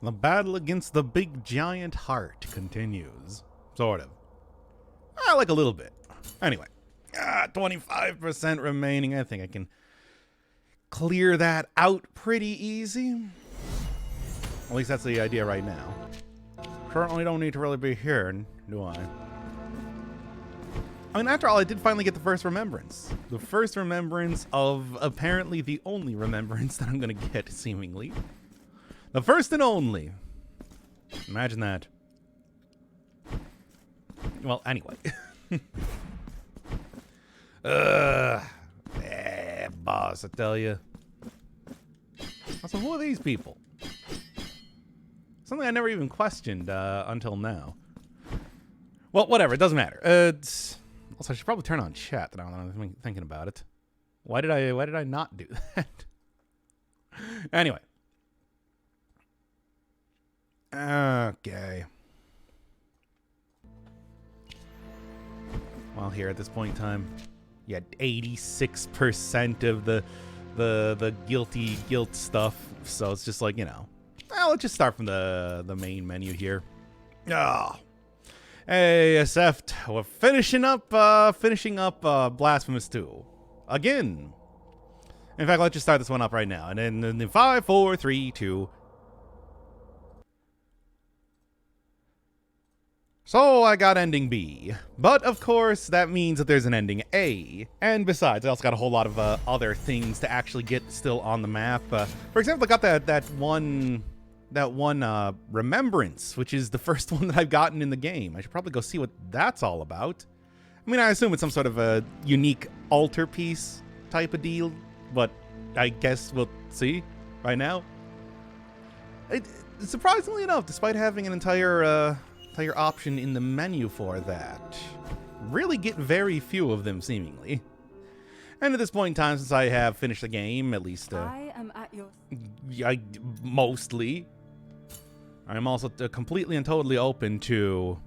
The battle against the big giant heart continues. Sort of. Like a little bit. Anyway. 25% remaining. I think I can clear that out pretty easy. At least that's the idea right now. Currently don't need to really be here, do I? I mean, after all, I did finally get the first remembrance. The first remembrance of apparently the only remembrance that I'm going to get, seemingly. The first and only. Imagine that. Well, anyway. Boss, I tell you. So who are these people? Something I never even questioned until now. Well, whatever. It doesn't matter. Also, I should probably turn on chat now that I'm thinking about it. Why did I not do that? Anyway. Okay. Well, here at this point in time, you had 86% of the guilt stuff. So it's just like, you know. Well, let's just start from the main menu here. Oh. Hey, SF, we're finishing up Blasphemous 2. Again. In fact, let's just start this one up right now. And then in 5, 4, 3, 2. So I got ending B. But of course, that means that there's an ending A. And besides, I also got a whole lot of other things to actually get still on the map. For example, I got that one remembrance, which is the first one that I've gotten in the game. I should probably go see what that's all about. I mean, I assume it's some sort of a unique altar piece type of deal, but I guess we'll see right now. Surprisingly enough, despite having an entire option in the menu for that, really get very few of them seemingly. And at this point in time, since I have finished the game, at least I am at your mostly, I'm also completely and totally open to.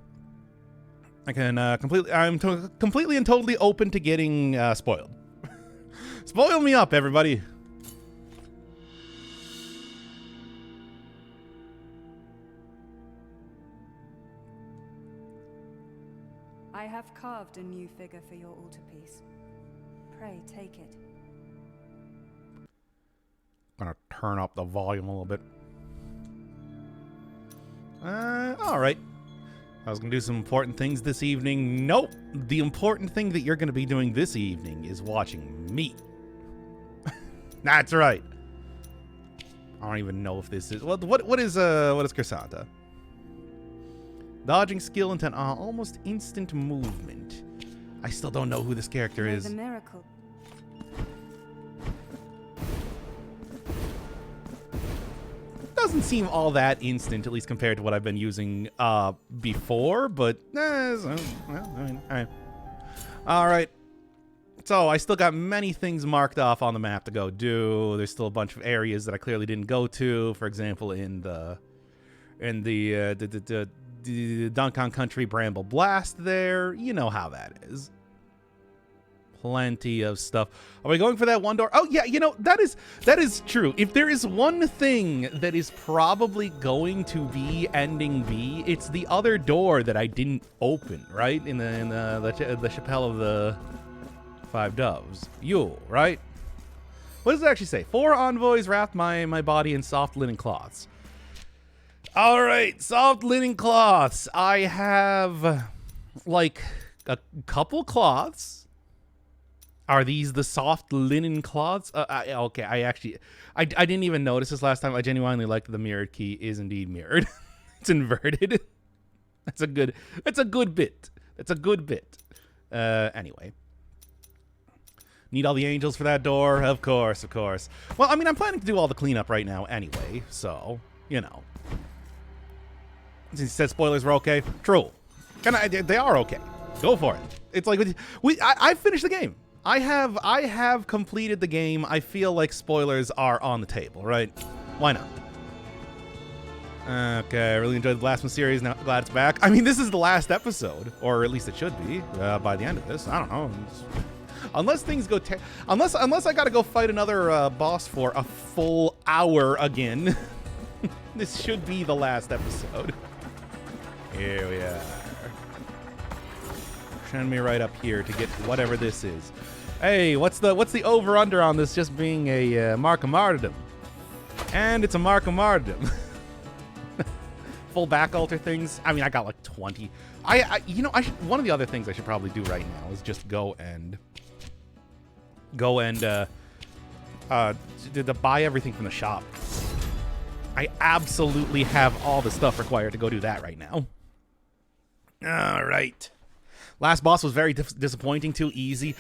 I'm completely and totally open to getting spoiled. Spoil me up, everybody. I have carved a new figure for your altarpiece. Pray take it. Gonna turn up the volume a little bit. All right. I was gonna do some important things this evening. Nope. The important thing that you're gonna be doing this evening is watching me. That's right. I don't even know if this is what is Chrysanta? Dodging skill and almost instant movement. I still don't know who this character is. The miracle. Doesn't seem all that instant, at least compared to what I've been using before, but all right. So I still got many things marked off on the map to go do. There's still a bunch of areas that I clearly didn't go to. For example, in the Duncan Country Bramble Blast there. You know how that is. Plenty of stuff. Are we going for that one door? Oh yeah, you know, that is true. If there is one thing that is probably going to be ending B, it's the other door that I didn't open, right? In the Chapel of the Five Doves. Yule, right? What does it actually say? 4 envoys wrapped my body in soft linen cloths. All right, soft linen cloths. I have like a couple cloths. Are these the soft linen cloths? Okay, I didn't even notice this last time. I genuinely like that the mirrored key is indeed mirrored. It's inverted. That's a good bit. That's a good bit. Anyway. Need all the angels for that door? Of course. Well, I mean, I'm planning to do all the cleanup right now anyway, so, you know. Since you said spoilers were okay, true. They are okay. Go for it. It's like I finished the game. I have completed the game. I feel like spoilers are on the table, right? Why not? Okay, I really enjoyed the Blasphemous series. Now glad it's back. I mean, this is the last episode, or at least it should be by the end of this. I don't know. Unless things go unless I gotta go fight another boss for a full hour again. This should be the last episode. Here we are. Send me right up here to get whatever this is. Hey, what's the over-under on this just being a mark of martyrdom? And it's a mark of martyrdom. Full back altar things. I mean, I got like 20. One of the other things I should probably do right now is just go and buy everything from the shop. I absolutely have all the stuff required to go do that right now. All right. Last boss was very disappointing. Too easy.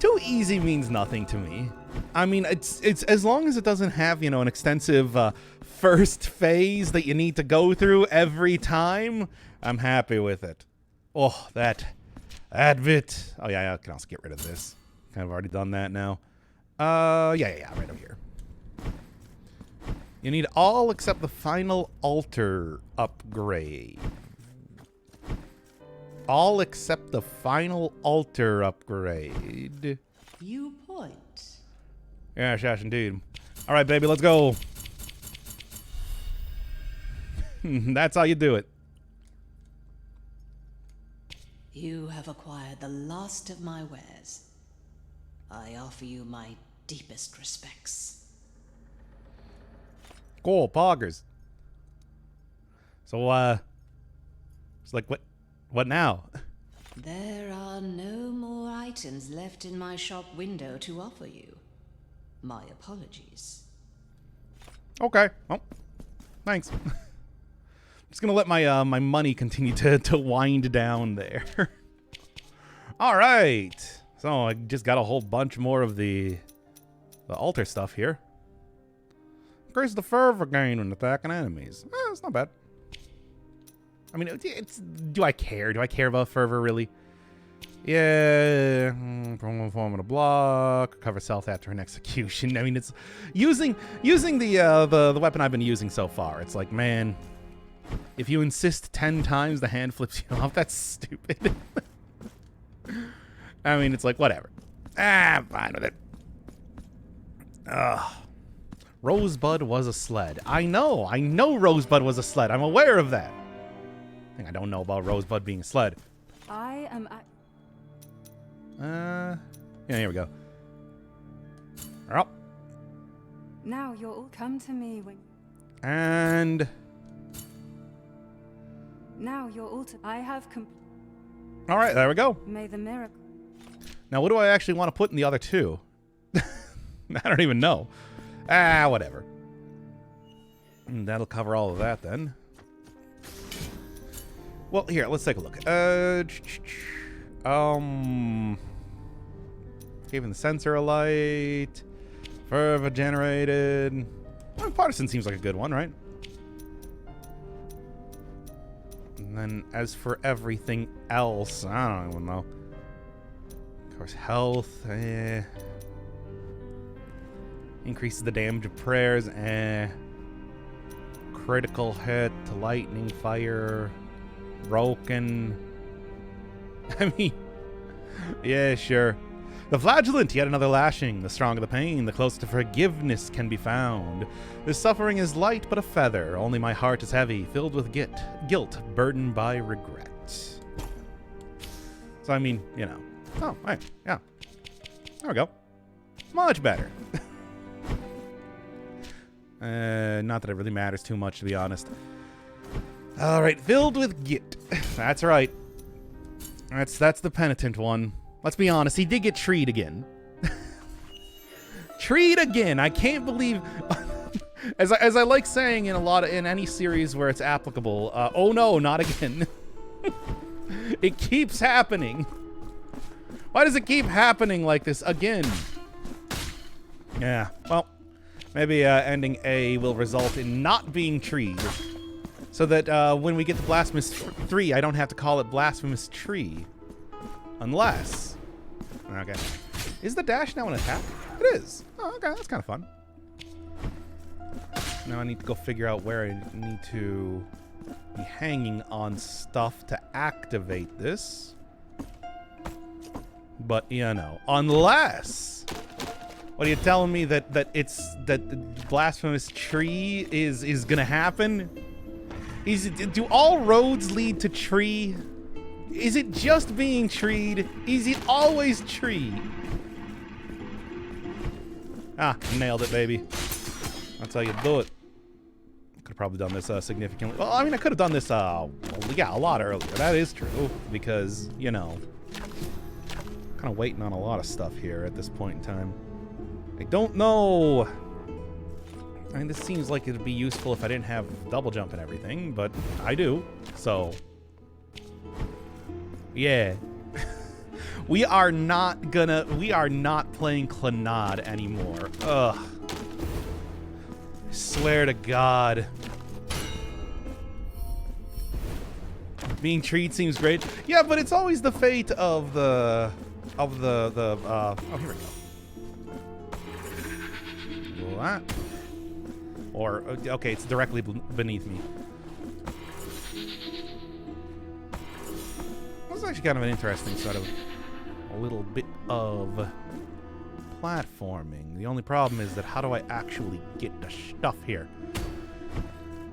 Too easy means nothing to me. I mean, it's as long as it doesn't have, an extensive first phase that you need to go through every time, I'm happy with it. Oh, that bit. Oh, yeah, I can also get rid of this. Kind of already done that now. Yeah, right over here. You need all except the final altar upgrade. All except the final altar upgrade. You point. Yeah, Shash, indeed. All right, baby, let's go. That's how you do it. You have acquired the last of my wares. I offer you my deepest respects. Cool, poggers. So, it's like, what now? There are no more items left in my shop window to offer you. My apologies. Okay. Well, thanks. Just gonna let my my money continue to wind down there. All right. So I just got a whole bunch more of the altar stuff here. Increase the fervor gain when attacking enemies. It's not bad. I mean, do I care? Do I care about fervor, really? Yeah. Form of a block. Cover stealth after an execution. I mean, it's using the weapon I've been using so far. It's like, man, if you insist 10 times, the hand flips you off. That's stupid. I mean, it's like, whatever. I'm fine with it. Ugh. Rosebud was a sled. I know Rosebud was a sled. I'm aware of that. I don't know about Rosebud being a sled. I am. Yeah, here we go. Well. Now you'll all come to me when. And. Now you're all. I have. All right, there we go. May the miracle. Now, what do I actually want to put in the other two? I don't even know. Whatever. That'll cover all of that then. Well, here, let's take a look. Giving the sensor a light. Fervor generated. Well, partisan seems like a good one, right? And then as for everything else, I don't even know. Of course, health. Increases the damage of prayers. Critical hit to lightning, fire. Broken. I mean, yeah, sure. The flagellant, yet another lashing. The stronger the pain, the closer to forgiveness can be found. This suffering is light but a feather. Only my heart is heavy, filled with guilt, burdened by regret. So, I mean, Oh, right, yeah. There we go. Much better. Not that it really matters too much, to be honest. All right, filled with git. That's right. That's the penitent one. Let's be honest, he did get treed again. Treed again. I can't believe. as I like saying in any series where it's applicable. Oh no, not again. It keeps happening. Why does it keep happening like this again? Yeah. Well, maybe ending A will result in not being treed. So that when we get to Blasphemous 3, I don't have to call it Blasphemous Tree. Unless... Okay. Is the dash now an attack? It is. Oh, okay. That's kind of fun. Now I need to go figure out where I need to be hanging on stuff to activate this. But, unless What are you telling me that the Blasphemous tree is gonna happen? Do all roads lead to tree? Is it just being treed? Is it always tree? Ah, nailed it, baby. That's how you do it. Could have probably done this significantly. Well, I mean, I could have done this, well, yeah, a lot earlier. That is true, because, you know, kind of waiting on a lot of stuff here at this point in time. I don't know. I mean, this seems like it'd be useful if I didn't have double jump and everything, but I do, so. Yeah. We are not playing Clannad anymore. Ugh. I swear to God. Being treed seems great. Yeah, but it's always the fate of the oh, here we go. What? Or, okay, it's directly beneath me. This is actually kind of an interesting sort of a little bit of platforming. The only problem is that how do I actually get the stuff here?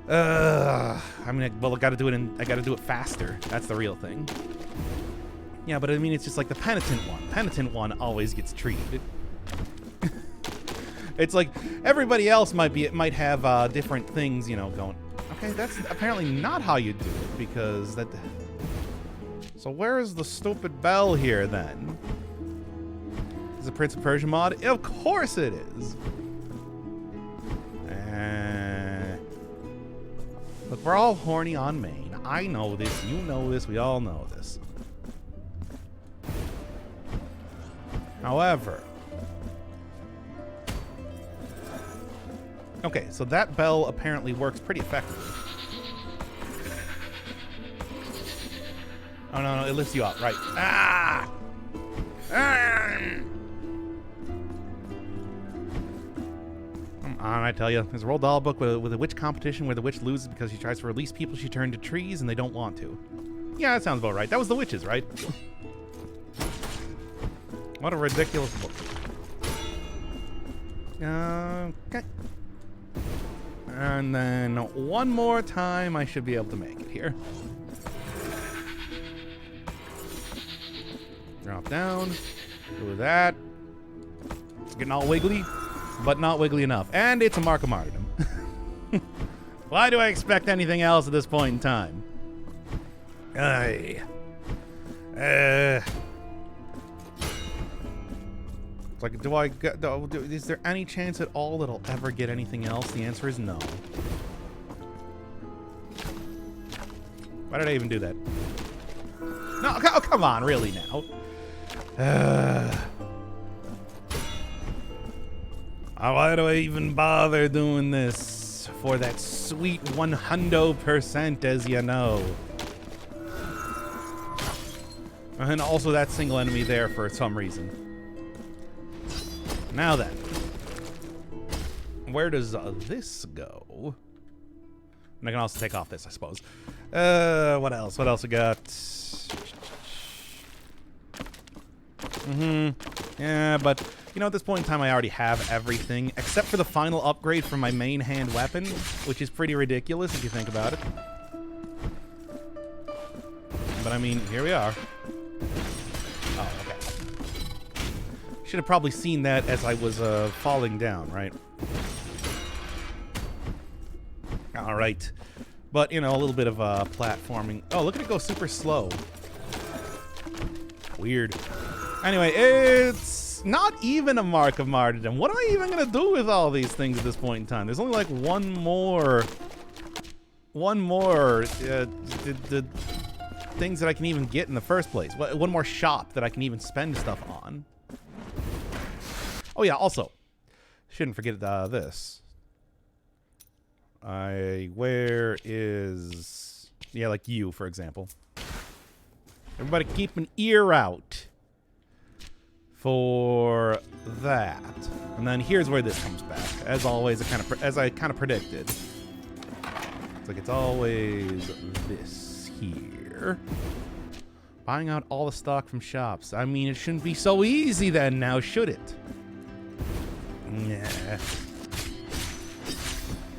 I mean, well, I gotta do it faster. That's the real thing. Yeah, but I mean, it's just like the penitent one. Penitent one always gets treated. It's like everybody else might have different things, you know, going. Okay, that's apparently not how you do it, because that. So where is the stupid bell here then? Is it Prince of Persia mod? Of course it is. Look, we're all horny on main. I know this. You know this. We all know this. However. Okay, so that bell apparently works pretty effectively. Oh, no, it lifts you up. Right. Ah! Ah! Come on, I tell you. There's a Roald Dahl book with a witch competition where the witch loses because she tries to release people she turned to trees and they don't want to. Yeah, that sounds about right. That was The Witches, right? What a ridiculous book. Okay. And then one more time, I should be able to make it here. Drop down. Do that. It's getting all wiggly, but not wiggly enough. And it's a mark of martyrdom. Why do I expect anything else at this point in time? It's like, is there any chance at all that I'll ever get anything else? The answer is no. Why did I even do that? No, oh, come on, really now. Why do I even bother doing this? For that sweet 100%, as you know. And also that single enemy there for some reason. Now then. Where does this go? And I can also take off this, I suppose. What else? What else we got? Yeah, but, you know, at this point in time, I already have everything, except for the final upgrade for my main hand weapon, which is pretty ridiculous if you think about it. But, I mean, here we are. Oh, okay. Should have probably seen that as I was falling down, right? All right. But, you know, a little bit of platforming. Oh, look at it go super slow. Weird. Anyway, it's not even a mark of martyrdom. What am I even going to do with all these things at this point in time? There's only like one more the things that I can even get in the first place. One more shop that I can even spend stuff on. Oh yeah, also, shouldn't forget this. Where is, yeah, like you, for example. Everybody keep an ear out for that. And then here's where this comes back. As always, as I kind of predicted. It's like it's always this here. Buying out all the stock from shops. I mean, it shouldn't be so easy then now, should it? Yeah.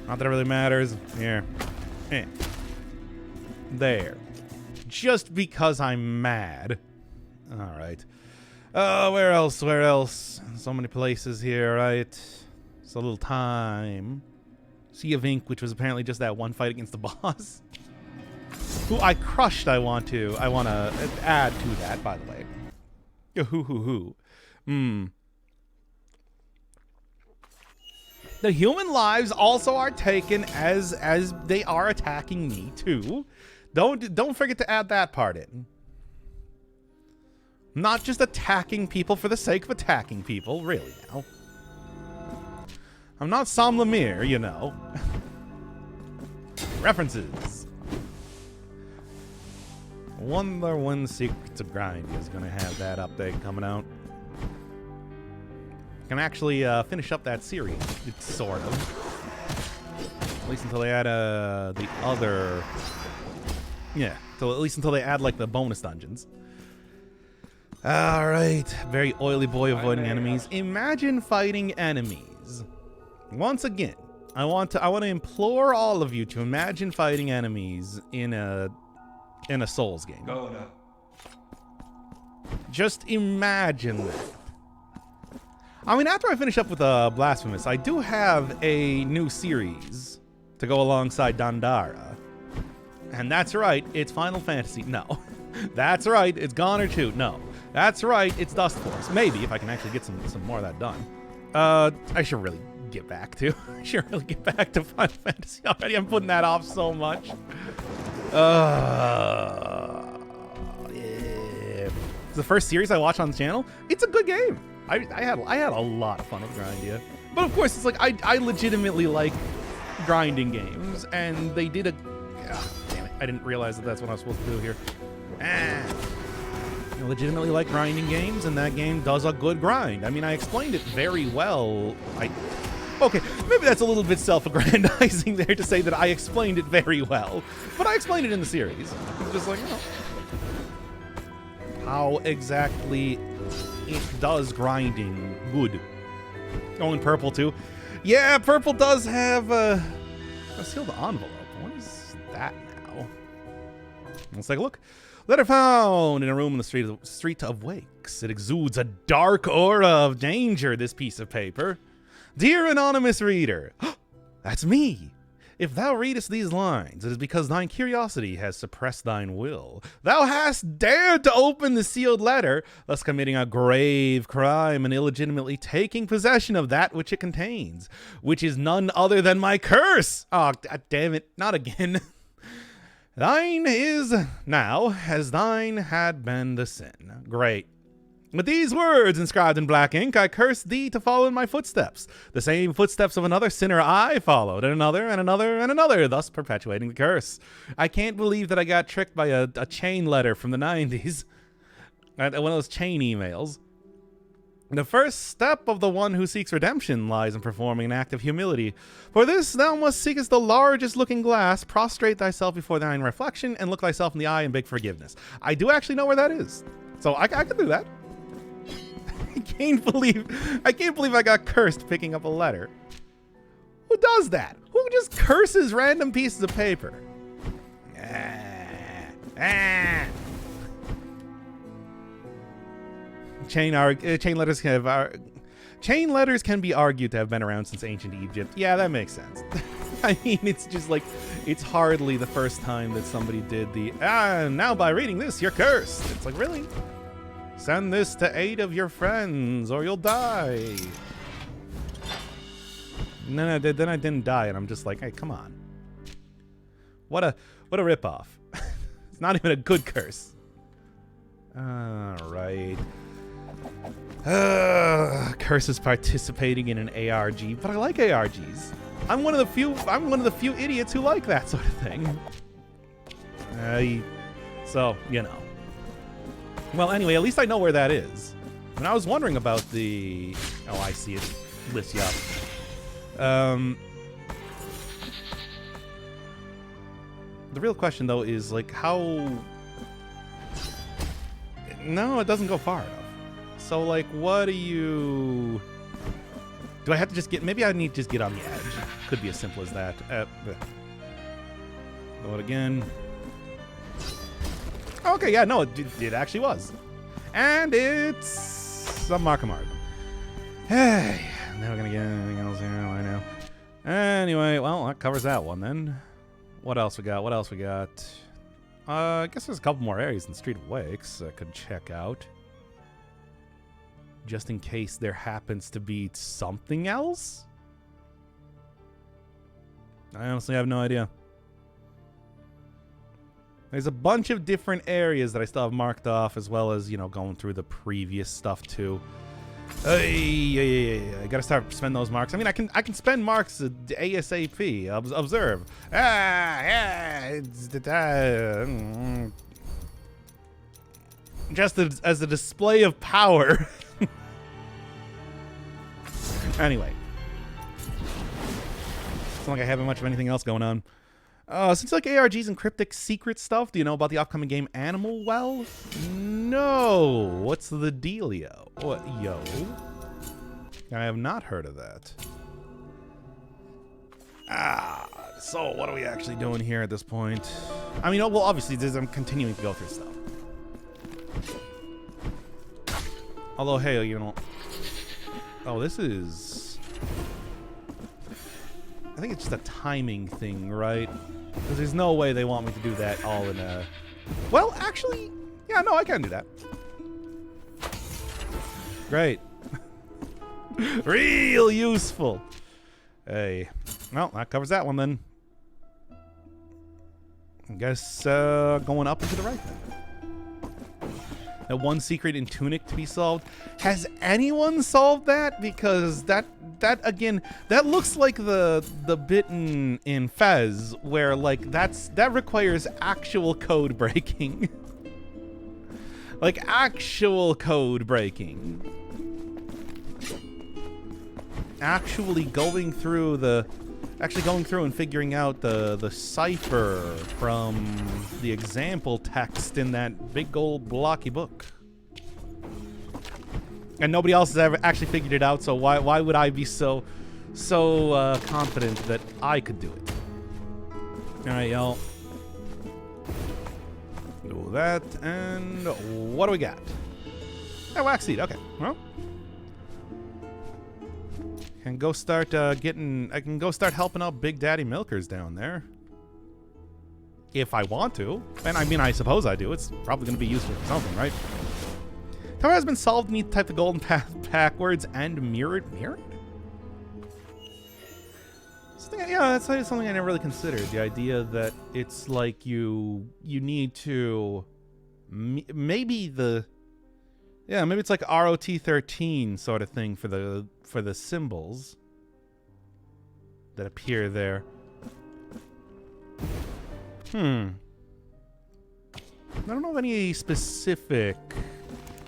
Not that it really matters. Here. There. Just because I'm mad. Alright. Where else? Where else? So many places here, right? It's a little time. Sea of Ink, which was apparently just that one fight against the boss. Who I crushed, I want to add to that, by the way. The human lives also are taken as they are attacking me too. Don't forget to add that part in. Not just attacking people for the sake of attacking people, really now. I'm not Sam Lemire, you know. References. Wonder when Secrets of Grind is gonna have that update coming out. Can actually finish up that series, sort of. At least until they add the other. Yeah, at least until they add like the bonus dungeons. All right, very oily boy avoiding enemies. Imagine fighting enemies. Once again, I want to implore all of you to imagine fighting enemies in a Souls game. Go now. Just imagine that. I mean, after I finish up with Blasphemous, I do have a new series to go alongside Dandara. And that's right, it's Final Fantasy. No. That's right, it's Goner 2. No. That's right, it's Dust Force. Maybe, if I can actually get some more of that done. I should really get back to Final Fantasy already. I'm putting that off so much. Yeah. It's the first series I watch on the channel. It's a good game. I had a lot of fun with Grindia. But of course, it's like I legitimately like grinding games, and they did a. Damn it! I didn't realize that's what I was supposed to do here. I legitimately like grinding games, and that game does a good grind. I mean, I explained it very well. Okay, maybe that's a little bit self-aggrandizing there to say that I explained it very well, but I explained it in the series. It's just like, you know, how exactly it does grinding good. Oh, and Purple too. Yeah, Purple does have a sealed envelope. What is that now? Let's take a look. Letter found in a room in the street of Wakes. It exudes a dark aura of danger, this piece of paper. Dear anonymous reader, that's me. If thou readest these lines, it is because thine curiosity has suppressed thine will. Thou hast dared to open the sealed letter, thus committing a grave crime and illegitimately taking possession of that which it contains, which is none other than my curse. Oh, God damn it, not again. Thine is now as thine had been the sin. Great. With these words inscribed in black ink, I curse thee to follow in my footsteps. The same footsteps of another sinner I followed, and another, and another, and another, thus perpetuating the curse. I can't believe that I got tricked by a chain letter from the 90s. One of those chain emails. The first step of the one who seeks redemption lies in performing an act of humility. For this thou must seekest the largest looking glass, prostrate thyself before thine reflection, and look thyself in the eye and beg forgiveness. I do actually know where that is. So I can do that. I can't believe I got cursed picking up a letter. Who does that? Who just curses random pieces of paper? Chain letters can be argued to have been around since ancient Egypt. Yeah, that makes sense. I mean, it's just like, it's hardly the first time that somebody did the, now by reading this, you're cursed. It's like, really? Send this to 8 of your friends or you'll die. Then I didn't die, and I'm just like, hey, come on. What a ripoff. It's not even a good curse. Alright. Curses participating in an ARG, but I like ARGs. I'm one of the few idiots who like that sort of thing. So, you know. Well, anyway, at least I know where that is. And I was wondering about the... Oh, I see it. Lifts you up. The real question, though, is, like, how... No, it doesn't go far enough. So, like, what do you... Do I have to just get... Maybe I need to just get on the edge. Could be as simple as that. Go it again. Okay, yeah, no, it actually was. And it's a Mark of Martin. Hey, now we're going to get anything else here. I know. Anyway, well, that covers that one then. What else we got? What else we got? I guess there's a couple more areas in Street of Wakes I could check out. Just in case there happens to be something else? I honestly have no idea. There's a bunch of different areas that I still have marked off, as well as, you know, going through the previous stuff too. I gotta start spending those marks. I mean, I can spend marks ASAP. Observe. Just as a display of power. Anyway. It's not like I haven't much of anything else going on. Since like ARGs and cryptic secret stuff, do you know about the upcoming game Animal Well? No. What's the dealio? What, yo? I have not heard of that. So what are we actually doing here at this point? I mean, well, obviously, I'm continuing to go through stuff. Although, hey, you know... Oh, this is... I think it's just a timing thing, right? Because there's no way they want me to do that all in a... Well, actually, yeah, no, I can do that. Great. Real useful. Hey. Well, that covers that one then. I guess going up and to the right then. That one secret in Tunic to be solved. Has anyone solved that? Because that again, that looks like the bit in Fez where like that requires actual code breaking. Like actual code breaking. Actually going through and figuring out the cipher from the example text in that big old blocky book. And nobody else has ever actually figured it out, so why would I be so confident that I could do it? Alright, y'all. Do that, and what do we got? Oh, wax seed, okay. Well. I can go start helping out Big Daddy Milkers down there. If I want to. And I mean, I suppose I do. It's probably going to be useful for something, right? Tower has been solved. Need to type the golden path backwards and mirrored. Mirrored? Yeah, that's something I never really considered. The idea that it's like you need to... Maybe it's like ROT13 sort of thing for the symbols that appear there. I don't know of any specific...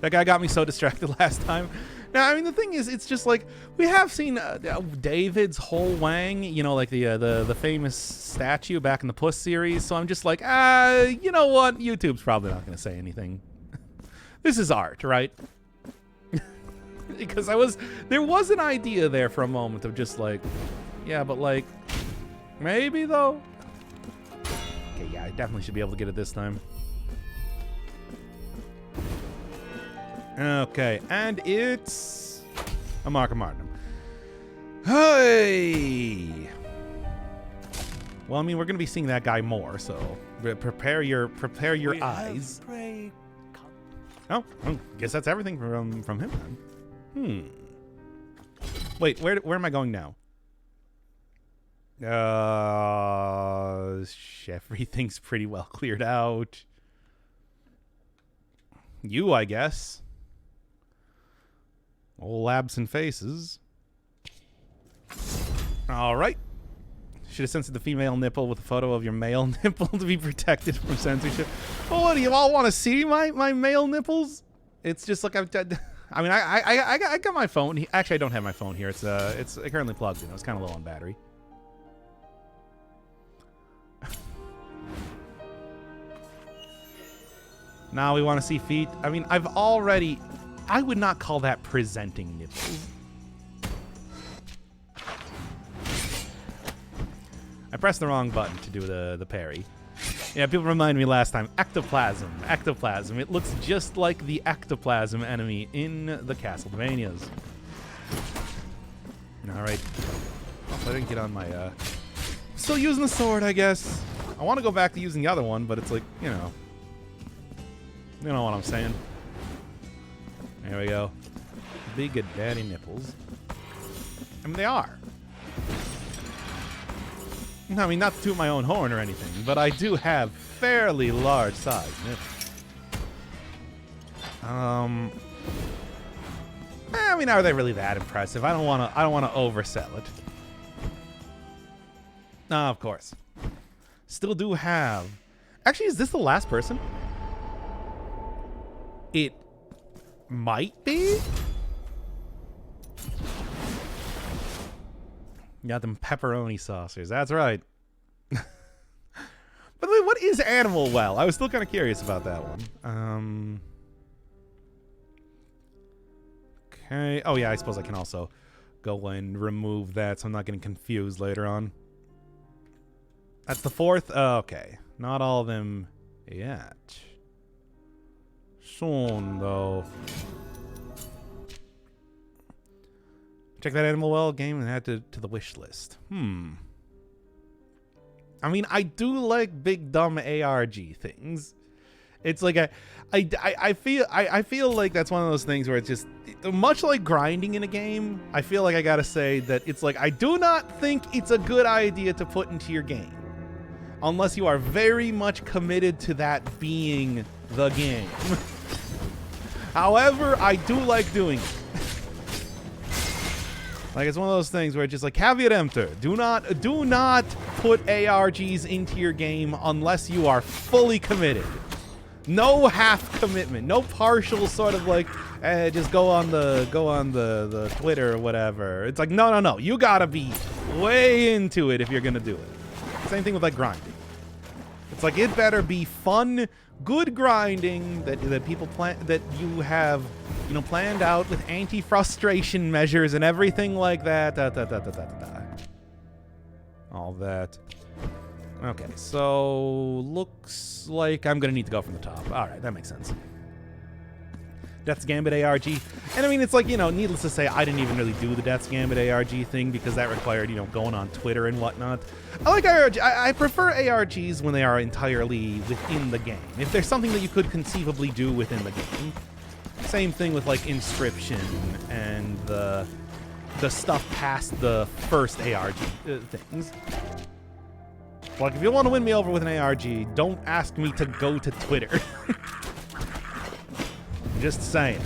That guy got me so distracted last time. Now, I mean, the thing is, it's just like, we have seen David's whole Wang, you know, like the famous statue back in the Puss series, so I'm just like, you know what? YouTube's probably not going to say anything. This is art, right? Because there was an idea there for a moment of just like, yeah, but like, maybe though? Okay, yeah, I definitely should be able to get it this time. Okay, and it's a Mark of Martin. Hey! Well, I mean, we're going to be seeing that guy more, so prepare your eyes. Oh, I guess that's everything from him then. Wait, where am I going now? Everything's pretty well cleared out. You, I guess. Old absent faces. All right. Should have censored the female nipple with a photo of your male nipple to be protected from censorship. Well, what do you all want to see? My male nipples? It's just like I mean, I got my phone. Actually, I don't have my phone here. It's currently plugged in. It's kind of low on battery. Now we want to see feet. I mean, I would not call that presenting nipples. I pressed the wrong button to do the parry. Yeah, people reminded me last time. Ectoplasm. Ectoplasm. It looks just like the ectoplasm enemy in the Castlevanias. Alright. Also, I didn't get on my, Still using the sword, I guess. I want to go back to using the other one, but it's like, you know. You know what I'm saying. There we go. Big daddy nipples. I mean, they are. I mean, not to toot my own horn or anything, but I do have fairly large size nipples. I mean, are they really that impressive? I don't want to oversell it. Of course. Still do have. Actually, is this the last person? It might be. You got them pepperoni saucers. That's right. By the way, what is Animal Well? I was still kind of curious about that one. Okay. Oh, yeah, I suppose I can also go and remove that so I'm not getting confused later on. That's the fourth? Okay. Not all of them yet. Soon, though. Check that Animal Well game and add to the wish list. I mean, I do like big dumb ARG things. It's like I feel like that's one of those things where it's just much like grinding in a game. I feel like I gotta say that it's like I do not think it's a good idea to put into your game unless you are very much committed to that being the game. However, I do like doing it. Like, it's one of those things where it's just like, caveat emptor. Do not put ARGs into your game unless you are fully committed. No half commitment. No partial sort of like, just go on the Twitter or whatever. It's like, no. You gotta be way into it if you're gonna do it. Same thing with like grinding. It's like, it better be fun, good grinding that people that you have, you know, planned out with anti-frustration measures and everything like that. All that. Okay, so looks like I'm gonna need to go from the top. All right, that makes sense. Death's Gambit ARG. And I mean, it's like, you know, needless to say, I didn't even really do the Death's Gambit ARG thing because that required, you know, going on Twitter and whatnot. I like ARG. I prefer ARGs when they are entirely within the game. If there's something that you could conceivably do within the game. Same thing with like Inscription and the stuff past the first ARG things. Like, if you want to win me over with an ARG, don't ask me to go to Twitter. Just saying.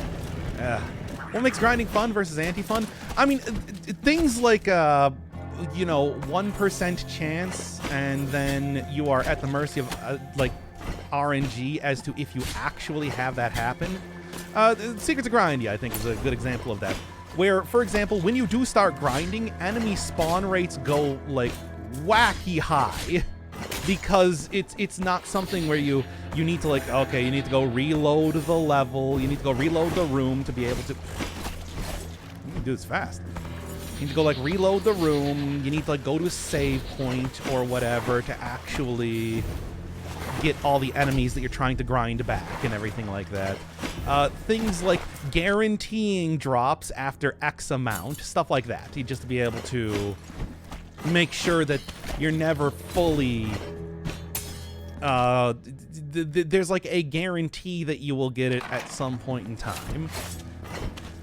What makes grinding fun versus anti-fun? I mean, things like, you know, 1% chance, and then you are at the mercy of, like, RNG as to if you actually have that happen. Secrets of Grindy, I think, is a good example of that. Where, for example, when you do start grinding, enemy spawn rates go, like, wacky high. Because it's not something where you need to, like, okay, you need to go reload the level, you need to go reload the room to be able to... You can do this fast. You need to go, like, reload the room, you need to, like, go to a save point or whatever to actually get all the enemies that you're trying to grind back and everything like that. Things like guaranteeing drops after X amount, stuff like that, just to be able to make sure that you're never fully... there's like a guarantee that you will get it at some point in time.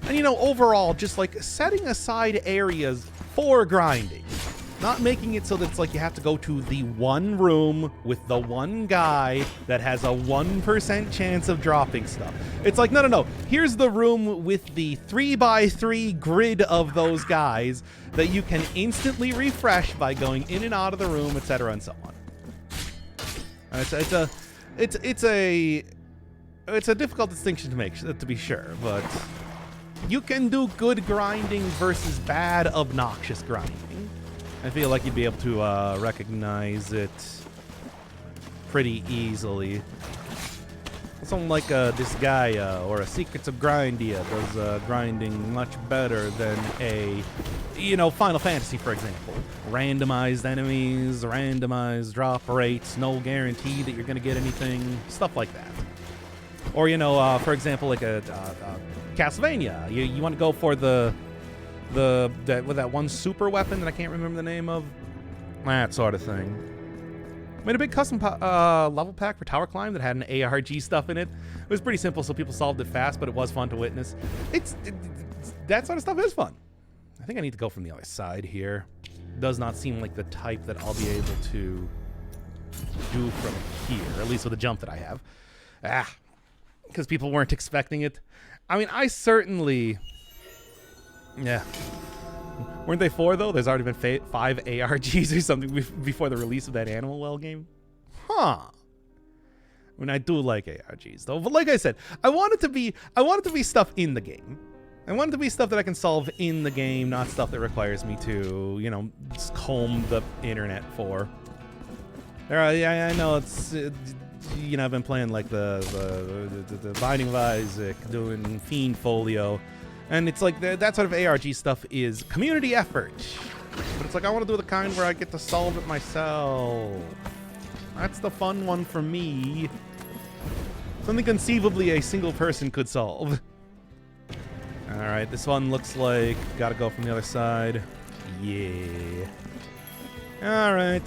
And, you know, overall, just like setting aside areas for grinding. Not making it so that it's like you have to go to the one room with the one guy that has a 1% chance of dropping stuff. It's like, no. Here's the room with the 3x3 grid of those guys that you can instantly refresh by going in and out of the room, etc. and so on. It's a difficult distinction to make, to be sure, but you can do good grinding versus bad, obnoxious grinding. I feel like you'd be able to recognize it pretty easily. Something like this guy or a Secrets of Grindia does grinding much better than a, Final Fantasy, for example. Randomized enemies, randomized drop rates, no guarantee that you're going to get anything, stuff like that. Or, for example, like a Castlevania. You want to go for that one super weapon that I can't remember the name of? That sort of thing. Made a big custom level pack for Tower Climb that had an ARG stuff in it. It was pretty simple, so people solved it fast, but it was fun to witness. That sort of stuff is fun. I think I need to go from the other side here. Does not seem like the type that I'll be able to do from here, at least with the jump that I have. Because people weren't expecting it. I mean, I certainly... Yeah. Weren't they 4, though? There's already been 5 ARGs or something before the release of that Animal Well game. Huh. I mean, I do like ARGs, though. But like I said, I want it to be stuff in the game. I want it to be stuff that I can solve in the game, not stuff that requires me to, just comb the internet for. I know it's... I've been playing like the Binding of Isaac, doing Fiend Folio. And it's like that sort of ARG stuff is community effort. But it's like I want to do the kind where I get to solve it myself. That's the fun one for me. Something conceivably a single person could solve. Alright, this one looks like gotta go from the other side. Yeah. Alright.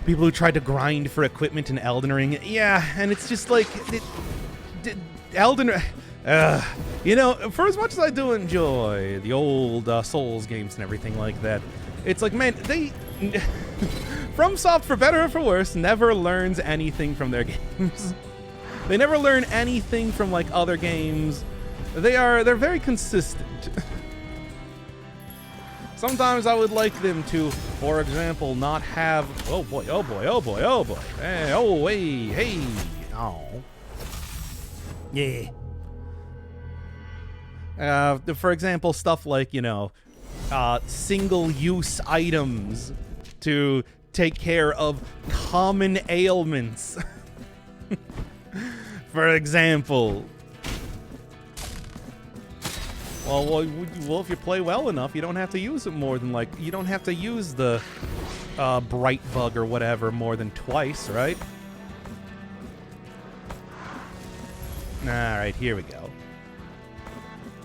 People who tried to grind for equipment in Elden Ring. Yeah, and it's just like... Elden Ring... for as much as I do enjoy the old Souls games and everything like that, it's like, man, they... FromSoft, for better or for worse, never learns anything from their games. They never learn anything from, like, other games. They're very consistent. Sometimes I would like them to, for example, not have... Oh boy. Hey, hey. Oh. Yeah. For example, stuff like, single-use items to take care of common ailments. For example. Well, if you play well enough, you don't have to use it more than, you don't have to use the bright bug or whatever more than twice, right? Alright, here we go.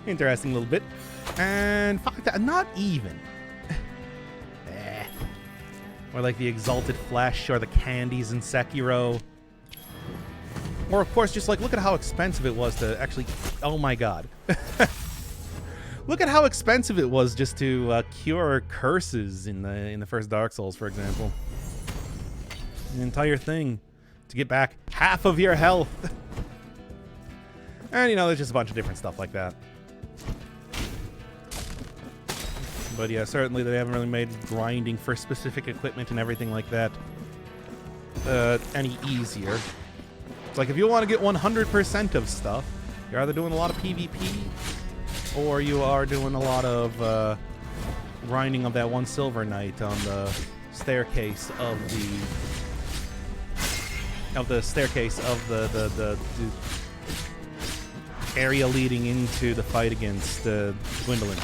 Interesting little bit. And fuck that, not even. Or like the Exalted Flesh or the candies in Sekiro. Or of course, just like, look at how expensive it was to actually... Oh my god. Look at how expensive it was just to cure curses in the first Dark Souls, for example. An entire thing to get back half of your health. And, there's just a bunch of different stuff like that. But yeah, certainly they haven't really made grinding for specific equipment and everything like that any easier. It's like if you want to get 100% of stuff, you're either doing a lot of PvP or you are doing a lot of grinding of that one Silver Knight on the staircase of the area leading into the fight against Gwendolyn.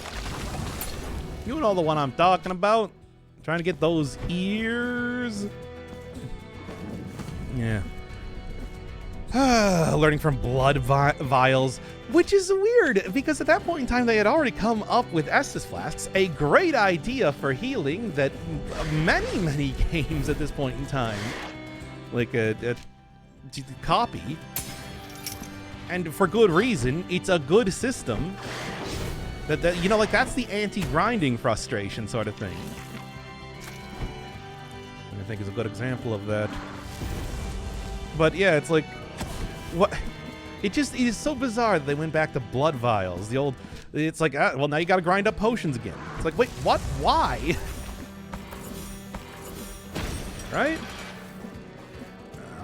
You know the one I'm talking about? Trying to get those ears. Yeah. Learning from blood vials, which is weird because at that point in time they had already come up with Estus Flasks, a great idea for healing that many games at this point in time, like a copy. And for good reason. It's a good system. That that's the anti-grinding frustration sort of thing. And I think is a good example of that. But yeah, it's like, what? It is so bizarre that they went back to blood vials. It's like, well, now you got to grind up potions again. It's like, wait, what? Why? Right?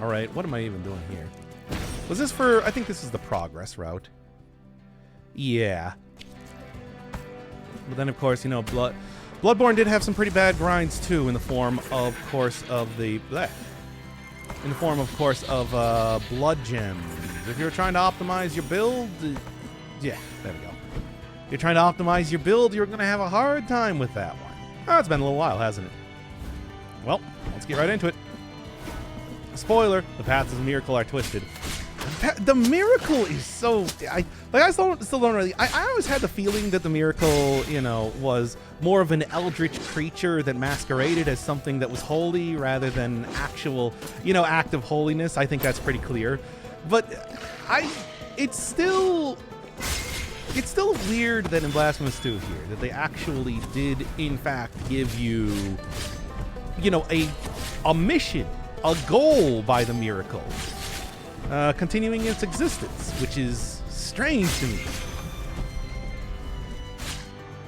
All right, what am I even doing here? Was this for... I think this is the progress route. Yeah. But then, of course, Bloodborne did have some pretty bad grinds, too, in the form, of course, of the... in the form, of course, of blood gems. If you're trying to optimize your build, yeah, there we go. If you're trying to optimize your build, you're going to have a hard time with that one. Oh, it's been a little while, hasn't it? Well, let's get right into it. Spoiler, the paths of the miracle are twisted. The miracle is so... I still don't really... I always had the feeling that the miracle, you know, was more of an eldritch creature that masqueraded as something that was holy rather than actual, you know, act of holiness. I think that's pretty clear. But it's still weird that in Blasphemous 2 here, that they actually did, in fact, give you, you know, a mission, a goal by the miracle. Continuing its existence, which is strange to me.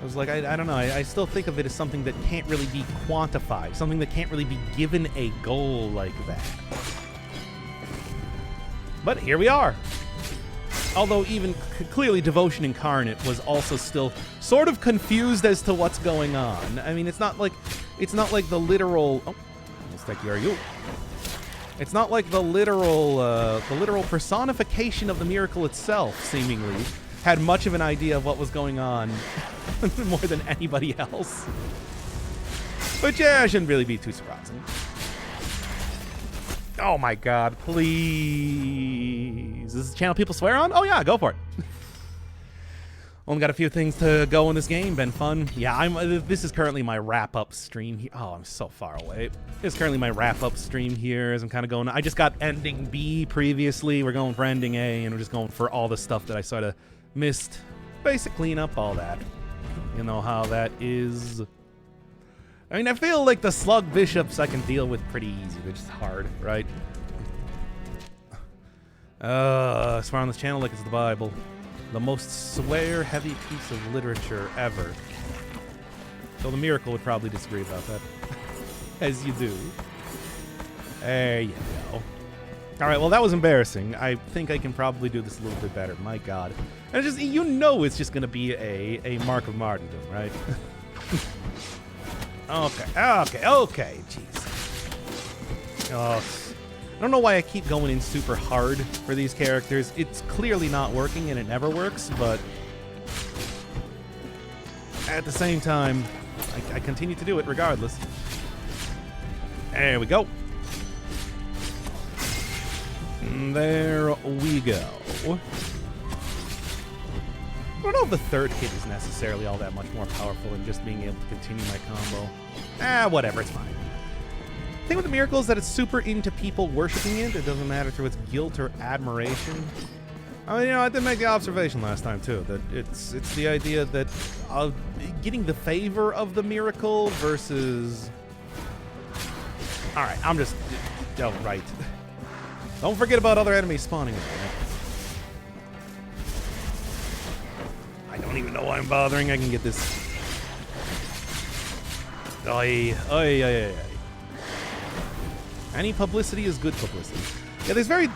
I was like, I don't know, I still think of it as something that can't really be quantified, something that can't really be given a goal like that. But here we are. Although even clearly Devotion Incarnate was also still sort of confused as to what's going on. I mean, it's not like the literal... Oh, almost like you. It's not like the literal personification of the miracle itself, seemingly, had much of an idea of what was going on more than anybody else. But yeah, it shouldn't really be too surprising. Oh my god, please. Is this a channel people swear on? Oh yeah, go for it. Only got a few things to go in this game. Been fun. Yeah, this is currently my wrap-up stream here. Oh, I'm so far away. This is currently my wrap-up stream here as I'm kind of going. I just got ending B previously. We're going for ending A, and we're just going for all the stuff that I sort of missed. Basic cleanup, all that. You know how that is. I mean, I feel like the slug bishops I can deal with pretty easy. They're just hard, right? I swear on this channel like it's the Bible. The most swear-heavy piece of literature ever. So the miracle would probably disagree about that. As you do. There you go. Alright, well that was embarrassing. I think I can probably do this a little bit better. My god. And it's just, you know it's just going to be a mark of martyrdom, right? Okay. Jeez. Oh, I don't know why I keep going in super hard for these characters. It's clearly not working, and it never works, but at the same time, I continue to do it regardless. There we go. And there we go. I don't know if the third hit is necessarily all that much more powerful than just being able to continue my combo. Whatever, it's fine. The thing with the miracle is that it's super into people worshiping it. It doesn't matter through its guilt or admiration. I mean, you know, I did make the observation last time too that it's the idea that getting the favor of the miracle versus. All right, I'm just. Oh, right. Don't forget about other enemies spawning. I don't even know why I'm bothering. I can get this. Oi. Any publicity is good publicity. Yeah, there's very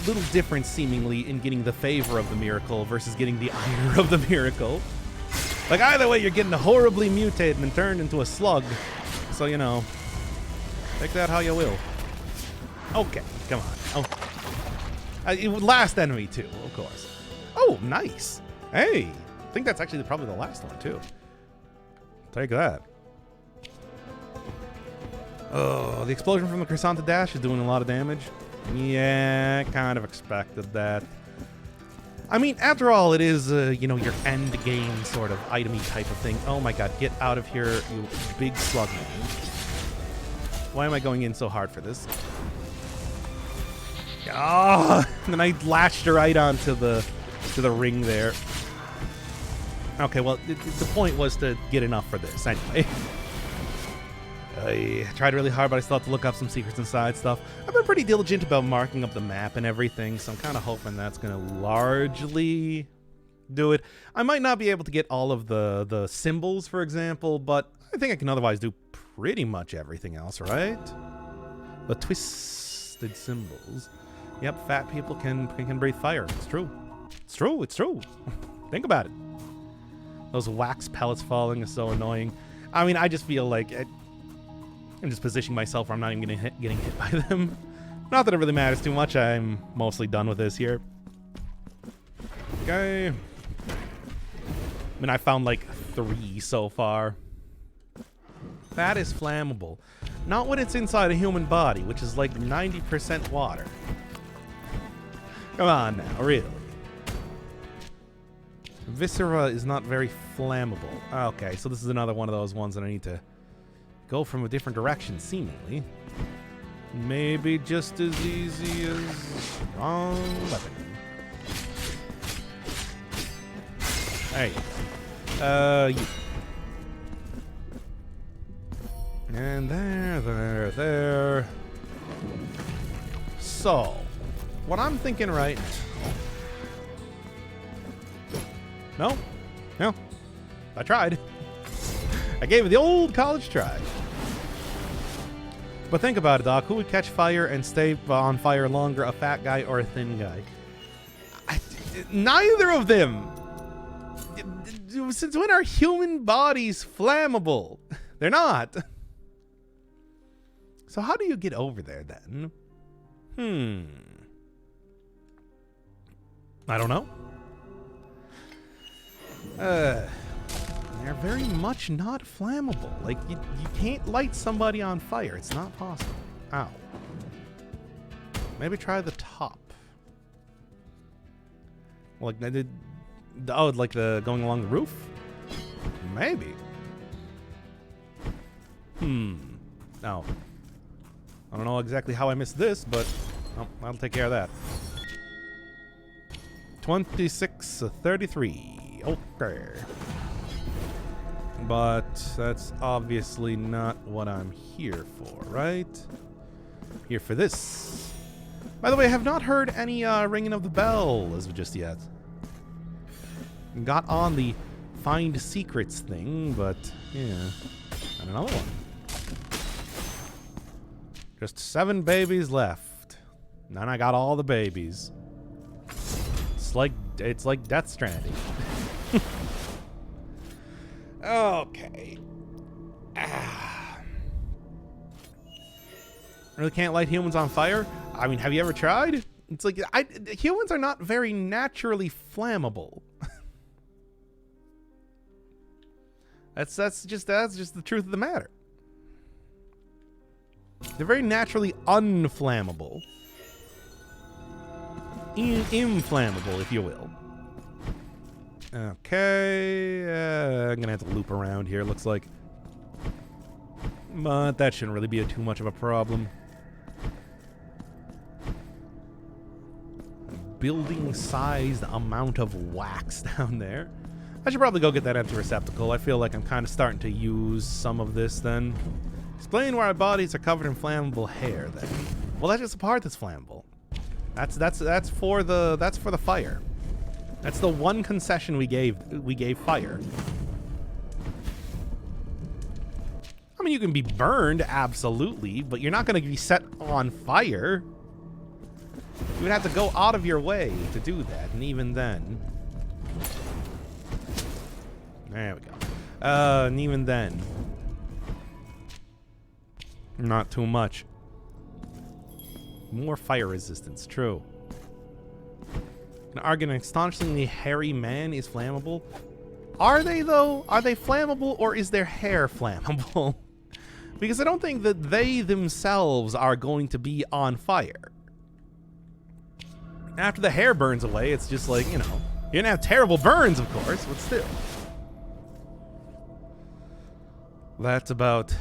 little difference, seemingly, in getting the favor of the miracle versus getting the ire of the miracle. Like, either way, you're getting horribly mutated and turned into a slug. So, you know, take that how you will. Okay, come on. Oh, last enemy, too, of course. Oh, nice. Hey, I think that's actually probably the last one, too. Take that. Oh, the explosion from the Crescenta Dash is doing a lot of damage. Yeah, kind of expected that. I mean, after all, it is, you know, your end game sort of itemy type of thing. Oh my god, get out of here, you big slug man. Why am I going in so hard for this? Ah, and then I latched right onto the ring there. Okay, well, the point was to get enough for this anyway. I tried really hard, but I still have to look up some secrets and side stuff. I've been pretty diligent about marking up the map and everything, so I'm kind of hoping that's going to largely do it. I might not be able to get all of the symbols, for example, but I think I can otherwise do pretty much everything else, right? The twisted symbols. Yep, fat people can breathe fire. It's true. It's true. It's true. Think about it. Those wax pellets falling is so annoying. I mean, I just feel like I'm just positioning myself where I'm not even getting hit by them. Not that it really matters too much. I'm mostly done with this here. Okay. I mean, I found like 3 so far. That is flammable. Not when it's inside a human body, which is like 90% water. Come on now, really. Viscera is not very flammable. Okay, so this is another one of those ones that I need to go from a different direction, seemingly. Maybe just as easy as wrong weapon. Hey. You. And there. So, what I'm thinking right now. No. I tried. I gave it the old college try. But think about it, Doc. Who would catch fire and stay on fire longer, a fat guy or a thin guy? Neither of them. Since when are human bodies flammable? They're not. So how do you get over there then? I don't know. They're very much not flammable. Like, you can't light somebody on fire. It's not possible. Ow. Maybe try the top. Like, like the going along the roof? Maybe. No. I don't know exactly how I missed this, but I'll take care of that. 26-33. Okay. But that's obviously not what I'm here for, right? Here for this. By the way, I have not heard any ringing of the bell as of just yet. Got on the find secrets thing, but yeah. And another one. Just 7 babies left. And then I got all the babies. It's like Death Stranding. Okay. Really can't light humans on fire? I mean, have you ever tried? It's like humans are not very naturally flammable. That's just the truth of the matter. They're very naturally unflammable. Inflammable, if you will. Okay, I'm gonna have to loop around here, looks like. But that shouldn't really be too much of a problem. Building-sized amount of wax down there. I should probably go get that empty receptacle. I feel like I'm kind of starting to use some of this then. Explain why our bodies are covered in flammable hair then. Well, that's just a part that's flammable. That's for the fire. That's the one concession we gave fire. I mean, you can be burned, absolutely, but you're not going to be set on fire. You would have to go out of your way to do that, and even then... There we go. And even then... Not too much. More fire resistance, true. An argument, an astonishingly hairy man is flammable. Are they, though? Are they flammable, or is their hair flammable? Because I don't think that they themselves are going to be on fire. After the hair burns away, it's just like, you know, you're gonna have terrible burns, of course, but still. That's about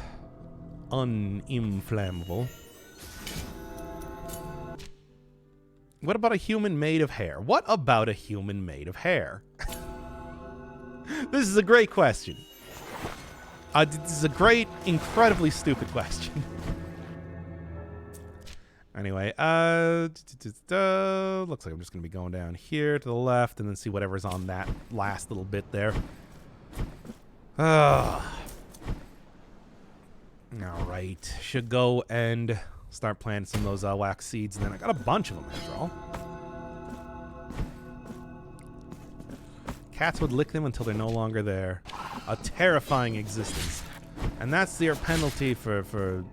uninflammable. What about a human made of hair? What about a human made of hair? This is a great question. This is a great, incredibly stupid question. Anyway, looks like I'm just going to be going down here to the left and then see whatever's on that last little bit there. All right, should go and start planting some of those wax seeds, and then I got a bunch of them after all. Cats would lick them until they're no longer there. A terrifying existence. And that's their penalty for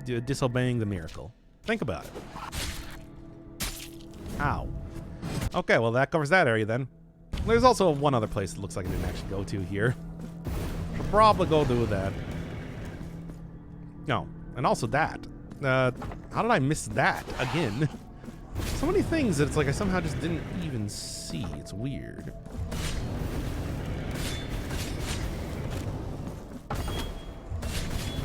disobeying the miracle. Think about it. Ow. Okay, well, that covers that area then. There's also one other place that looks like I didn't actually go to here. Should probably go do that. No, and also that. How did I miss that again? So many things that it's like I somehow just didn't even see. It's weird.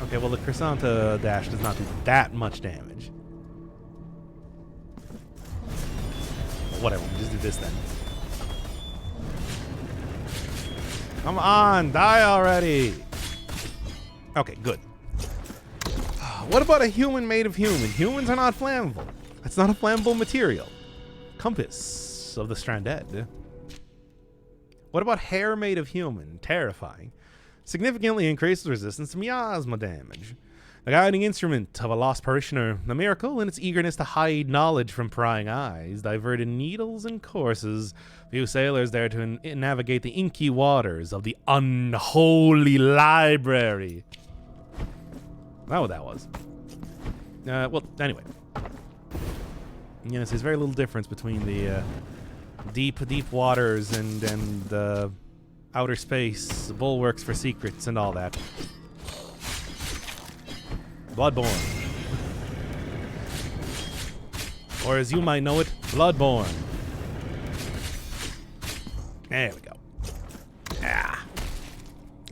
Okay, well, the Chrysanta dash does not do that much damage. Well, whatever, we'll just do this then. Come on, die already! Okay, good. What about a human made of human? Humans are not flammable. That's not a flammable material. Compass of the Stranded. What about hair made of human? Terrifying. Significantly increases resistance to miasma damage. The guiding instrument of a lost parishioner. The miracle in its eagerness to hide knowledge from prying eyes diverted needles and courses. Few sailors dare to navigate the inky waters of the unholy library. Not what that was. Well, anyway. Yes, there's very little difference between the deep waters and outer space, bulwarks for secrets, and all that. Bloodborne. Or as you might know it, Bloodborne. There we go. Ah.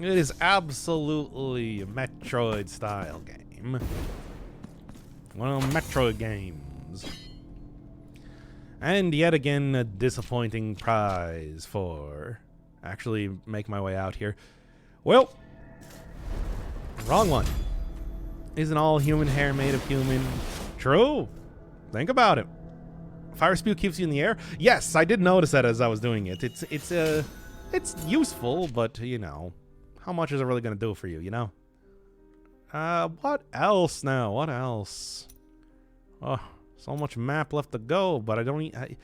It is absolutely a Metroid-style game. One of the Metroid games. And yet again, a disappointing prize for actually make my way out here. Well, wrong one. Isn't all human hair made of human? True. Think about it. Fire spew keeps you in the air. Yes, I did notice that as I was doing it. It's useful, but you know, how much is it really going to do for you? You know. What else now? What else? Oh, so much map left to go, but I don't. I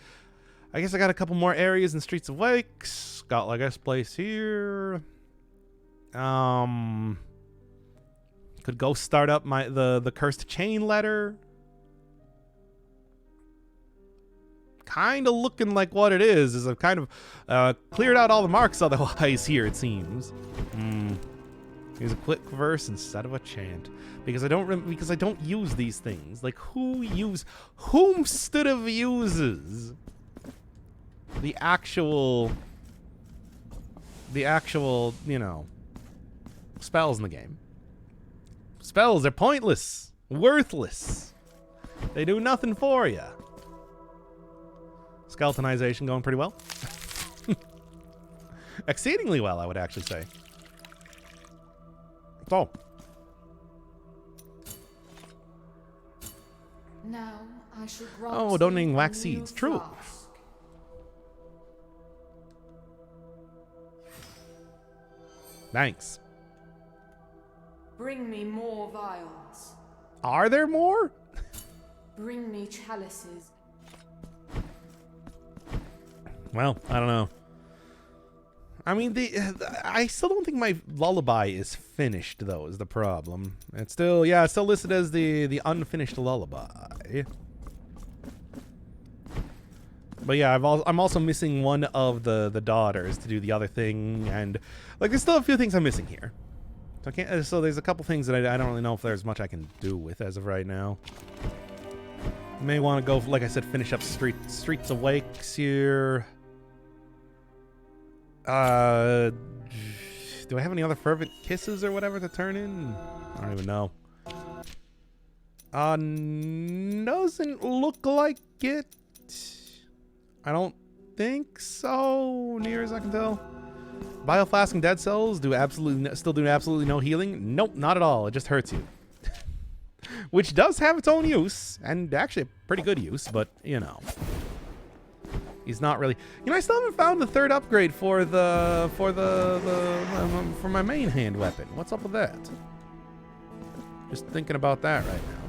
guess I got a couple more areas in Streets of Wakes. Got like this place here. Could go start up the Cursed Chain Letter. Kind of looking like what it is I've kind of cleared out all the marks otherwise here, it seems. Here's a quick verse instead of a chant. Because I don't use these things. Like whomstead of uses the actual, you know, spells in the game. Spells are pointless, worthless. They do nothing for you. Skeletonization going pretty well. Exceedingly well, I would actually say. So. Now I should grant Oh, donating wax seeds. True. Thanks. Bring me more vials. Are there more? Bring me chalices. Well, I don't know. I mean, I still don't think my lullaby is finished, though, is the problem. It's still, it's still listed as the unfinished lullaby. But yeah, I'm also missing one of the daughters to do the other thing, and like there's still a few things I'm missing here. So so there's a couple things that I don't really know if there's much I can do with as of right now. May want to go, like I said, finish up Streets of Wakes here. Do I have any other fervent kisses or whatever to turn in? I don't even know. Doesn't look like it. I don't think so, near as I can tell. Bioflask and dead cells still do absolutely no healing. Nope, not at all. It just hurts you. Which does have its own use, and actually a pretty good use, but you know. He's not really. You know, I still haven't found the third upgrade for my main hand weapon. What's up with that? Just thinking about that right now.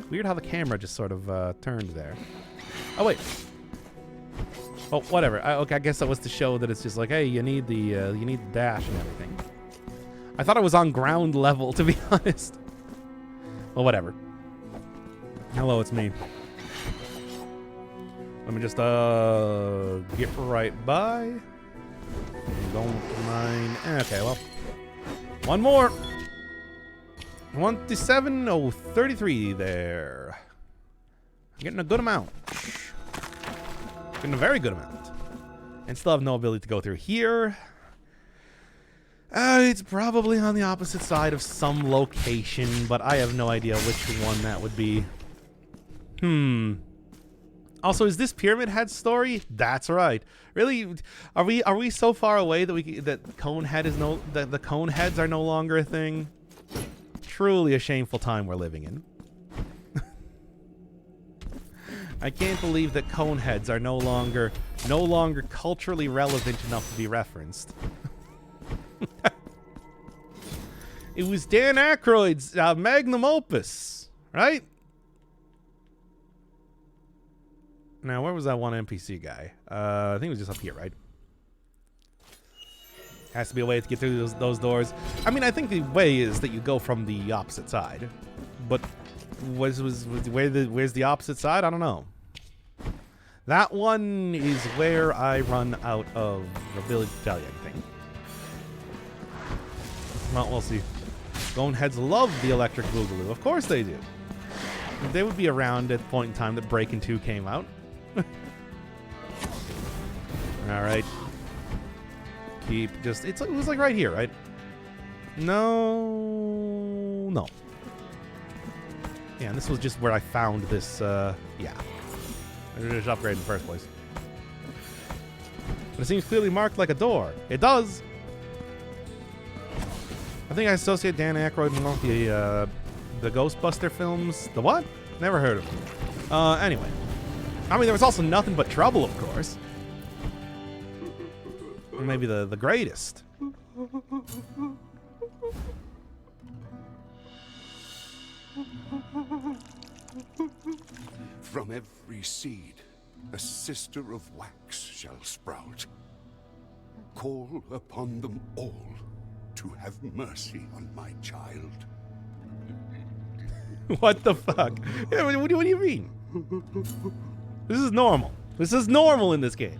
Weird how the camera just sort of turned there. Oh wait. Oh, whatever. Okay, I guess that was to show that it's just like, hey, you need the dash and everything. I thought it was on ground level, to be honest. Well, whatever. Hello, it's me. Let me just get right by. Don't mind. Okay, well, one more. 127.033 there. Getting a good amount. Getting a very good amount. And still have no ability to go through here. It's probably on the opposite side of some location, but I have no idea which one that would be. Also, is this Pyramid Head story? That's right. Really, are we so far away that that the cone heads are no longer a thing? Truly a shameful time we're living in. I can't believe that cone heads are no longer culturally relevant enough to be referenced. It was Dan Aykroyd's magnum opus, right? Now, where was that one NPC guy? I think it was just up here, right? Has to be a way to get through those doors. I mean, I think the way is that you go from the opposite side. But where's the opposite side? I don't know. That one is where I run out of ability to tell you anything. Well, we'll see. Boneheads love the electric boogaloo. Of course they do. They would be around at the point in time that Breakin' 2 came out. Alright. It was like right here, right? No. Yeah, and this was just where I found this, yeah. I should just upgrade in the first place. But it seems clearly marked like a door. It does! I think I associate Dan Aykroyd with the Ghostbuster films. The what? Never heard of them. Anyway. I mean, there was also Nothing But Trouble, of course. Or maybe the greatest. From every seed, a sister of wax shall sprout. Call upon them all to have mercy on my child. What the fuck? Yeah, what do you mean? This is normal. This is normal in this game.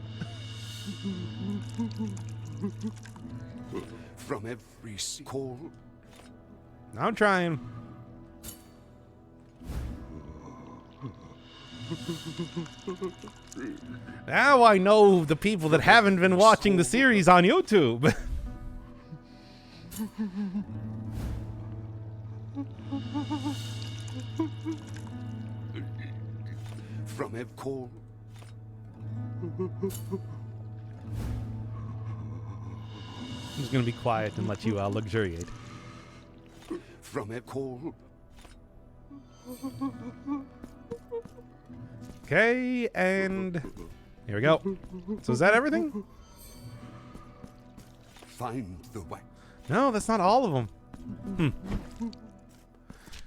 From every seed, call. I'm trying. Now I know the people that haven't been watching the series on YouTube. From every call. I'm just gonna be quiet and let you luxuriate. From every call. Okay, and here we go. So is that everything? Find the wax. No, that's not all of them.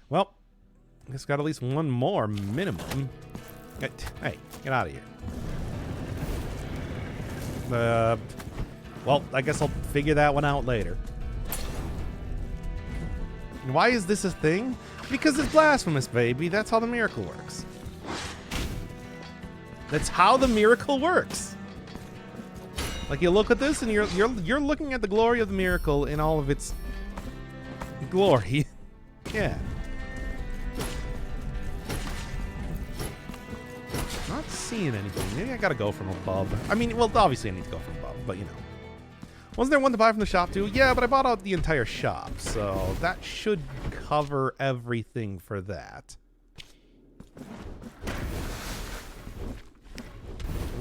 Well, I guess got at least one more minimum. Hey, get out of here. Well, I guess I'll figure that one out later. And why is this a thing? Because it's Blasphemous, baby. That's how the miracle works. That's how the miracle works. Like, you look at this and you're looking at the glory of the miracle in all of its glory. Yeah. Not seeing anything. Maybe I gotta go from above. I mean, well, obviously I need to go from above, but you know. Wasn't there one to buy from the shop too? Yeah, but I bought out the entire shop, so that should cover everything for that.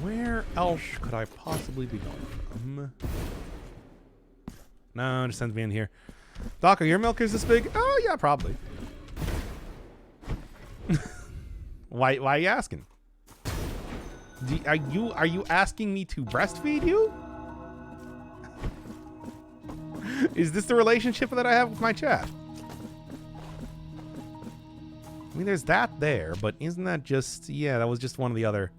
Where else could I possibly be going from? No, it just sends me in here. Doc, are your milkers this big? Oh, yeah, probably. Why are you asking? Are you asking me to breastfeed you? Is this the relationship that I have with my chat? I mean, there's that there, but isn't that just... Yeah, that was just one of the other...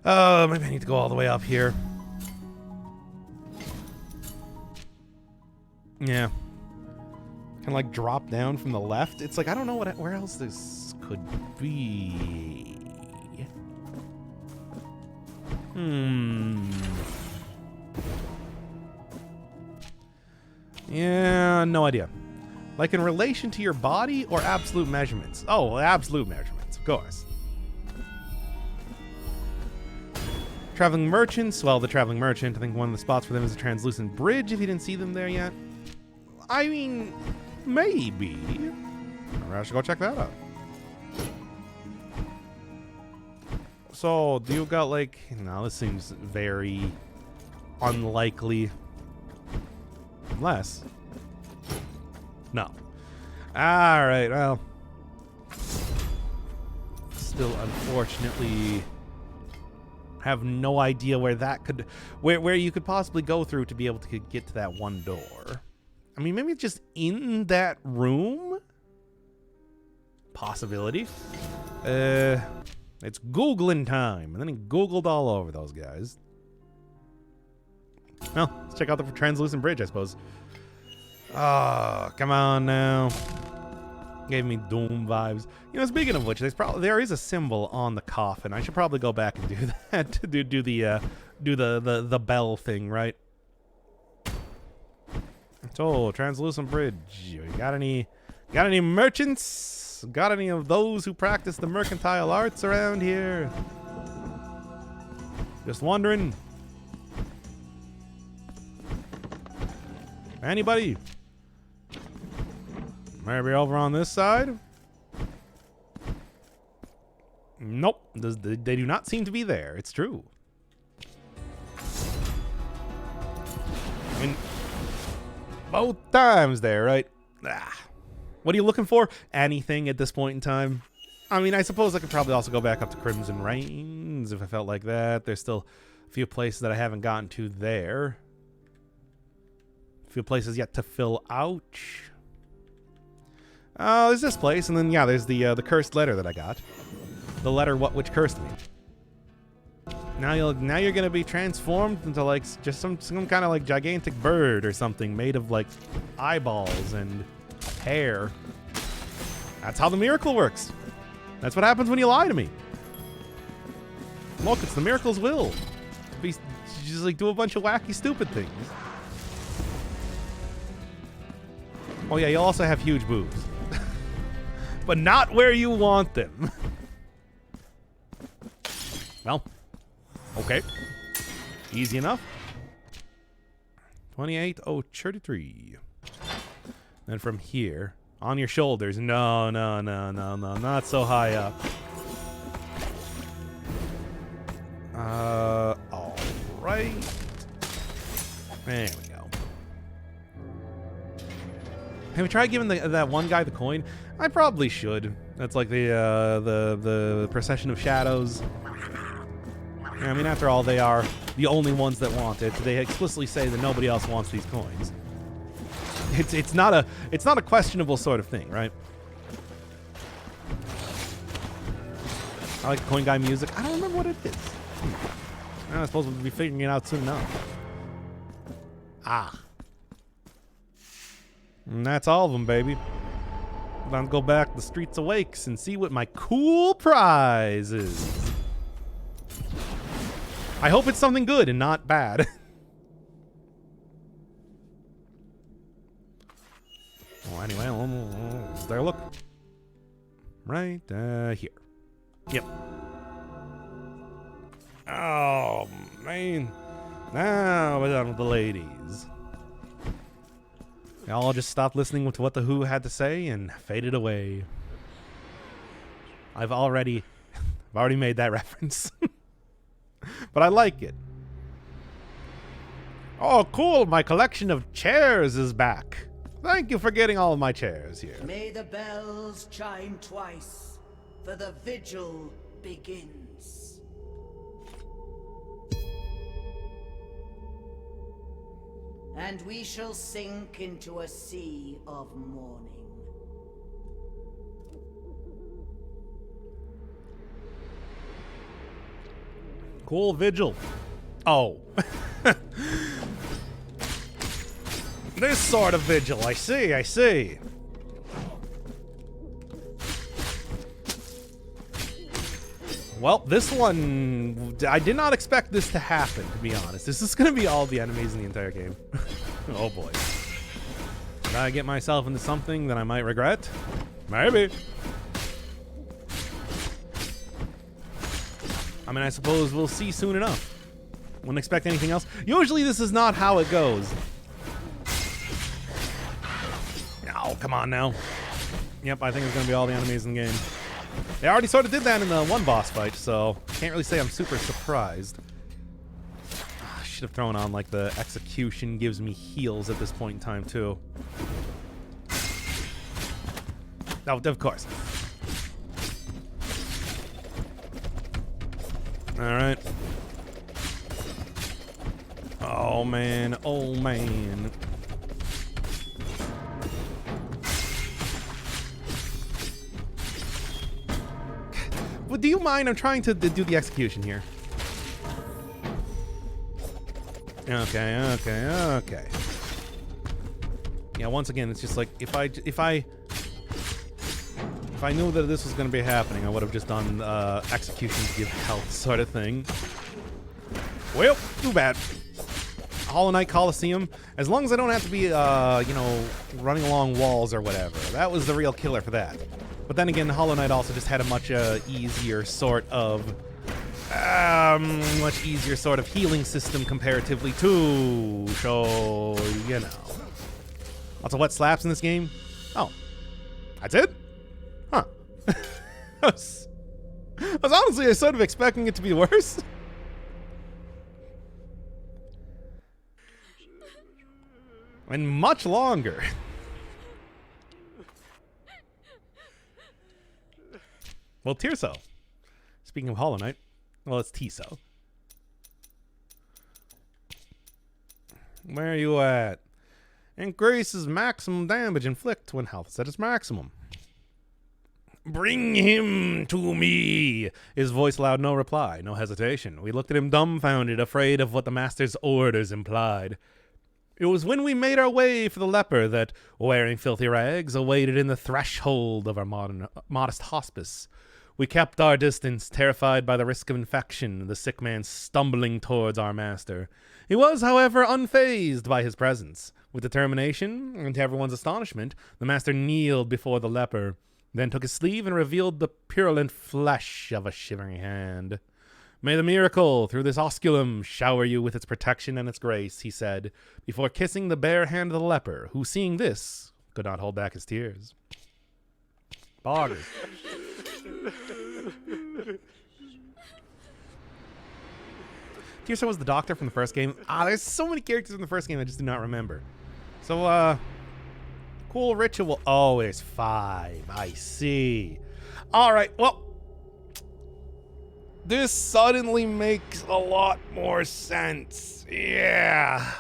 maybe I need to go all the way up here. Yeah. Kind of like drop down from the left. It's like, I don't know where else this could be. Yeah, no idea. Like in relation to your body or absolute measurements? Oh, absolute measurements, of course. Traveling merchants. Well, the traveling merchant, I think one of the spots for them is a translucent bridge, if you didn't see them there yet. I mean, maybe. I should go check that out. So, do you got like... No, this seems very unlikely. Unless... No. Alright, well. Still, unfortunately, have no idea where that could... Where you could possibly go through to be able to get to that one door. I mean, maybe it's just in that room? Possibility. It's Googling time. And then he Googled all over those guys. Well, let's check out the translucent bridge, I suppose. Oh, come on now. Gave me Doom vibes. You know, speaking of which, there is a symbol on the coffin. I should probably go back and do that to do the bell thing, right? So, translucent bridge. You got any merchants? Got any of those who practice the mercantile arts around here? Just wondering. Anybody? Maybe over on this side? Nope. They do not seem to be there. It's true. I mean, both times there, right? What are you looking for? Anything at this point in time? I mean, I suppose I could probably also go back up to Crimson Rains if I felt like that. There's still a few places that I haven't gotten to there. A few places yet to fill out. There's this place, and then yeah, there's the cursed letter that I got. The letter which cursed me. Now you're gonna be transformed into like just some kind of like gigantic bird or something made of like eyeballs and hair. That's how the miracle works. That's what happens when you lie to me. Look, it's the miracle's will. You just like do a bunch of wacky, stupid things. Oh yeah, you'll also have huge boobs. But not where you want them. Well, okay. Easy enough. 28,033. Then from here, on your shoulders. No, not so high up. All right. There we go. Have we tried giving that one guy the coin? I probably should. That's like the procession of shadows. I mean, after all, they are the only ones that want it. They explicitly say that nobody else wants these coins. It's not a questionable sort of thing, right? I like the coin guy music. I don't remember what it is. I suppose we'll be figuring it out soon enough. And that's all of them, baby. Time to go back to the Streets of Wakes and see what my cool prize is. I hope it's something good and not bad. Well, anyway, is there a look? Right here. Yep. Oh, man. Now we're done with the ladies. They all just stopped listening to what the Who had to say and faded away. I've already made that reference. But I like it. Oh, cool. My collection of chairs is back. Thank you for getting all of my chairs here. May the bells chime twice, for the vigil begins. And we shall sink into a sea of mourning. Cool vigil. Oh. This sort of vigil. I see. Well, this one, I did not expect this to happen, to be honest. This is going to be all the enemies in the entire game. Oh boy. Did I get myself into something that I might regret? Maybe. I mean, I suppose we'll see soon enough. Wouldn't expect anything else. Usually this is not how it goes. Oh, come on now. Yep, I think it's going to be all the enemies in the game. They already sort of did that in the one boss fight, so can't really say I'm super surprised. I should have thrown on, like, the execution gives me heals at this point in time, too. Oh, of course. Alright. Oh, man. Oh, man. Well, do you mind? I'm trying to do the execution here. Okay. Yeah, once again, it's just like, if I knew that this was going to be happening, I would have just done execution to give health sort of thing. Well, too bad. Hollow Knight Coliseum, as long as I don't have to be, you know, running along walls or whatever. That was the real killer for that. But then again, Hollow Knight also just had a much easier sort of healing system comparatively too. So, you know. Lots of wet slaps in this game. Oh, that's it? Huh. I was honestly sort of expecting it to be worse. And much longer. Well, Tirso. Speaking of Hollow Knight, well, it's Tiso. Where are you at? Increases maximum damage inflict when health is at its maximum. Bring him to me! His voice allowed no reply, no hesitation. We looked at him dumbfounded, afraid of what the master's orders implied. It was when we made our way for the leper that, wearing filthy rags, awaited in the threshold of our modest hospice. We kept our distance, terrified by the risk of infection, the sick man stumbling towards our master. He was, however, unfazed by his presence. With determination, and to everyone's astonishment, the master kneeled before the leper, then took his sleeve and revealed the purulent flesh of a shivering hand. May the miracle, through this osculum, shower you with its protection and its grace, he said, before kissing the bare hand of the leper, who, seeing this, could not hold back his tears. Boggers. Tirso was the doctor from the first game. There's so many characters in the first game I just do not remember. So, cool ritual. Oh, there's 5. I see. Alright, well, this suddenly makes a lot more sense. Yeah.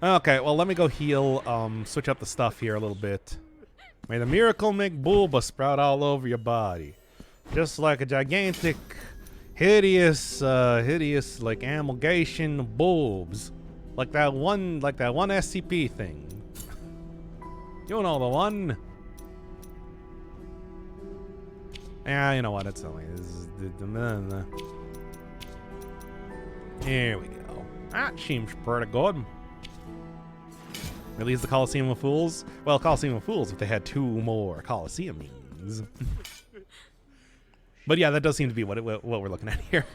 Okay, well, let me go heal, switch up the stuff here a little bit. May the miracle make bulba sprout all over your body. Just like a gigantic, hideous, like, amalgamation of bulbs. Like that one SCP thing. You know the one. Yeah, you know what? It's only. Here we go. That seems pretty good. Release the Coliseum of Fools. Well, Coliseum of Fools if they had 2 more Coliseums. But yeah, that does seem to be what we're looking at here.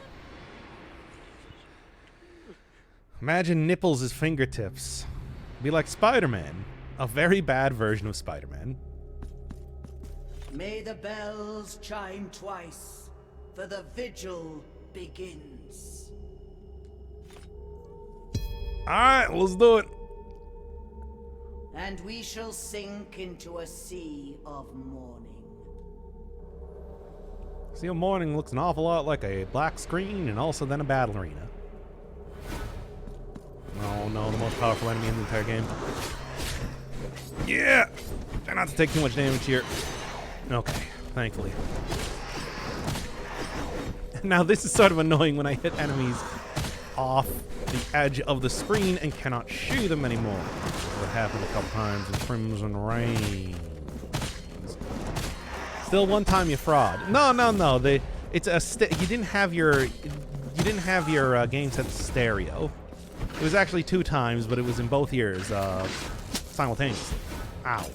Imagine nipples as fingertips. Be like Spider-Man. A very bad version of Spider-Man. May the bells chime twice, for the vigil begins. Alright, let's do it. And we shall sink into a sea of mourning. Sea of Mourning looks an awful lot like a black screen and also then a battle arena. Oh no, the most powerful enemy in the entire game. Yeah! Try not to take too much damage here. Okay, thankfully. Now this is sort of annoying when I hit enemies off the edge of the screen and cannot shoot them anymore. What happened a couple times in Crimson Reign. Still one time you fraud. No. It's a you didn't have your game set stereo. It was actually 2 times, but it was in both ears simultaneously. Ow.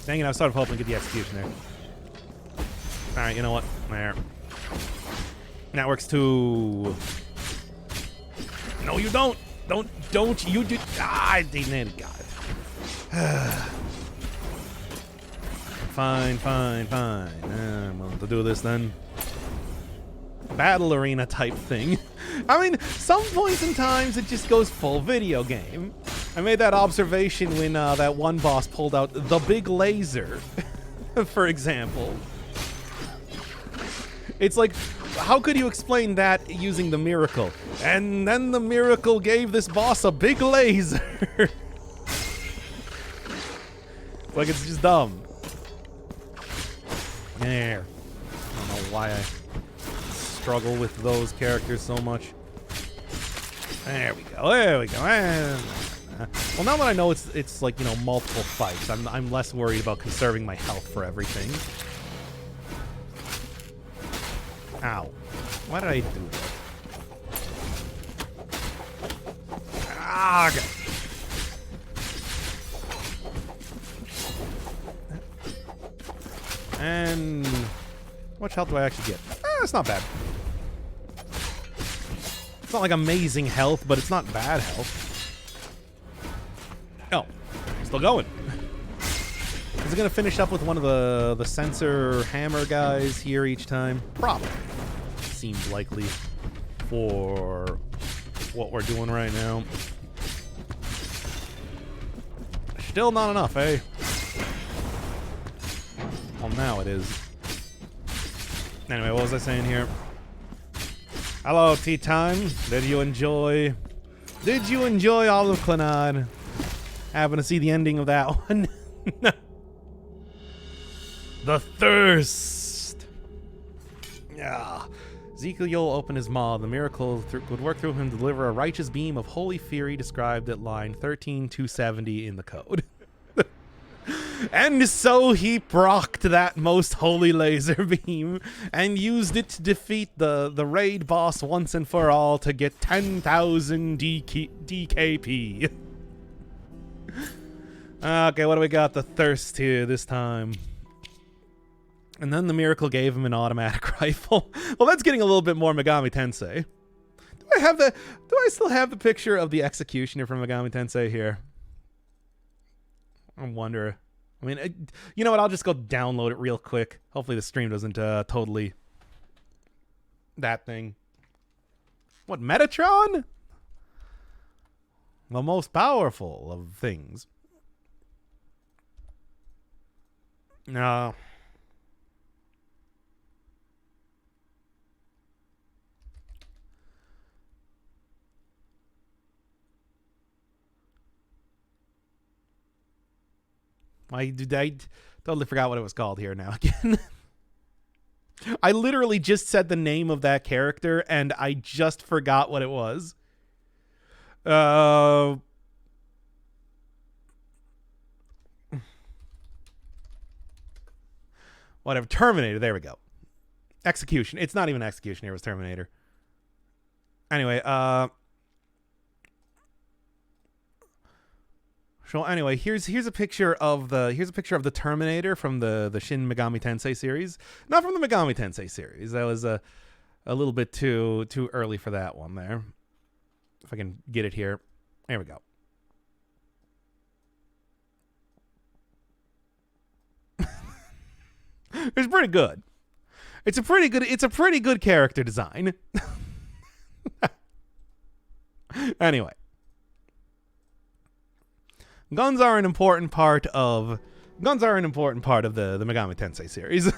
Dang it, I was sort of hoping to get the execution there. Alright, you know what? There. That works too. No, you don't. Don't you do. Ah, I didn't. Got it. Fine. I'm willing to do this then. Battle arena type thing. I mean, some points in times it just goes full video game. I made that observation when that one boss pulled out the big laser, for example. It's like, how could you explain that using the miracle? And then the miracle gave this boss a big laser. Like, it's just dumb. There. I don't know why I struggle with those characters so much. There we go. Well, now that I know it's like, you know, multiple fights, I'm less worried about conserving my health for everything. Ow. Why did I do that? Ah, okay. And how much health do I actually get? It's not bad. It's not like amazing health, but it's not bad health. Oh, still going. Is it gonna finish up with one of the sensor hammer guys here each time? Probably. Seems likely for what we're doing right now. Still not enough, eh? Well, now it is. Anyway, what was I saying here? Hello, tea time. Did you enjoy all of Clannad? Having to see the ending of that one. The thirst. Yeah. Ezekiel opened his maw. The miracle would work through him to deliver a righteous beam of holy fury described at line 13270 in the code. And so he procced that most holy laser beam and used it to defeat the raid boss once and for all to get 10,000 DKP. Okay, what do we got? The thirst here this time. And then the miracle gave him an automatic rifle. Well, that's getting a little bit more Megami Tensei. Do I still have the picture of the executioner from Megami Tensei here? I wonder. I mean, you know what? I'll just go download it real quick. Hopefully the stream doesn't totally... that thing. What, Metatron? The most powerful of things. No. I totally forgot what it was called here now again. I literally just said the name of that character and I just forgot what it was. Whatever. Terminator. There we go. Execution. It's not even Executioner. It was Terminator. Anyway, so anyway, here's a picture of the Terminator from the Shin Megami Tensei series. Not from the Megami Tensei series. That was a little bit too early for that one there. If I can get it here. There we go. It's pretty good. It's a pretty good character design. Anyway. Guns are an important part of the Megami Tensei series.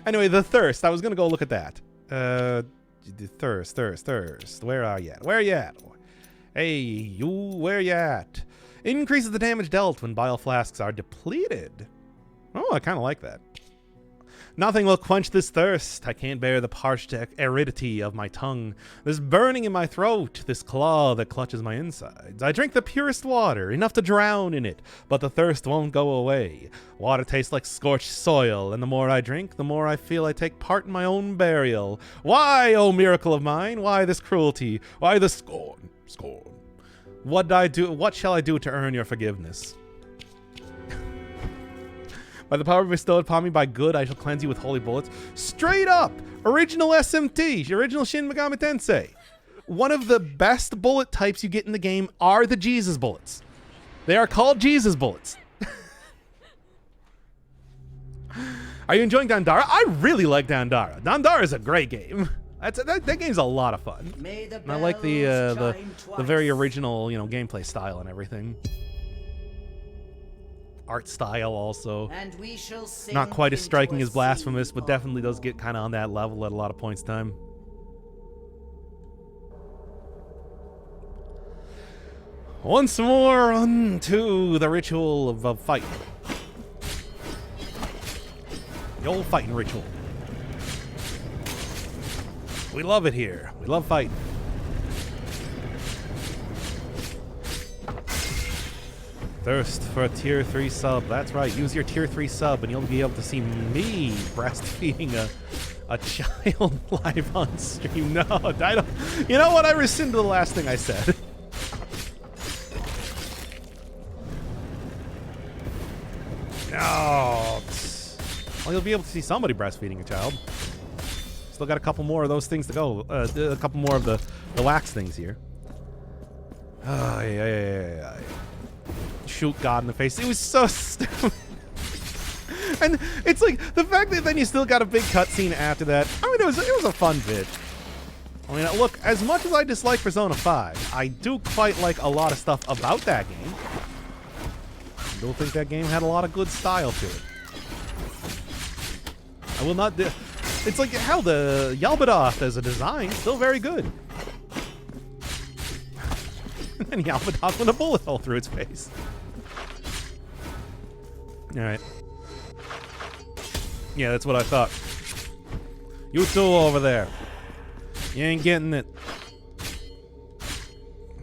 Anyway, the thirst. I was gonna go look at that. The thirst. Where are you at? Hey, you, where you at? Increases the damage dealt when bile flasks are depleted. Oh, I kind of like that. Nothing will quench this thirst. I can't bear the parched aridity of my tongue, this burning in my throat, this claw that clutches my insides. I drink the purest water, enough to drown in it, but the thirst won't go away. Water tastes like scorched soil, and the more I drink, the more I feel I take part in my own burial. Why, oh miracle of mine? Why this cruelty? Why this scorn? Scorn. What shall I do to earn your forgiveness? By the power bestowed upon me by good, I shall cleanse you with holy bullets. Straight up! Original SMT, original Shin Megami Tensei. One of the best bullet types you get in the game are the Jesus bullets. They are called Jesus bullets. Are you enjoying Dandara? I really like Dandara. Dandara is a great game. That game's a lot of fun. And I like the very original, gameplay style and everything. Art style also. And we shall sing not quite as striking as Blasphemous, but definitely does get kind of on that level at a lot of points in time. Once more unto the ritual of fight. The old fighting ritual. We love it here. We love fighting. Thirst for a tier 3 sub. That's right. Use your tier 3 sub and you'll be able to see me breastfeeding a child live on stream. No, I don't. You know what? I rescinded the last thing I said. No. Well, you'll be able to see somebody breastfeeding a child. Still got a couple more of those things to go. A couple more of the wax things here. Oh, yeah. Shoot God in the face. It was so stupid. And it's like the fact that then you still got a big cutscene after that. I mean, it was a fun vid. I mean, look, as much as I dislike Persona 5, I do quite like a lot of stuff about that game. I do think that game had a lot of good style to it. I will not. It's like hell. The Yalbadoth as a design still very good. And Yalbadoth with a bullet hole through its face. Alright. Yeah, that's what I thought. You two over there. You ain't getting it.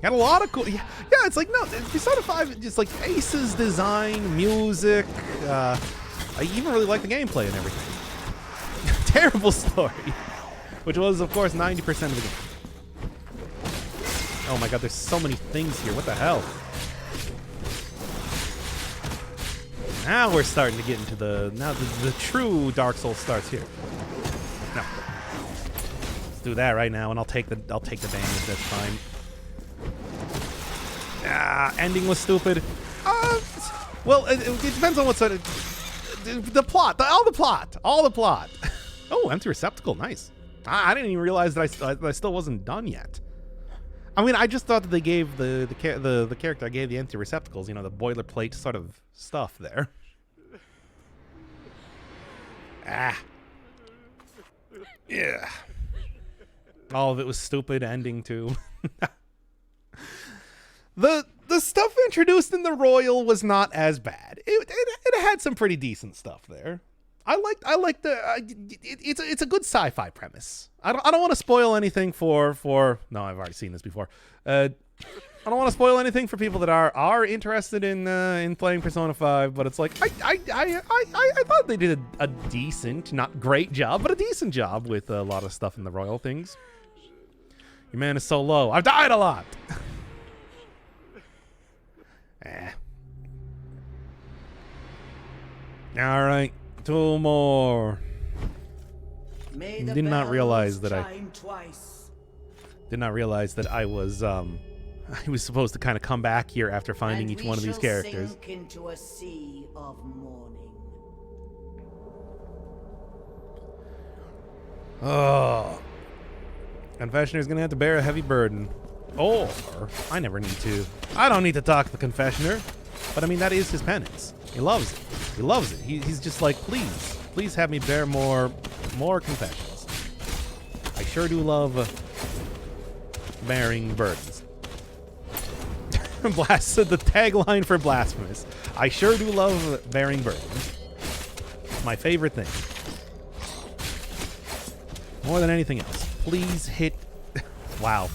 Got a lot of cool... Yeah, it's like, no, Persona 5, just like Ace's design, music, I even really like the gameplay and everything. Terrible story. Which was, of course, 90% of the game. Oh my god, there's so many things here. What the hell? Now we're starting to get into the true Dark Souls starts here. No. Let's do that right now and I'll take the damage, that's fine. Ending was stupid. Well, it depends on what sort of all the plot. Oh, empty receptacle, nice. I didn't even realize that I still wasn't done yet. I mean, I just thought that they gave the character I gave the empty receptacles, the boilerplate sort of stuff there. Yeah. All of it was stupid ending too. The stuff introduced in the Royal was not as bad. It had some pretty decent stuff there. I like it's a good sci-fi premise. I don't want to spoil anything for no, I've already seen this before. I don't want to spoil anything for people that are interested in playing Persona 5, but it's like I thought they did a decent, not great job, but a decent job with a lot of stuff in the Royal things. Your man is so low. I've died a lot. All right. 2 more. Did not realize that I was I was supposed to kind of come back here after finding each one of these characters. Sink into a sea of mourning. Oh. Confessioner's gonna have to bear a heavy burden. Or I never need to. I don't need to talk to the Confessioner. But I mean, that is his penance. He loves it. He loves it. He's just like, please have me bear more confessions. I sure do love bearing burdens. The tagline for Blasphemous. I sure do love bearing burdens. It's my favorite thing. More than anything else. Please hit... Wow.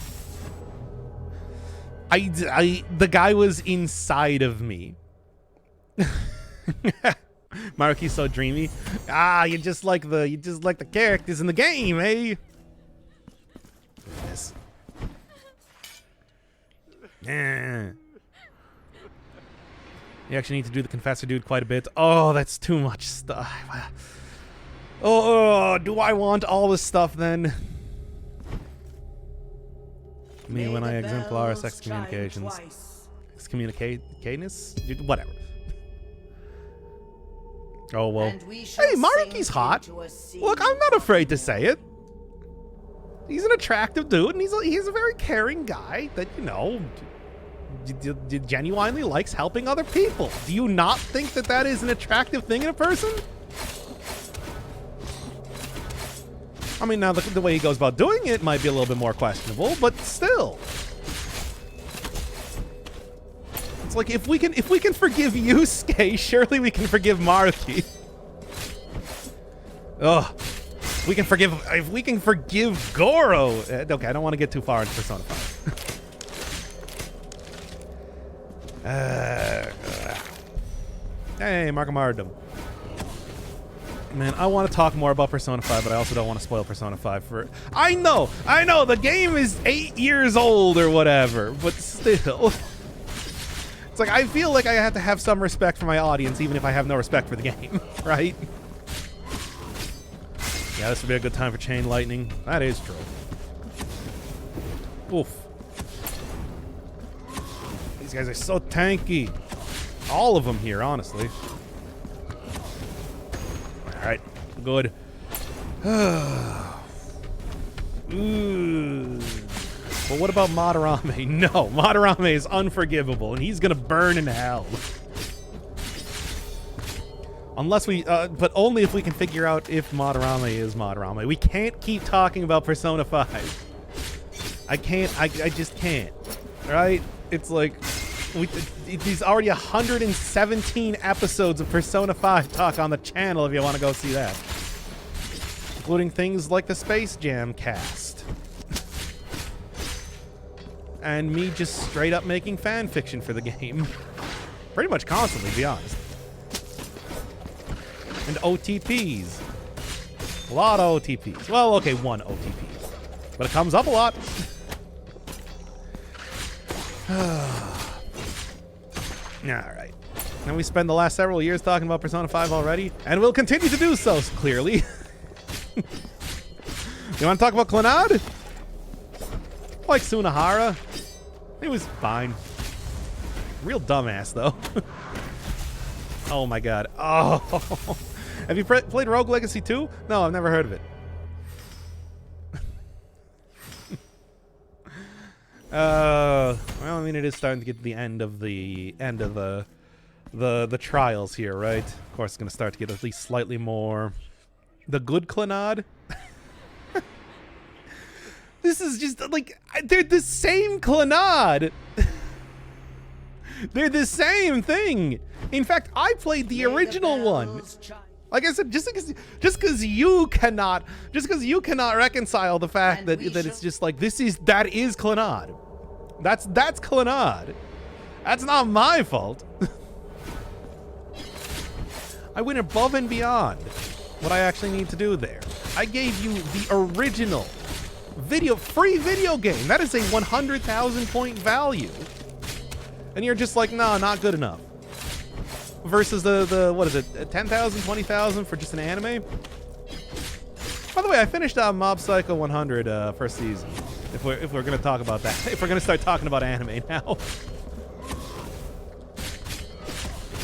The guy was inside of me. Maruki's so dreamy. Ah, you just like the characters in the game, eh? Yes. Yeah. You actually need to do the Confessor Dude quite a bit. Oh, that's too much stuff. Oh, do I want all this stuff then? Me when I exemplar excommunications. Excommunicateness? Whatever. Oh, well. Hey, Maruki's hot. Look, I'm not afraid to say it. He's an attractive dude, and he's a very caring guy that, you know, genuinely likes helping other people. Do you not think that that is an attractive thing in a person? I mean, now the way he goes about doing it might be a little bit more questionable, but still. It's like if we can forgive Yusuke, surely we can forgive Maruki. Ugh. If we can forgive Goro. Okay, I don't want to get too far into Persona 5. Hey, Markamardum. Man, I want to talk more about Persona 5, but I also don't want to spoil Persona 5 for... I know, the game is 8 years old or whatever, but still. It's like, I feel like I have to have some respect for my audience, even if I have no respect for the game, right? Yeah, this would be a good time for Chain Lightning. That is true. Oof. These guys are so tanky. All of them here, honestly. Alright, good. Ooh. But what about Madarame? No, Madarame is unforgivable, and he's gonna burn in hell. Unless we, but only if we can figure out if Madarame is Madarame. We can't keep talking about Persona 5. I just can't. Right? It's like, these already 117 episodes of Persona 5 talk on the channel if you want to go see that. Including things like the Space Jam cast. And me just straight up making fan fiction for the game. Pretty much constantly, to be honest. And OTPs. A lot of OTPs. Well, okay, one OTP. But it comes up a lot. Alright. And we spend the last several years talking about Persona 5 already, and we'll continue to do so, clearly. You want to talk about Clannad? Like Sunahara. He was fine. Real dumbass, though. Oh my god. Oh. Have you played Rogue Legacy 2? No, I've never heard of it. Well, I mean, it is starting to get to the end of the trials here, right? Of course, it's going to start to get at least slightly more the good Clannad. This is just like they're the same Clannad. They're the same thing. In fact, I played the original one. Like I said, just because you cannot reconcile the fact that it's just like that is Clannad. That's Clannad. That's not my fault. I went above and beyond what I actually need to do there. I gave you the original free video game. That is a 100,000 point value. And you're just like, nah, not good enough. Versus the what is it, 10,000, 20,000 for just an anime? By the way, I finished Mob Psycho 100 first season. If we're gonna talk about that, if we're gonna start talking about anime now,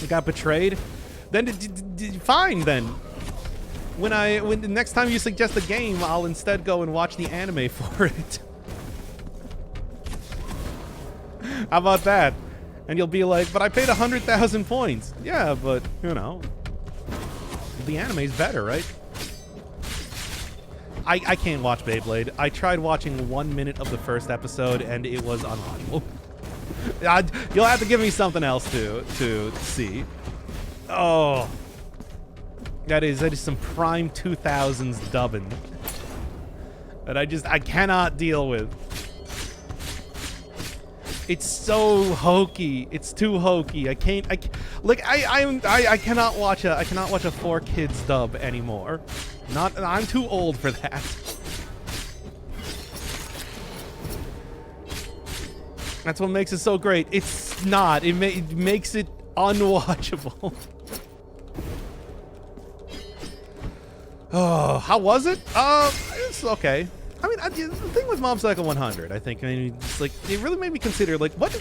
we got betrayed. Then fine then. When the next time you suggest a game, I'll instead go and watch the anime for it. How about that? And you'll be like, but I paid 100,000 points. Yeah, but, you know, the anime's better, right? I can't watch Beyblade. I tried watching 1 minute of the first episode, and it was unwatchable. You'll have to give me something else to see. Oh. That is some prime 2000s dubbing. that I cannot deal with. It's so hokey. It's too hokey. I cannot watch a 4Kids dub anymore. I'm too old for that. That's what makes it so great. It's not. It makes it unwatchable. Oh, how was it? It's okay. I mean, the thing with Mob Psycho 100, I think, it's like, it really made me consider, like, what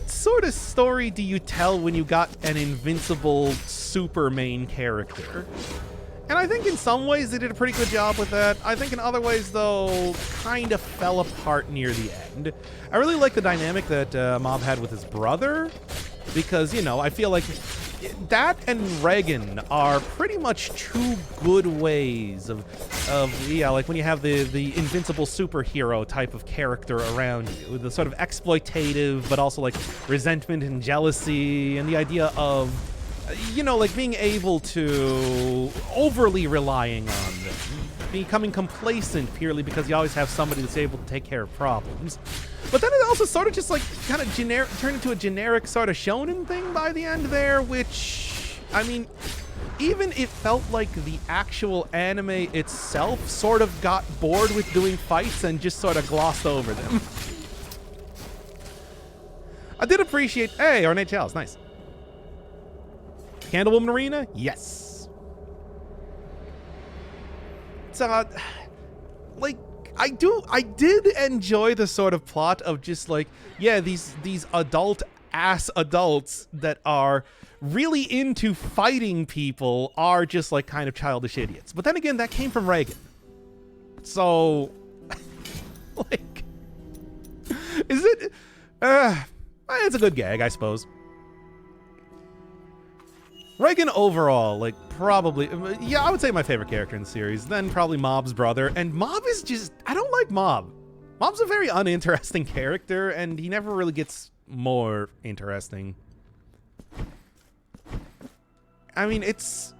sort of story do you tell when you got an invincible super main character? And I think in some ways they did a pretty good job with that. I think in other ways, though, kind of fell apart near the end. I really like the dynamic that Mob had with his brother, because, you know, I feel like that and Reagan are pretty much two good ways of yeah, like when you have the invincible superhero type of character around you, the sort of exploitative, but also like resentment and jealousy, and the idea of, you know, like being able to overly relying on them, becoming complacent purely because you always have somebody that's able to take care of problems. But then it also sort of just like kind of turned into a generic sort of shonen thing by the end there, which, I mean, even it felt like the actual anime itself sort of got bored with doing fights and just sort of glossed over them. I did appreciate, hey, ornate chalice, nice. Candlewoman Arena? Yes. So, like, I did enjoy the sort of plot of just like, yeah, these adult-ass adults that are really into fighting people are just like kind of childish idiots. But then again, that came from Reagan. So, like, is it, it's a good gag, I suppose. Reagan overall, like, probably, yeah, I would say my favorite character in the series, then probably Mob's brother, and Mob is just, I don't like Mob. Mob's a very uninteresting character, and he never really gets more interesting. I mean, it's,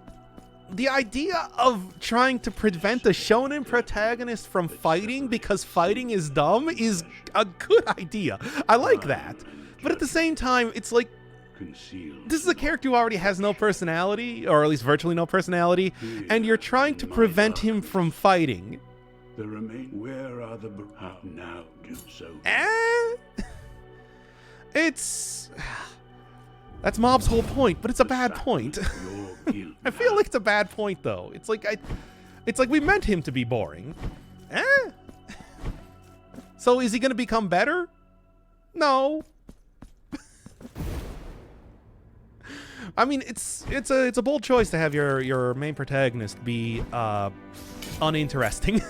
the idea of trying to prevent a shonen protagonist from fighting because fighting is dumb is a good idea. I like that. But at the same time, it's like, this is a character who already has no personality, or at least virtually no personality, and you're trying to prevent him from fighting. Where are the now do so? It's, that's Mob's whole point, but it's a bad point. I feel like it's a bad point though. It's like we meant him to be boring. So is he gonna become better? No. I mean, it's a bold choice to have your main protagonist be uninteresting.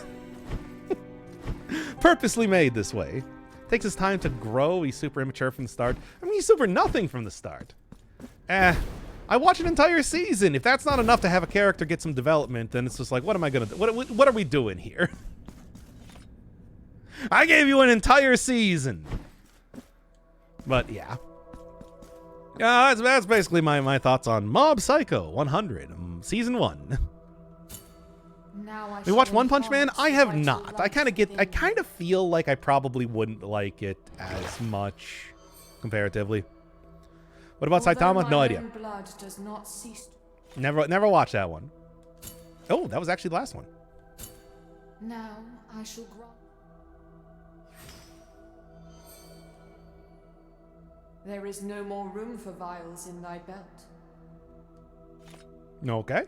Purposely made this way. Takes his time to grow. He's super immature from the start. I mean, he's super nothing from the start. I watch an entire season. If that's not enough to have a character get some development, then it's just like, what am I gonna do? What are we doing here? I gave you an entire season. But yeah. That's basically my thoughts on Mob Psycho 100, Season 1. We watched One Punch Man? I have not. I kind of feel like I probably wouldn't like it as much, comparatively. What about Saitama? No idea. Never watched that one. Oh, that was actually the last one. Now I shall grant. There is no more room for vials in thy belt. Okay.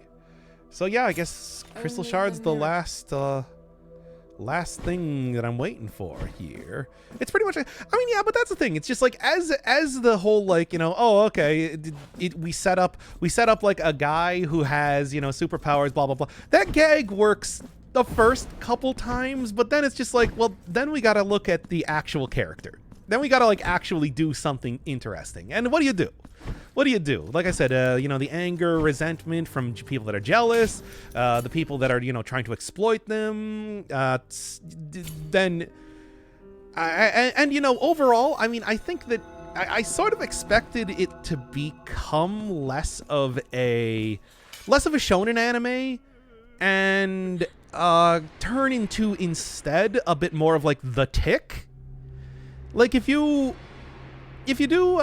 So yeah, I guess Crystal Shard's the last thing that I'm waiting for here. It's pretty much, I mean, yeah, but that's the thing. It's just like as the whole, like, you know, oh, okay, we set up like a guy who has, you know, superpowers, blah blah blah. That gag works the first couple times, but then it's just like, well, then we got to look at the actual character. Then we got to like actually do something interesting. And what do you do? What do you do? Like I said, you know, the anger, resentment from people that are jealous, the people that are, you know, trying to exploit them. Then, and you know, overall, I mean, I think that I sort of expected it to become less of a shonen anime, and turn into instead a bit more of like the Tick. Like if you do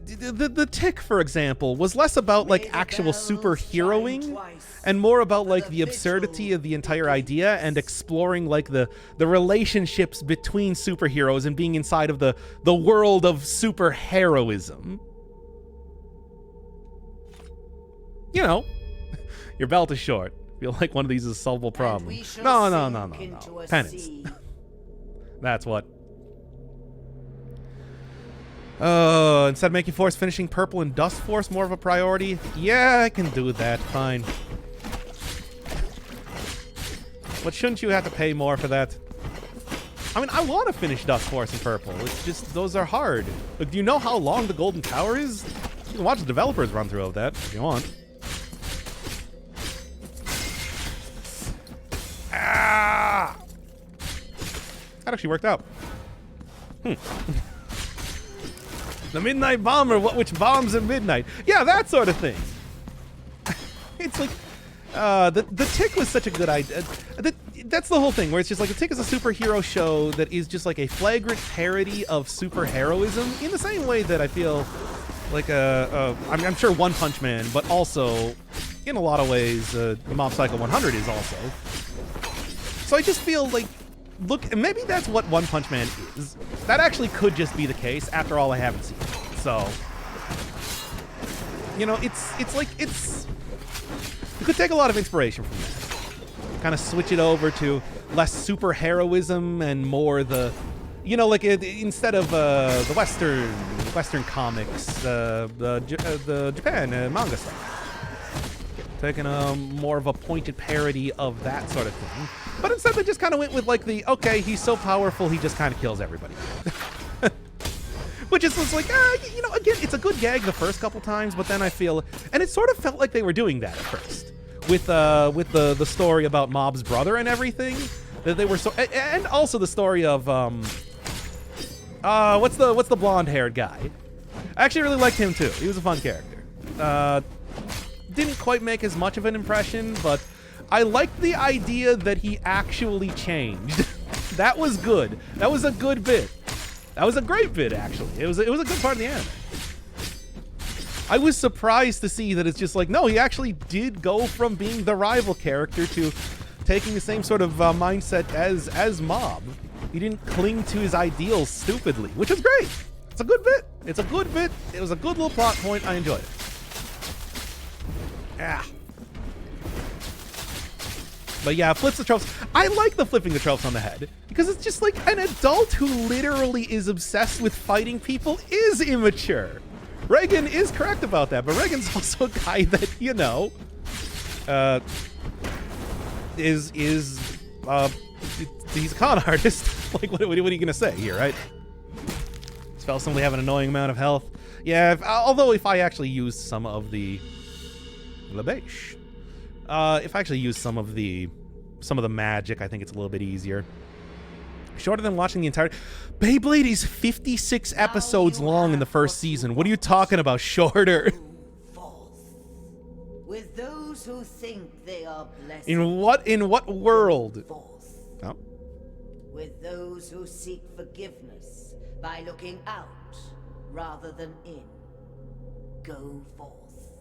the Tick, for example, was less about like actual superheroing and more about like the absurdity of the entire idea and exploring like the relationships between superheroes and being inside of the world of superheroism. You know, your belt is short. Feel like one of these is a solvable problem. No. Penance. That's what. Instead of making Force finishing purple and Dust Force more of a priority? Yeah, I can do that. Fine. But shouldn't you have to pay more for that? I mean, I want to finish Dust Force and purple. It's just, those are hard. Look, do you know how long the Golden Tower is? You can watch the developers run through of that if you want. Ah! That actually worked out. The Midnight Bomber, which bombs at midnight. Yeah, that sort of thing. It's like, the Tick was such a good idea. That's the whole thing, where it's just like, the Tick is a superhero show that is just like a flagrant parody of superheroism, in the same way that I feel like, I'm sure One Punch Man, but also, in a lot of ways, Mob Psycho 100 is also. So I just feel like, look, maybe that's what One Punch Man is. That actually could just be the case. After all, I haven't seen it. So, you know, it's like, you could take a lot of inspiration from that. Kind of switch it over to less superheroism and more the, you know, like instead of the Western comics, the Japan manga stuff. Taking a more of a pointed parody of that sort of thing. But instead they just kind of went with like the, okay, he's so powerful, he just kind of kills everybody. Which is just like, you know, again, it's a good gag the first couple times, but then I feel, and it sort of felt like they were doing that at first. With the story about Mob's brother and everything. That they were so, and also the story of, what's the blonde-haired guy? I actually really liked him too. He was a fun character. Didn't quite make as much of an impression, but I liked the idea that he actually changed. That was good. That was a good bit. That was a great bit, actually. It was a good part of the anime. I was surprised to see that it's just like, no, he actually did go from being the rival character to taking the same sort of mindset as Mob. He didn't cling to his ideals stupidly, which is great. It's a good bit. It's a good bit. It was a good little plot point. I enjoyed it. Yeah. But yeah, flips the tropes. I like the flipping the tropes on the head because it's just like an adult who literally is obsessed with fighting people is immature. Reagan is correct about that, but Reagan's also a guy that, you know, he's a con artist. Like, what are you gonna say here, right? This fella simply have an annoying amount of health. Yeah, although if I actually used some of the Labesh. If I actually use some of the magic, I think it's a little bit easier. Shorter than watching the entire... Beyblade is 56 episodes long in the first season. What are you talking about? Shorter. With those who think they are blessed. In what world? Oh. With those who seek forgiveness by looking out rather than in. Go forth.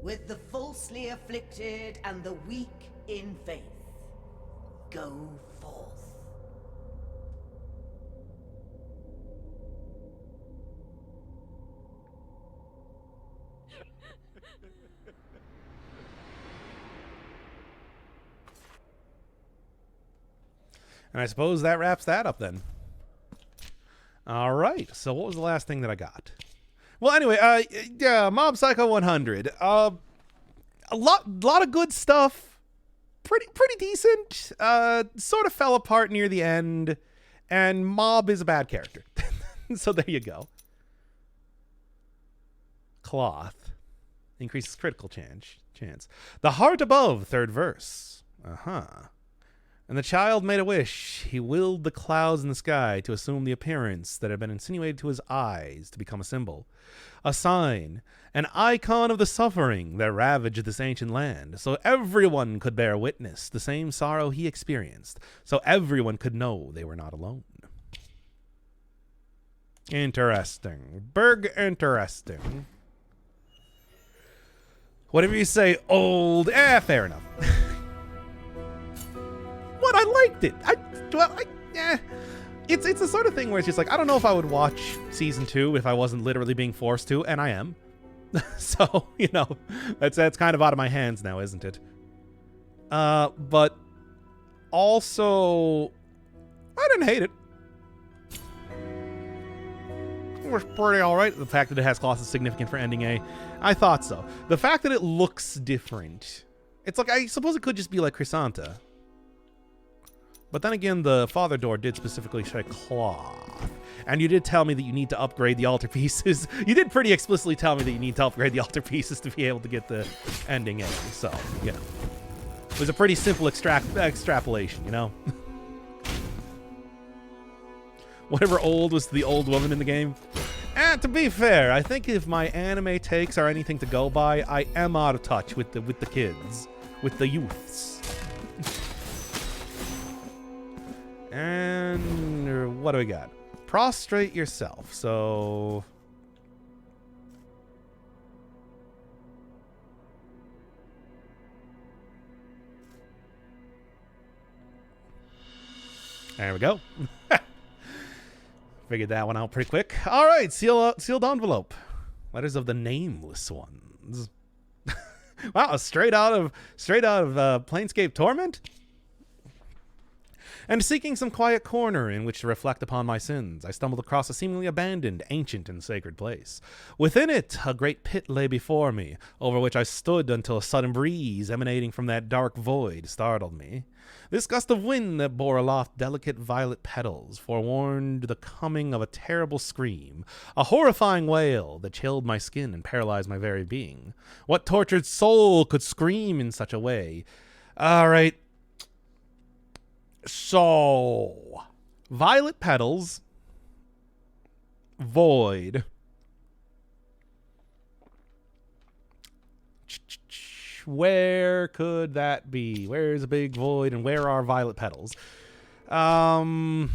With the falsely afflicted and the weak in faith, go forth. And I suppose that wraps that up then. All right, so what was the last thing that I got? Well, anyway, yeah, Mob Psycho 100. A lot of good stuff. Pretty decent. Sort of fell apart near the end, and Mob is a bad character. So there you go. Cloth increases critical chance. The Heart Above, third verse. And the child made a wish. He willed the clouds in the sky to assume the appearance that had been insinuated to his eyes to become a symbol, a sign, an icon of the suffering that ravaged this ancient land, so everyone could bear witness the same sorrow he experienced, so everyone could know they were not alone. Interesting. Berg interesting. Whatever you say, old. Fair enough. What? I liked it. It's the sort of thing where it's just like, I don't know if I would watch season 2 if I wasn't literally being forced to, and I am. So, you know, that's kind of out of my hands now, isn't it? But also, I didn't hate it. It was pretty alright. The fact that it has cost is significant for ending A. I thought so. The fact that it looks different. It's like, I suppose it could just be like Chrysanta. But then again, the father door did specifically say cloth. And you did tell me that you need to upgrade the altar pieces. You did pretty explicitly tell me that you need to upgrade the altar pieces to be able to get the ending A. So, you know. It was a pretty simple extrapolation, you know? Whatever old was the old woman in the game. And to be fair, I think if my anime takes are anything to go by, I am out of touch with the kids. With the youths. And what do we got? Prostrate yourself. So there we go. Figured that one out pretty quick. All right, sealed envelope. Letters of the nameless ones. Wow, straight out of Planescape Torment. And seeking some quiet corner in which to reflect upon my sins, I stumbled across a seemingly abandoned, ancient, and sacred place. Within it, a great pit lay before me, over which I stood until a sudden breeze emanating from that dark void startled me. This gust of wind that bore aloft delicate violet petals forewarned the coming of a terrible scream, a horrifying wail that chilled my skin and paralyzed my very being. What tortured soul could scream in such a way? All right. So, violet petals, void. Where could that be? Where's a big void and where are violet petals? Violet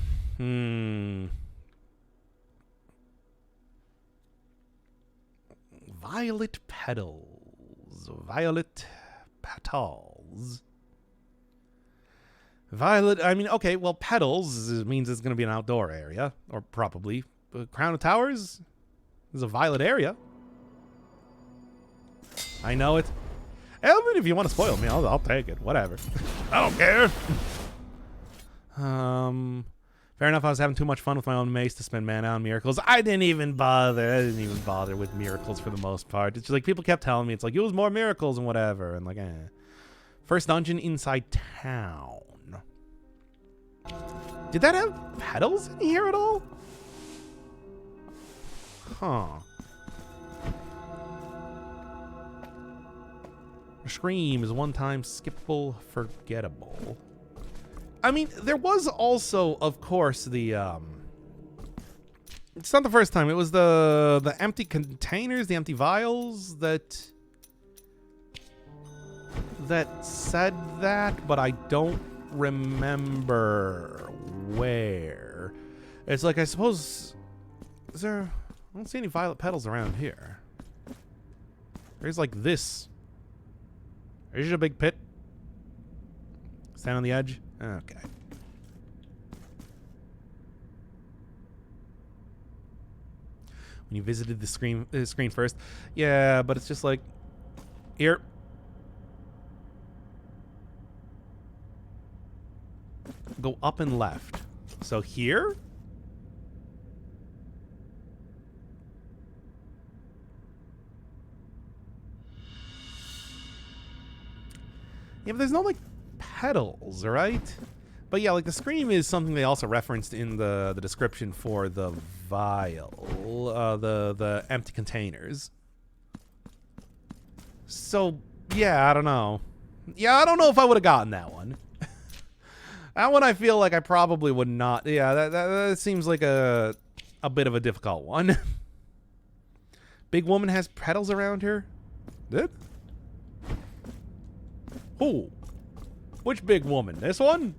petals. Violet petals. Violet, I mean, okay, well, petals means it's going to be an outdoor area, or probably. Crown of Towers is a violet area. I know it. Elvin, if you want to spoil me, I'll take it. Whatever. I don't care. Fair enough, I was having too much fun with my own mace to spend mana on miracles. I didn't even bother with miracles for the most part. It's just like people kept telling me, it's like, use more miracles and whatever. And like, First dungeon inside town. Did that have petals in here at all? Huh. Scream is one-time skippable, forgettable. I mean, there was also, of course, the it's not the first time. It was the empty containers, the empty vials that said that, but I don't remember where. It's like, I suppose, is there, I don't see any violet petals around here. There's like this. There's a big pit. Stand on the edge. Okay. When you visited the screen first. Yeah, but it's just like, here. Go up and left. So here? Yeah, but there's no, like, petals, right? But yeah, like, the scream is something they also referenced in the description for the vial, the empty containers. So, yeah, I don't know. Yeah, I don't know if I would have gotten that one. That one I feel like I probably would not. Yeah, that seems like a bit of a difficult one. Big woman has petals around her. Did? Who? Which big woman? This one?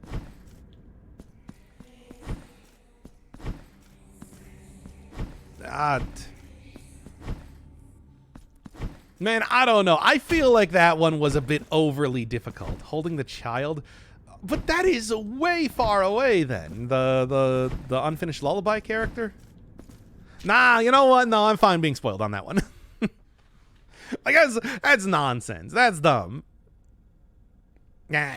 Man, I don't know. I feel like that one was a bit overly difficult. Holding the child. But that is way far away then. The unfinished lullaby character? Nah, you know what? No, I'm fine being spoiled on that one. I guess that's nonsense. That's dumb. Nah.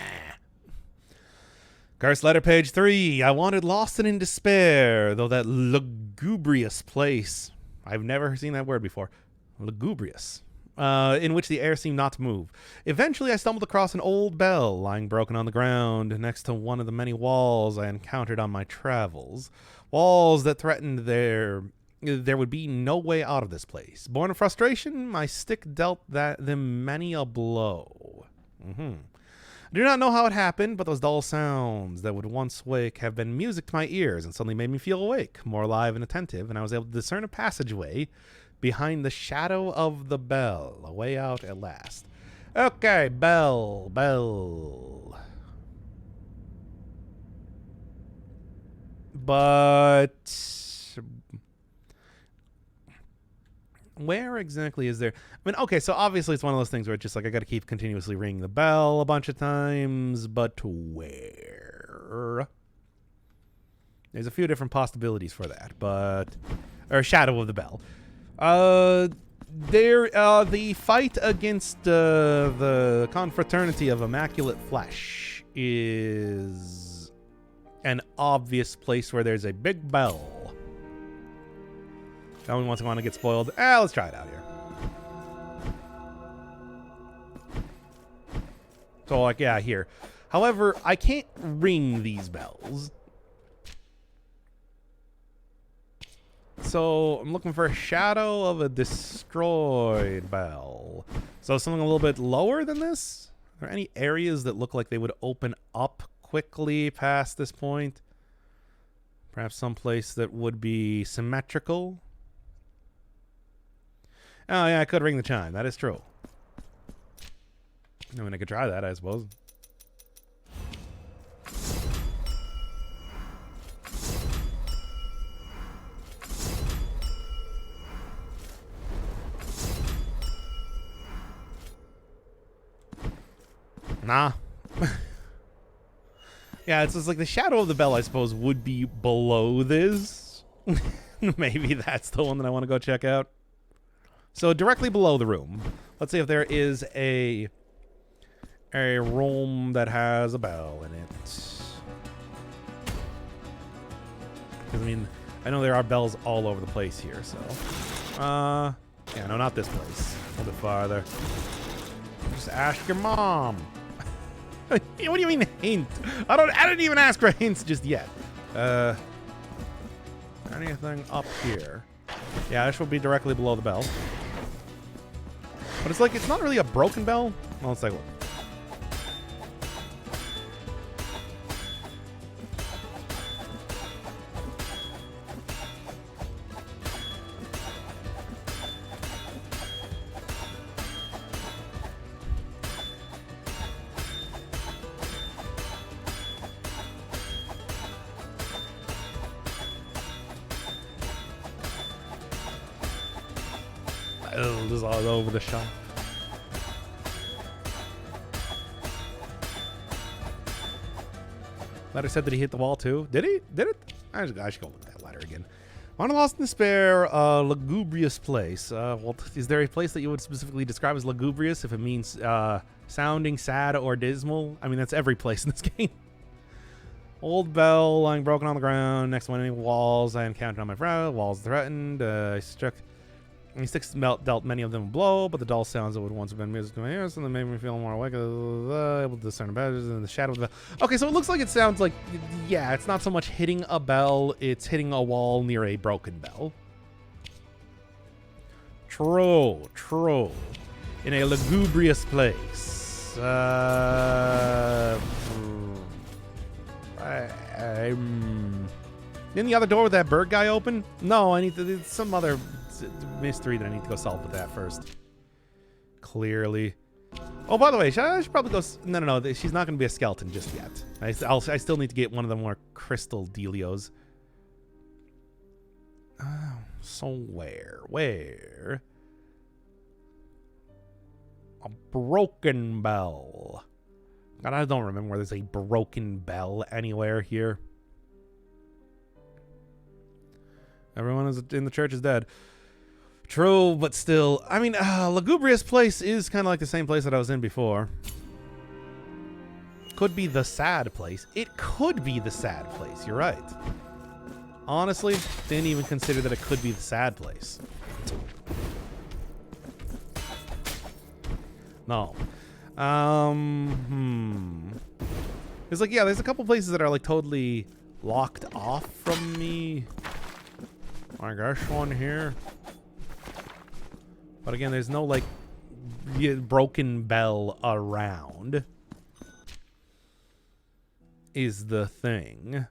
Cursed letter, page 3. I wandered lost and in despair, though that lugubrious place. I've never seen that word before. Lugubrious. In which the air seemed not to move. Eventually, I stumbled across an old bell lying broken on the ground next to one of the many walls I encountered on my travels. Walls that threatened there would be no way out of this place. Born of frustration, my stick dealt them many a blow. I do not know how it happened, but those dull sounds that would once wake have been music to my ears and suddenly made me feel awake, more alive and attentive, and I was able to discern a passageway behind the shadow of the bell, a way out at last. Okay, bell. But where exactly is there? I mean, okay, so obviously it's one of those things where it's just like I got to keep continuously ringing the bell a bunch of times, but where? There's a few different possibilities for that, or shadow of the bell. The fight against the confraternity of immaculate flesh is an obvious place where there's a big bell. No one wants to get spoiled. Let's try it out here. So, like, yeah, here. However, I can't ring these bells. So, I'm looking for a shadow of a destroyed bell. So, something a little bit lower than this? Are there any areas that look like they would open up quickly past this point? Perhaps someplace that would be symmetrical? Oh, yeah, I could ring the chime. That is true. I mean, I could try that, I suppose. Nah. Yeah, it's just like the shadow of the bell, I suppose, would be below this. Maybe that's the one that I want to go check out. So directly below the room, let's see if there is a room that has a bell in it. Because, I mean, I know there are bells all over the place here, so. Yeah, no, not this place. A little bit farther. Just ask your mom. What do you mean hint? I didn't even ask for hints just yet. Anything up here? Yeah, this will be directly below the bell. But it's like, it's not really a broken bell. Well, let's take a look. Oh, this is all over the shop. Letter said that he hit the wall too. Did he? Did it? I should go look at that letter again. On a lost in despair, lugubrious place. Well, is there a place that you would specifically describe as lugubrious if it means sounding sad or dismal? I mean, that's every place in this game. Old bell lying broken on the ground next to one of the walls I encountered on my route. Walls threatened. I struck. He sticks dealt many of them a blow, but the dull sounds that would once have been music to my ears, and they made me feel more awake, able to discern better in the shadow of the bell. Okay, so it looks like it sounds like, yeah, it's not so much hitting a bell, it's hitting a wall near a broken bell. True. In a lugubrious place. Didn't the other door with that bird guy open? No, I need to. There's some other mystery that I need to go solve with that first. Clearly. Oh, by the way, I should probably go. No. She's not going to be a skeleton just yet. I still need to get one of the more crystal dealios. Oh, so where? A broken bell. God, I don't remember where there's a broken bell anywhere here. Everyone in the church is dead. True, but still. I mean, Lugubrious place is kind of like the same place that I was in before. Could be the sad place. It could be the sad place. You're right. Honestly, didn't even consider that it could be the sad place. No. It's like, yeah, there's a couple places that are like totally locked off from me. I guess one here. But again, there's no like broken bell around. Is the thing.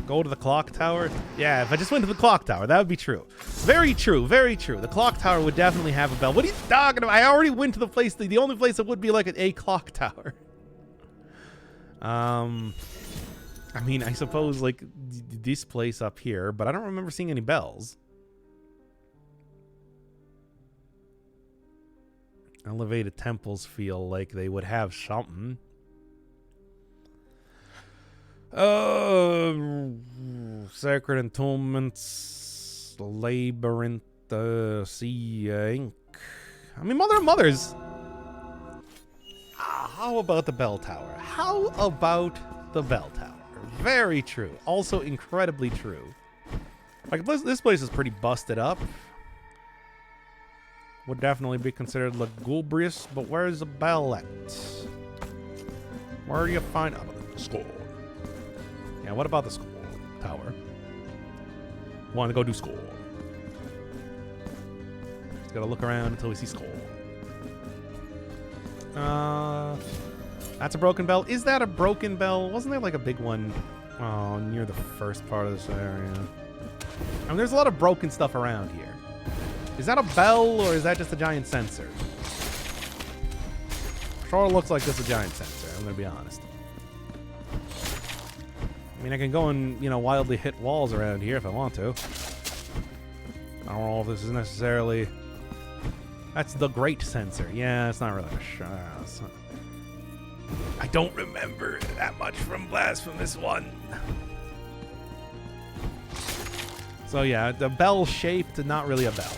Go to the clock tower? Yeah, if I just went to the clock tower, that would be true. Very true, very true. The clock tower would definitely have a bell. What are you talking about? I already went to the place, the only place that would be like a clock tower. I mean, I suppose like this place up here, but I don't remember seeing any bells. Elevated temples feel like they would have something. Sacred entombments, labyrinth, sea ink. I mean, mother of mothers. How about the bell tower? How about the bell tower? Very true. Also incredibly true. Like, this place is pretty busted up. Would definitely be considered lugubrious, but where's the bell at? Where do you find... Oh, the school. Yeah, what about the school tower? Want to go do school. Just gotta look around until we see school. That's a broken bell. Is that a broken bell? Wasn't there like a big one near the first part of this area? I mean, there's a lot of broken stuff around here. Is that a bell or is that just a giant sensor? Sure looks like this is a giant sensor, I'm gonna be honest. I mean, I can go and, wildly hit walls around here if I want to. I don't know if this is necessarily... That's the great sensor. Yeah, it's not really a shot. I don't remember that much from Blasphemous 1. So yeah, the bell-shaped, not really a bell.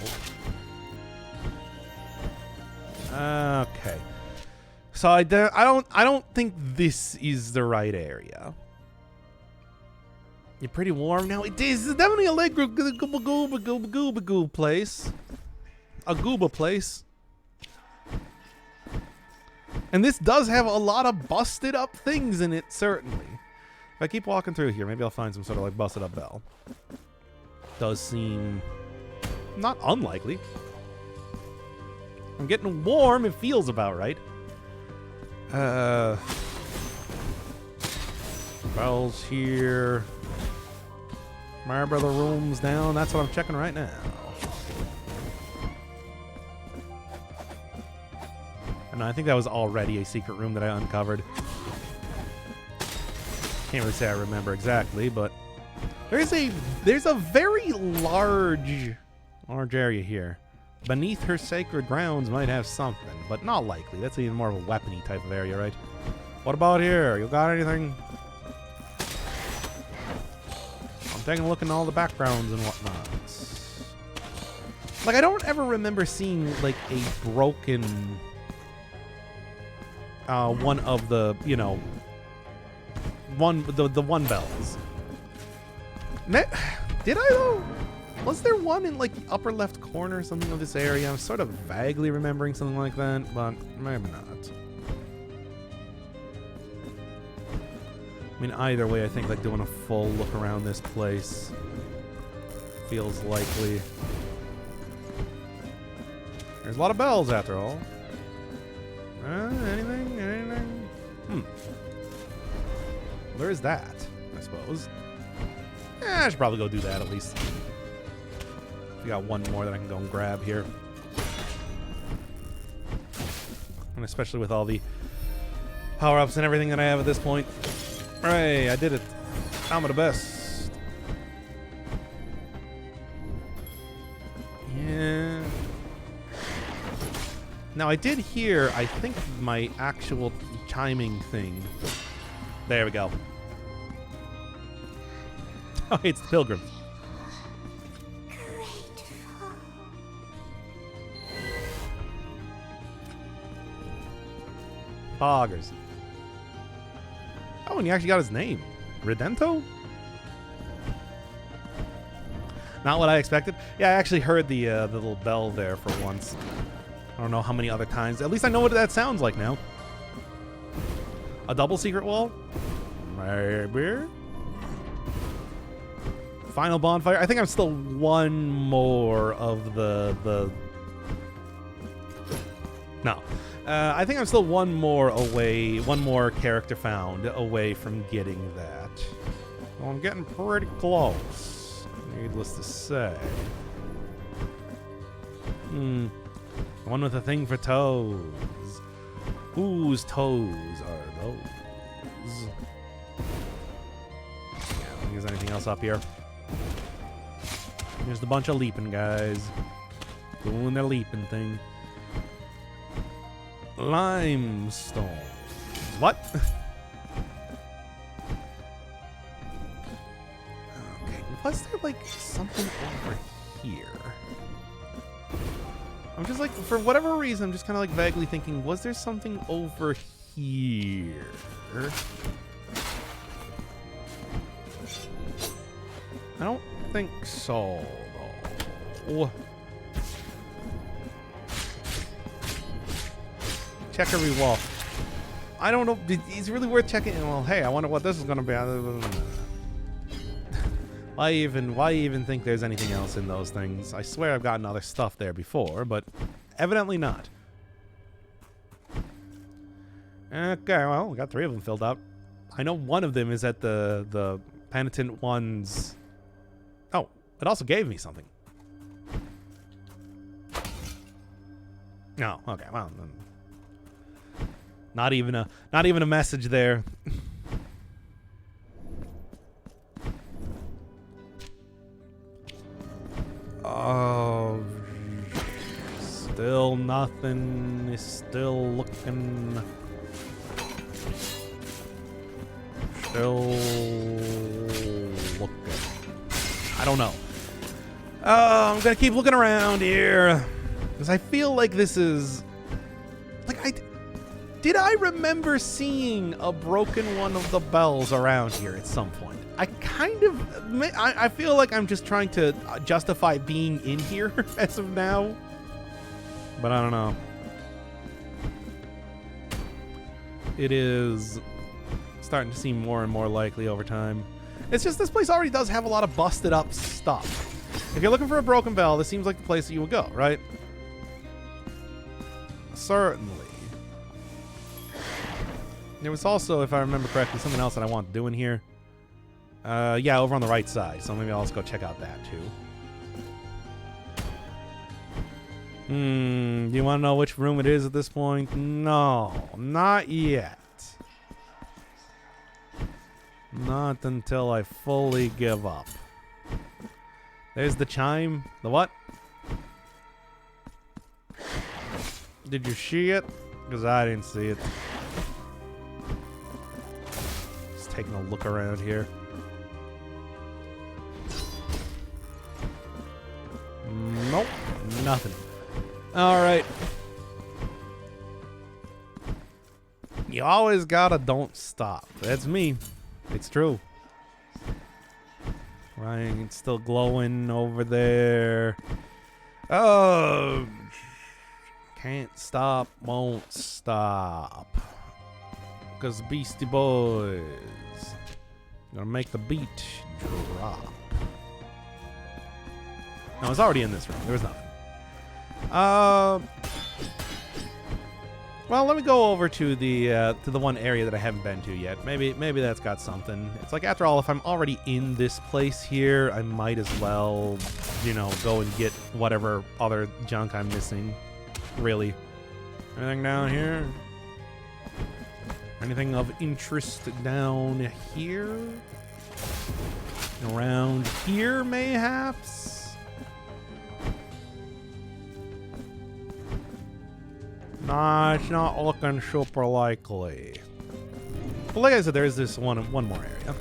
Okay. So I don't think this is the right area. You're pretty warm now. It is definitely a gooba place. A gooba place. And this does have a lot of busted up things in it, certainly. If I keep walking through here, maybe I'll find some sort of like busted up bell. Does seem not unlikely. I'm getting warm. It feels about right. Bells here. Remember the rooms down? That's what I'm checking right now. And I think that was already a secret room that I uncovered. Can't really say I remember exactly, but there's a very large area here. Beneath her sacred grounds might have something, but not likely. That's even more of a weapony type of area, right? What about here? You got anything? I'm taking a look in all the backgrounds and whatnot. Like, I don't ever remember seeing like a broken one of the, the one bells. Did I though? Was there one in like the upper left corner or something of this area? I'm sort of vaguely remembering something like that, but maybe not. I mean, either way, I think like doing a full look around this place feels likely. There's a lot of bells after all. Anything? Where is that, I suppose? I should probably go do that at least. We got one more that I can go and grab here. And especially with all the power-ups and everything that I have at this point. Hooray, I did it. I'm the best. Yeah. Now, I did hear, I think, my actual chiming thing. There we go. Oh, it's the pilgrim. Poggers. Oh, and he actually got his name. Redento? Not what I expected. Yeah, I actually heard the little bell there for once. I don't know how many other times. At least I know what that sounds like now. A double secret wall? Maybe. Final bonfire. I think I'm still one more of the... No. I think I'm still one more character found away from getting that. Well, I'm getting pretty close. Needless to say. One with a thing for toes. Whose toes are those? Yeah, I don't think there's anything else up here. There's a bunch of leaping guys. Doing their leaping thing. Limestone. What? Okay, was there like something over here? I'm just like, for whatever reason, I'm just kind of like vaguely thinking, was there something over here? I don't think so, though. Check every wall. I don't know. It's really worth checking. Well, hey, I wonder what this is going to be. Why even think there's anything else in those things? I swear I've gotten other stuff there before, but evidently not. Okay, well, we got 3 of them filled up. I know one of them is at the penitent one's... Oh, it also gave me something. No, okay, well... Not even a message there. Oh, still nothing. Is still looking. Still looking. I don't know. I'm gonna keep looking around here because I feel like this is like Did I remember seeing a broken one of the bells around here at some point? I feel like I'm just trying to justify being in here as of now. But I don't know. It is starting to seem more and more likely over time. It's just this place already does have a lot of busted up stuff. If you're looking for a broken bell, this seems like the place that you would go, right? Certainly. There was also, if I remember correctly, something else that I want to do in here. Yeah, over on the right side. So maybe I'll just go check out that too. Do you want to know which room it is at this point? No, not yet. Not until I fully give up. There's the chime. The what? Did you see it? Because I didn't see it. Just taking a look around here. Nope. Nothing. Alright. You always gotta don't stop. That's me. It's true. Right, it's still glowing over there. Oh, can't stop, won't stop. Because Beastie Boys gonna make the beat drop. No, it's already in this room. There was nothing. Well, let me go over to the one area that I haven't been to yet. Maybe that's got something. It's like, after all, if I'm already in this place here, I might as well, you know, go and get whatever other junk I'm missing. Really. Anything down here? Anything of interest down here? Around here, mayhaps? Nah, it's not looking super likely. Well, like I said, there is this one more area.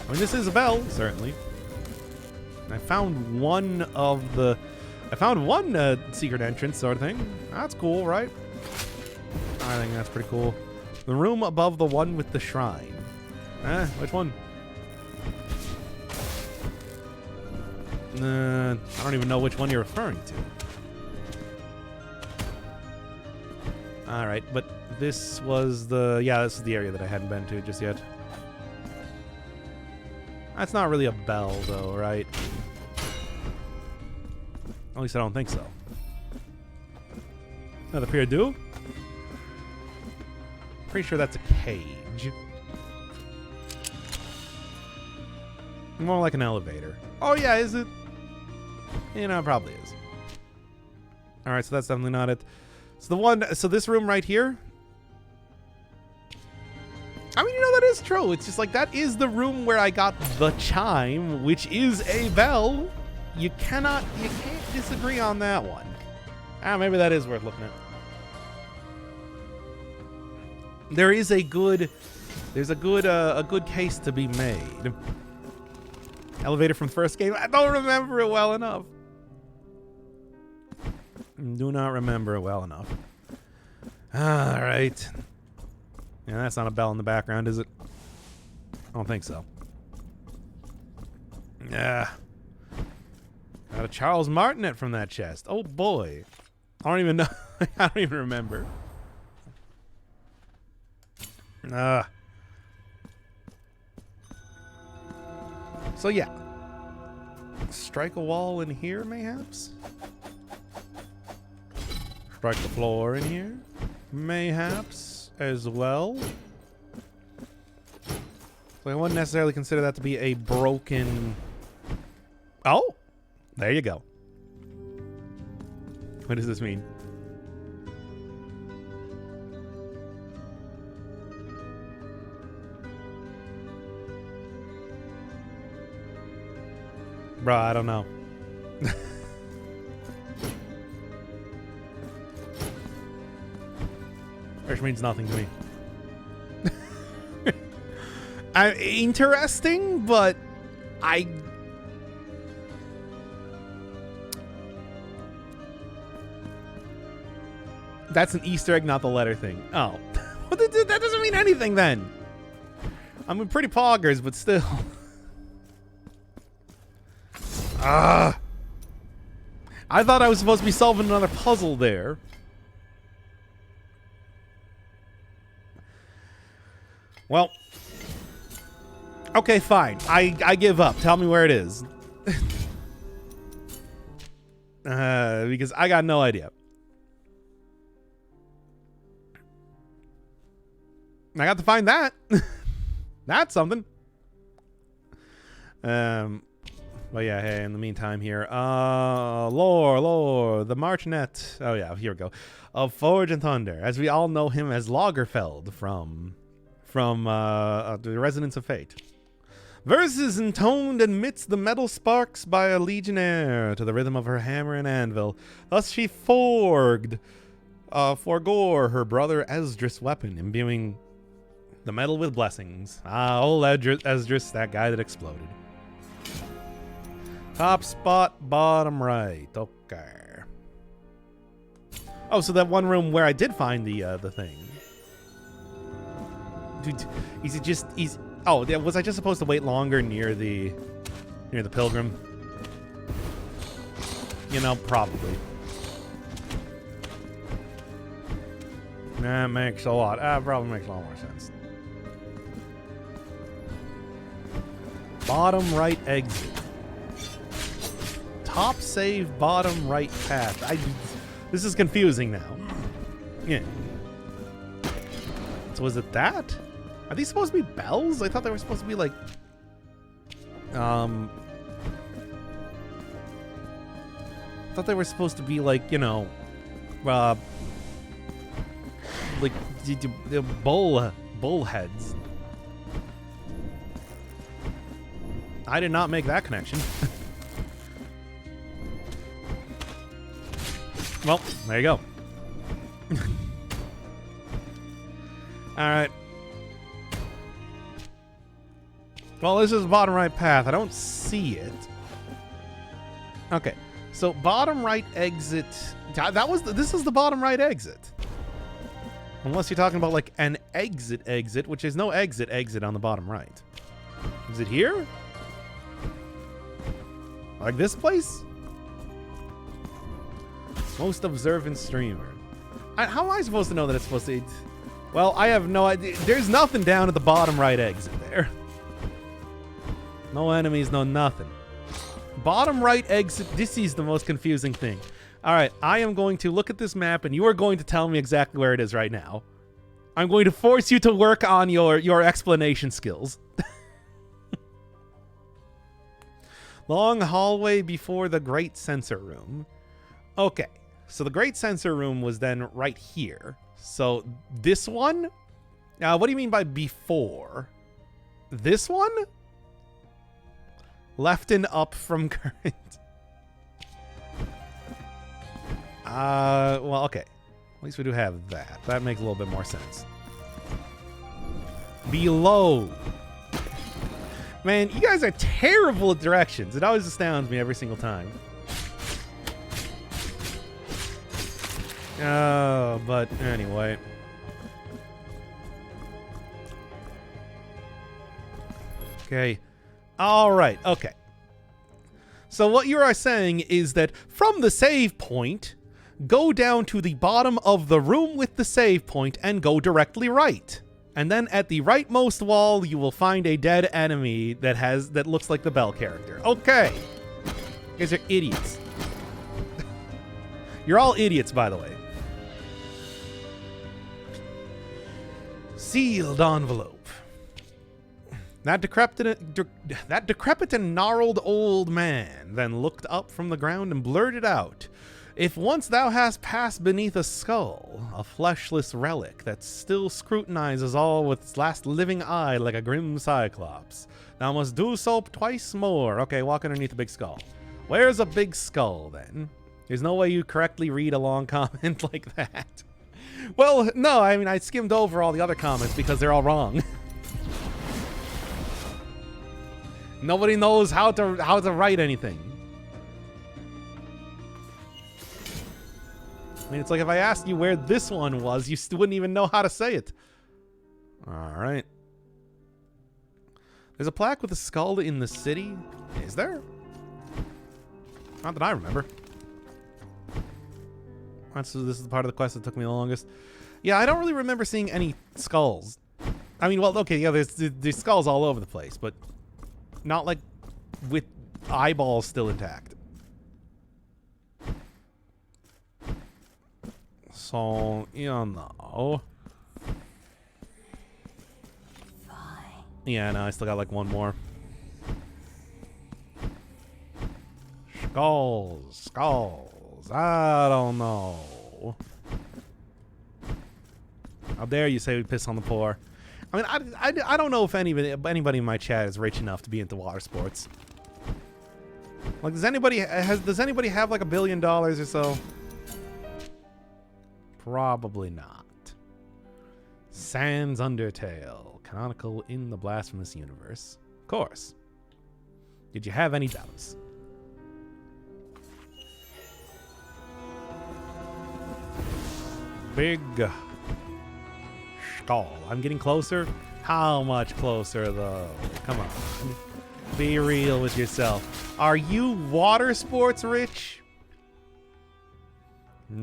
I mean, this is a bell, certainly. I found one secret entrance sort of thing. That's cool, right? I think that's pretty cool. The room above the one with the shrine. Which one? I don't even know which one you're referring to. Alright, but this was the... Yeah, this is the area that I hadn't been to just yet. That's not really a bell, though, right? At least I don't think so. Does it appear to do? Pretty sure that's a cage. More like an elevator. Oh, yeah, is it? You know, it probably is. Alright, so that's definitely not it. So this room right here. I mean, you know, that is true. It's just like, that is the room where I got the chime, which is a bell. You can't disagree on that one. Maybe that is worth looking at. There's a good case to be made. Elevator from the first game. I don't remember it well enough. Do not remember it well enough. Alright. Yeah, that's not a bell in the background, is it? I don't think so. Yeah. Got a Charles Martinet from that chest. Oh boy. I don't even know. I don't even remember. So yeah. Strike a wall in here, mayhaps? Strike the floor in here, mayhaps, as well. So I wouldn't necessarily consider that to be a broken... Oh! There you go. What does this mean? Bruh, I don't know. Which means nothing to me. Interesting, but that's an Easter egg, not the letter thing. Oh. That doesn't mean anything then. I mean, pretty poggers, but still. I thought I was supposed to be solving another puzzle there. Well, okay, fine. I give up. Tell me where it is. Because I got no idea. I got to find that. That's something. But yeah, hey, in the meantime here, lore, the Martinet. Oh yeah, here we go. Of Forge and Thunder, as we all know him as Lagerfeld from the Resonance of Fate. Verses intoned amidst the metal sparks by a legionnaire to the rhythm of her hammer and anvil. Thus she forgore her brother Esdras' weapon, imbuing the metal with blessings. Old Esdras, that guy that exploded. Top spot, bottom right. Okay. Oh, so that one room where I did find the thing. Dude, oh, was I just supposed to wait longer near the pilgrim? You know, probably. That makes a lot. Probably makes a lot more sense. Bottom right exit. Top save, bottom right path. This is confusing now. Yeah. So was it that? Are these supposed to be bells? I thought they were supposed to be like... I thought they were supposed to be like, you know... like the bull heads. I did not make that connection. Well, there you go. All right. Well, this is the bottom right path. I don't see it. Okay. So bottom right exit. This is the bottom right exit. Unless you're talking about like an exit, which is no exit on the bottom right. Is it here? Like this place? Most observant streamer. How am I supposed to know that it's supposed to... Well, I have no idea. There's nothing down at the bottom right exit there. No enemies, no nothing. Bottom right exit. This is the most confusing thing. All right, I am going to look at this map, and you are going to tell me exactly where it is right now. I'm going to force you to work on your explanation skills. Long hallway before the Great Sensor Room. Okay, so the Great Sensor Room was then right here. So this one? What do you mean by before? This one? Left and up from current. Well, okay. At least we do have that. That makes a little bit more sense. Below. Man, you guys are terrible at directions. It always astounds me every single time. Oh, but anyway. Okay. All right. Okay. So what you are saying is that from the save point, go down to the bottom of the room with the save point and go directly right. And then at the rightmost wall, you will find a dead enemy that looks like the Bell character. Okay. You guys are idiots. You're all idiots, by the way. Sealed envelope. That decrepit and gnarled old man then looked up from the ground and blurted out, "If once thou hast passed beneath a skull, a fleshless relic that still scrutinizes all with its last living eye like a grim cyclops, thou must do so twice more." Okay, walk underneath a big skull. Where's a big skull, then? There's no way you correctly read a long comment like that. Well, no, I mean, I skimmed over all the other comments because they're all wrong. Nobody knows how to write anything. I mean, it's like if I asked you where this one was, you still wouldn't even know how to say it. All right. There's a plaque with a skull in the city. Is there? Not that I remember. This is the part of the quest that took me the longest. Yeah, I don't really remember seeing any skulls. I mean, well, okay, yeah, there's skulls all over the place, but not like with eyeballs still intact. So, you know. Fine. Yeah, no, I still got like one more. Skulls. I don't know. How dare you say we piss on the poor? I mean, I don't know if anybody in my chat is rich enough to be into water sports. Like, does anybody have like $1 billion or so? Probably not. Sans Undertale, canonical in the Blasphemous universe. Of course. Did you have any doubts? Big skull. I'm getting closer. How much closer, though? Come on. Be real with yourself. Are you water sports rich?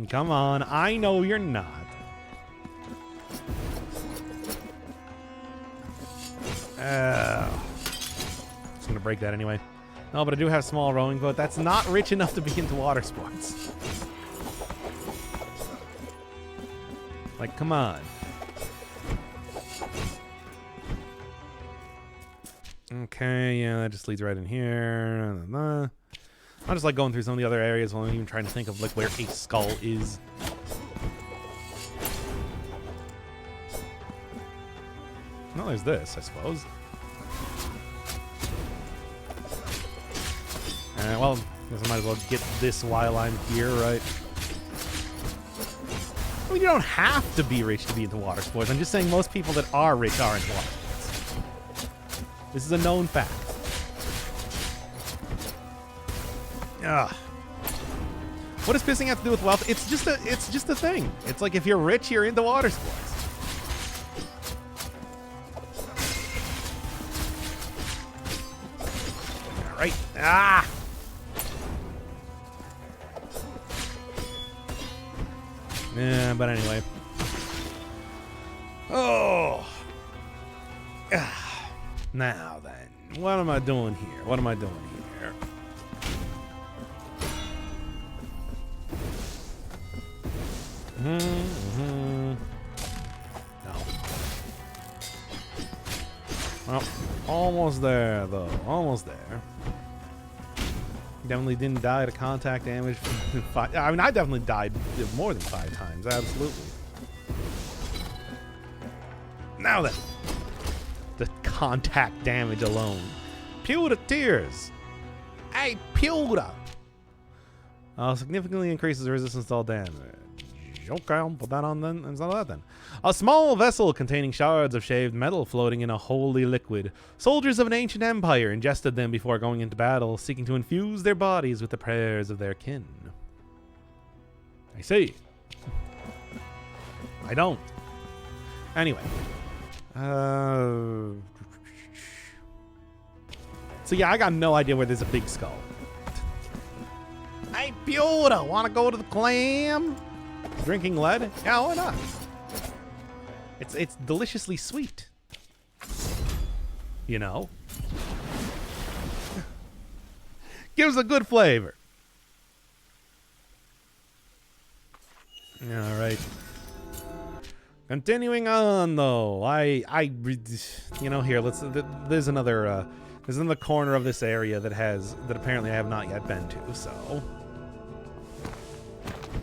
Come on. I know you're not. Just gonna break that anyway. No, but I do have small rowing boat. That's not rich enough to be into water sports. Like, come on. Okay, yeah, that just leads right in here. I'm just like going through some of the other areas while I'm even trying to think of like where a skull is. Well, there's this, I suppose. Well, I guess I might as well get this while I'm here, right? I mean, you don't have to be rich to be into water sports. I'm just saying most people that are rich are into water sports. This is a known fact. Ugh. What does pissing have to do with wealth? It's just a thing. It's like if you're rich, you're into water sports. All right. Ah. Yeah, but anyway. Oh. Ah. Now then, what am I doing here? What am I doing here? No. Well, almost there, though. Almost there. Definitely didn't die to contact damage. I mean, I definitely died more than 5 times. Absolutely. Now then. The contact damage alone. Pewter tears. Hey, pewter. Significantly increases resistance to all damage. Okay, I'll put that on then. It's not that then. A small vessel containing shards of shaved metal floating in a holy liquid. Soldiers of an ancient empire ingested them before going into battle, seeking to infuse their bodies with the prayers of their kin. I see. I don't. Anyway. So yeah, I got no idea where there's a big skull. Hey, Pewter, wanna go to the clam? Drinking lead? Yeah, why not? It's deliciously sweet. You know? Gives a good flavor. All right. Continuing on, though, you know, here, there's another corner of this area that apparently I have not yet been to, so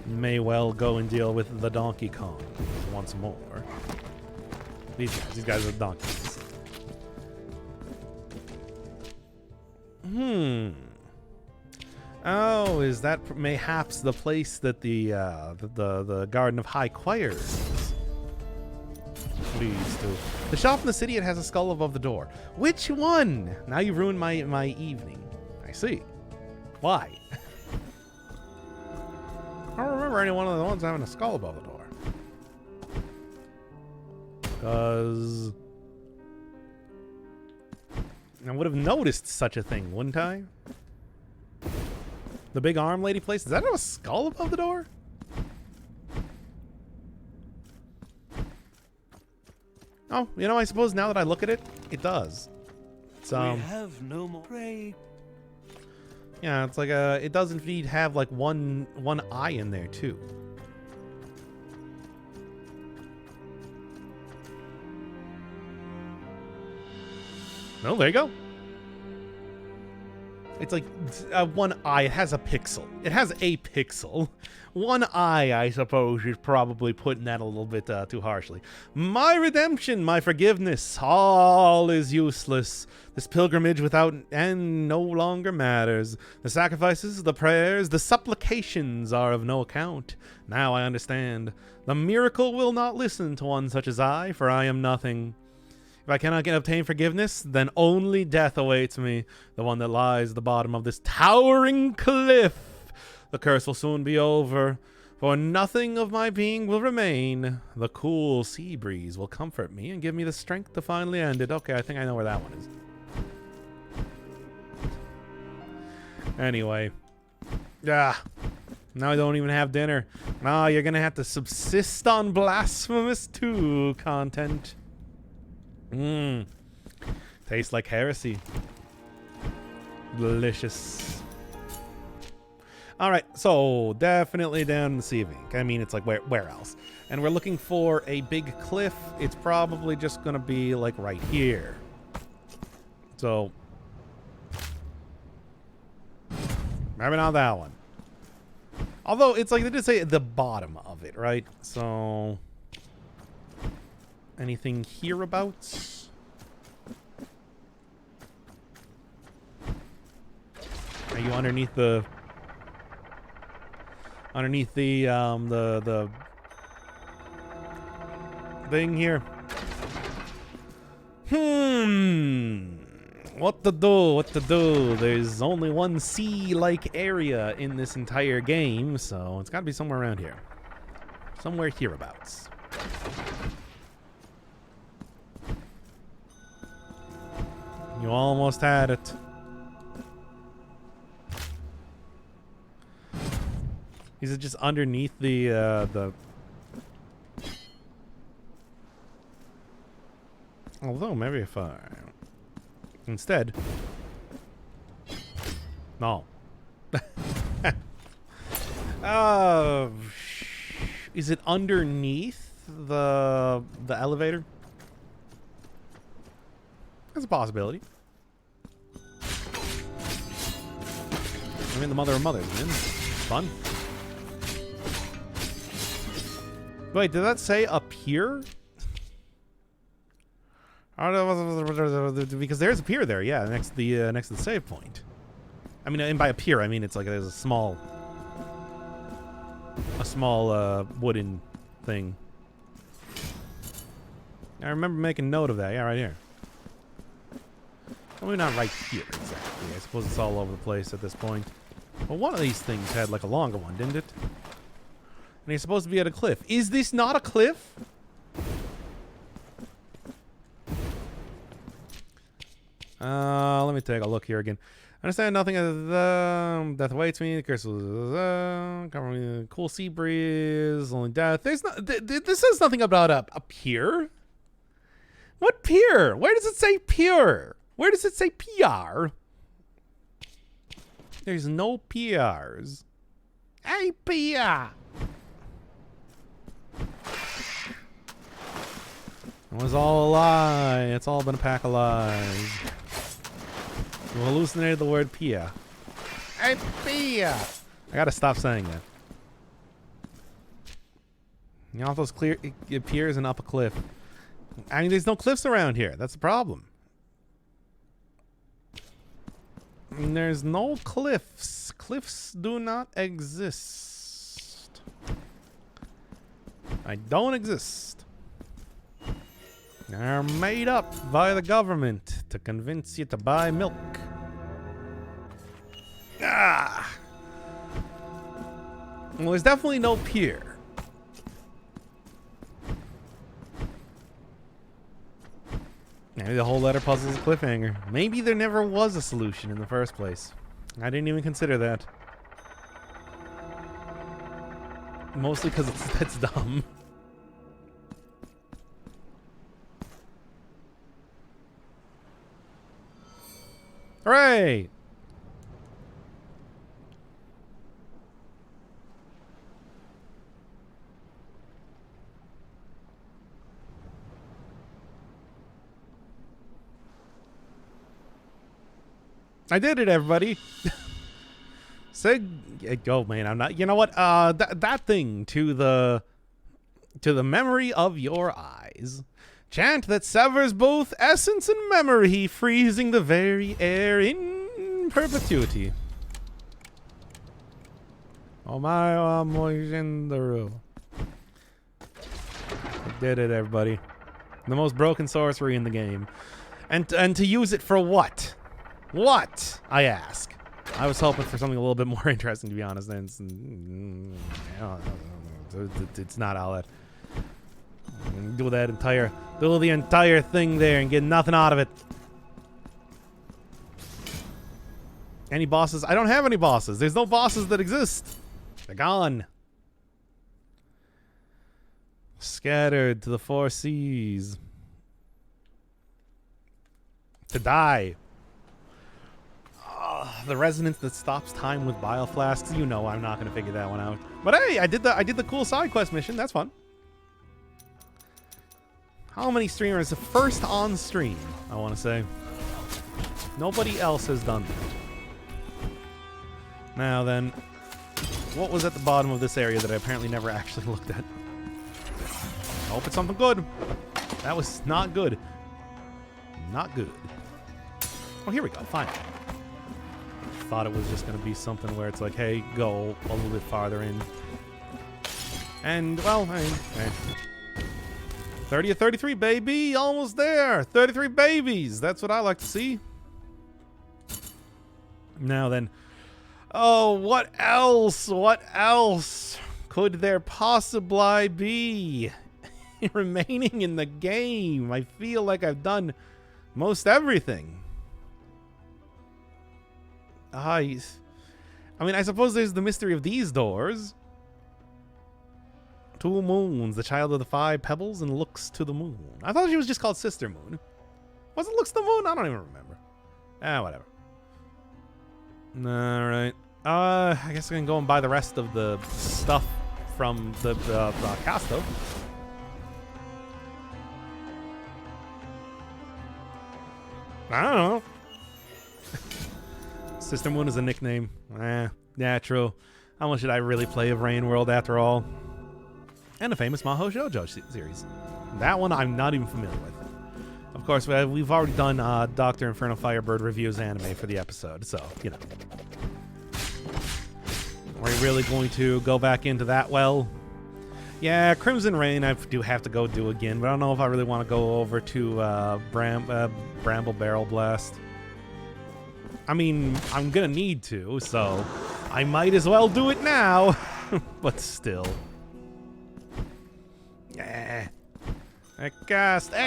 may well go and deal with the Donkey Kong once more. These guys are donkeys. Oh, is that mayhaps the place that the Garden of High Choirs leads to? The shop in the city, it has a skull above the door. Which one? Now you've ruined my evening. I see. Why? I don't remember any one of the ones having a skull above the door. Because I would have noticed such a thing, wouldn't I? The big arm lady place, does that have a skull above the door? Oh, you know, I suppose now that I look at it, it does. It's, we have no more prey. Yeah, it's like it does indeed have like one eye in there too. No, there you go. It's like one eye. It has a pixel. It has a pixel. One eye, I suppose, is probably putting that a little bit too harshly. My redemption, my forgiveness, all is useless. This pilgrimage without end no longer matters. The sacrifices, the prayers, the supplications are of no account. Now I understand. The miracle will not listen to one such as I, for I am nothing. If I cannot obtain forgiveness, then only death awaits me, the one that lies at the bottom of this towering cliff. The curse will soon be over, for nothing of my being will remain. The cool sea breeze will comfort me and give me the strength to finally end it. Okay, I think I know where that one is. Anyway. Now I don't even have dinner. Now you're going to have to subsist on Blasphemous 2 content. Tastes like heresy. Delicious. All right, so definitely down in the Sea of Ink. I mean, it's like where else? And we're looking for a big cliff. It's probably just gonna be like right here. So maybe not that one. Although it's like they did say at the bottom of it, right? So anything hereabouts? Are you underneath the thing here? What to do? There's only one sea-like area in this entire game, so it's gotta be somewhere around here. Somewhere hereabouts. You almost had it. Is it just underneath the... Although, maybe if I... Instead... No. Is it underneath the elevator? That's a possibility. I mean, the mother of mothers, man. Fun. Wait, did that say up here? Because there's a pier there, yeah, next to the save point. I mean, and by a pier, I mean it's like there's a small wooden thing. I remember making note of that. Yeah, right here. Well, maybe not right here exactly. I suppose it's all over the place at this point. But one of these things had like a longer one, didn't it? And he's supposed to be at a cliff. Is this not a cliff? Let me take a look here again. I understand nothing of the death awaits me. The curse was covering me, cool sea breeze, only death. There's not. This says nothing about a pier. What pier? Where does it say pier? Where does it say PR? There's no PRs. Hey, PR. It was all a lie. It's all been a pack of lies. You hallucinated the word Pia. Hey, Pia! I gotta stop saying that. You know, those clear piers and up a cliff. I mean, there's no cliffs around here. That's the problem. And there's no cliffs. Cliffs do not exist. I don't exist. They're made up by the government to convince you to buy milk. Ah! Well, there's definitely no pier. Maybe the whole letter puzzle is a cliffhanger. Maybe there never was a solution in the first place. I didn't even consider that. Mostly because that's dumb. Hooray! I did it, everybody. Say, go, man. I'm not. You know what? That thing to the memory of your eyes. Chant that severs both essence and memory, freezing the very air in perpetuity. Oh my, Moijendaru. I did it, everybody. The most broken sorcery in the game. And to use it for what? What? I ask. I was hoping for something a little bit more interesting, to be honest. And it's not all that. Do the entire thing there and get nothing out of it. Any bosses? I don't have any bosses. There's no bosses that exist. They're gone. Scattered to the four seas. To die. The resonance that stops time with bile flasks. You know I'm not going to figure that one out. But hey, I did the cool side quest mission. That's fun. How many streamers? First on stream, I want to say. Nobody else has done that. Now then, what was at the bottom of this area that I apparently never actually looked at? I hope it's something good. That was not good. Not good. Oh, here we go. Fine. Thought it was just going to be something where it's like, hey, go a little bit farther in. And, well, hey. 30 or 33, baby. Almost there. 33 babies. That's what I like to see. Now then. Oh, what else? What else could there possibly be remaining in the game? I feel like I've done most everything. I mean, I suppose there's the mystery of these doors. 2 moons, the child of the 5 pebbles and looks to the moon. I thought she was just called Sister Moon. Was it looks to the moon? I don't even remember. Whatever. Alright. I guess I can go and buy the rest of the stuff from the Casto. I don't know. Sister Moon is a nickname. Yeah, true. How much did I really play of Rain World after all? And a famous Mahou Shoujo series. That one I'm not even familiar with. Of course, we've already done Dr. Inferno Firebird reviews anime for the episode, so, you know. Are we really going to go back into that well? Yeah, Crimson Rain I do have to go do again, but I don't know if I really want to go over to Bramble Barrel Blast. I mean, I'm gonna need to, so I might as well do it now. But still. Yeah. Cast. You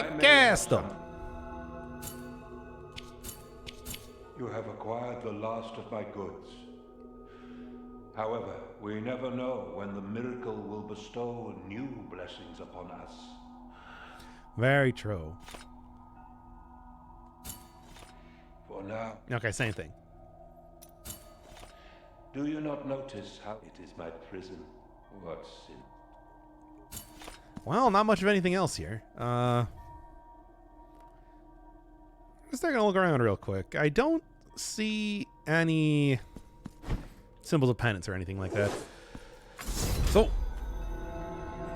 have acquired the last of my goods. However, we never know when the miracle will bestow new blessings upon us. Very true. For now. Okay, same thing. Do you not notice how it is my prison? What sin? Well, not much of anything else here. Just taking a look around real quick. I don't see any symbols of penance or anything like that. So,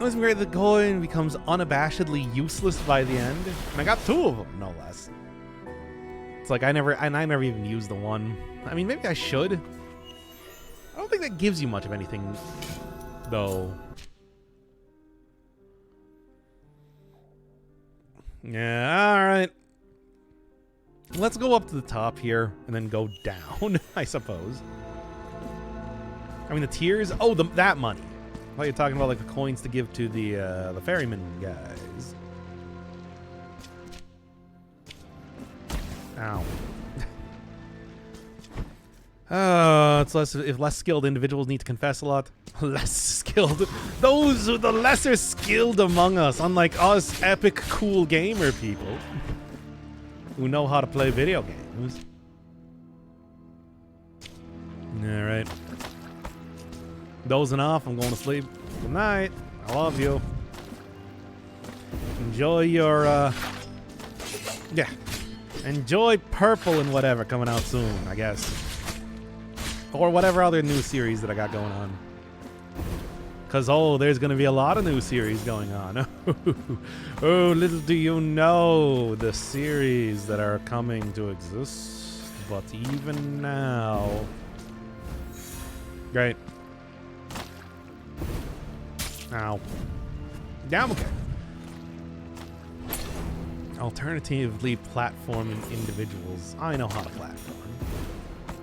it's great. The coin becomes unabashedly useless by the end, and I got 2 of them, no less. It's like I never even used the one. I mean, maybe I should. I don't think that gives you much of anything, though. Yeah, all right. Let's go up to the top here and then go down, I suppose. I mean, the tiers. Oh, that money. I thought you were talking about like the coins to give to the ferryman guys. Ow. It's less if less skilled individuals need to confess a lot. Less skilled. Those are the lesser skilled among us, unlike us epic cool gamer people who know how to play video games. Alright. Dozing off, I'm going to sleep. Good night. I love you. Enjoy your yeah. Enjoy Purple and whatever coming out soon, I guess. Or whatever other new series that I got going on. Because, oh, there's going to be a lot of new series going on. Oh, little do you know the series that are coming to exist. But even now... Great. Ow. Yeah, I'm okay. Alternatively, platforming individuals. I know how to platform.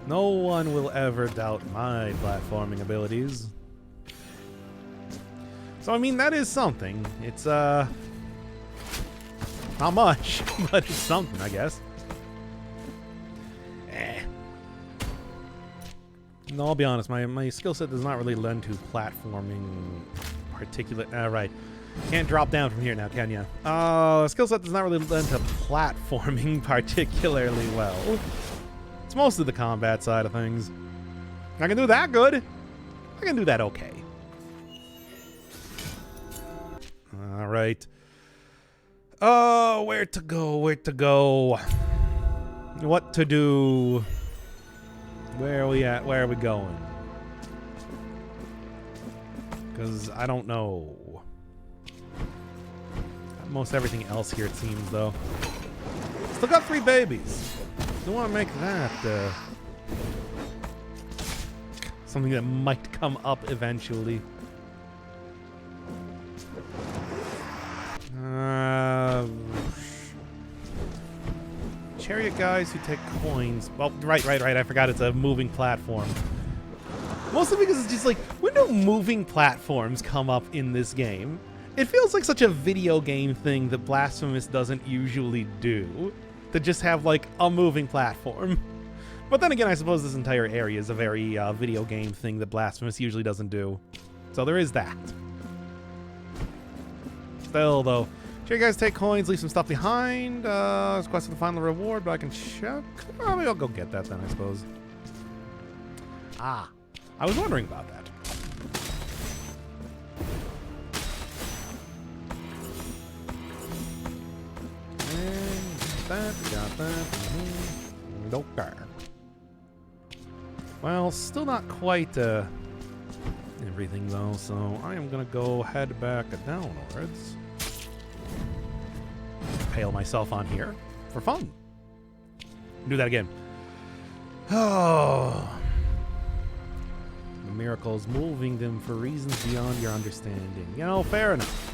No one will ever doubt my platforming abilities. So, I mean, that is something. It's, not much, but it's something, I guess. No, I'll be honest, my skill set does not really lend to platforming particular... right. Can't drop down from here now, can ya? Skill set does not really lend to platforming particularly well. It's It's mostly the combat side of things. I can do that good. I can do that okay. All right. Oh, where to go? Where to go? What to do? Where are we at? Where are we going? Because I don't know. Most everything else here, it seems, though. Still got 3 babies. Don't want to make that something that might come up eventually. Chariot guys who take coins. Well, right. I forgot it's a moving platform. Mostly because it's just like, when do moving platforms come up in this game? It feels like such a video game thing that Blasphemous doesn't usually do. To just have, like, a moving platform. But then again, I suppose this entire area is a very video game thing that Blasphemous usually doesn't do. So there is that. Still, though, sure you guys take coins, leave some stuff behind. It's quest for the final reward, but I can check. Oh, maybe I'll go get that then, I suppose. Ah, I was wondering about that. Got that. Okay. Well, still not quite everything though, so I am gonna go head back downwards. Impale myself on here for fun. Do that again. Oh. The miracle's moving them for reasons beyond your understanding. You know, fair enough.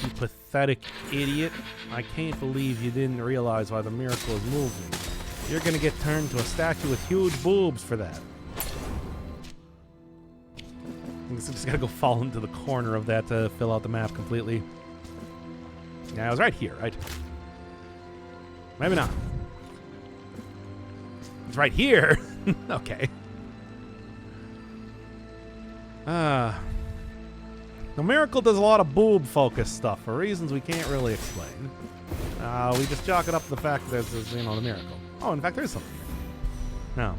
You pathetic idiot. I can't believe you didn't realize why the miracle is moving. You're gonna get turned to a statue with huge boobs for that. I guess I just gotta go fall into the corner of that to fill out the map completely. Yeah, I was right here, right? Maybe not. It's right here. Okay. The miracle does a lot of boob-focused stuff for reasons we can't really explain. We just chalk it up to the fact that there's, you know, the miracle. Oh, in fact, there is something here. No.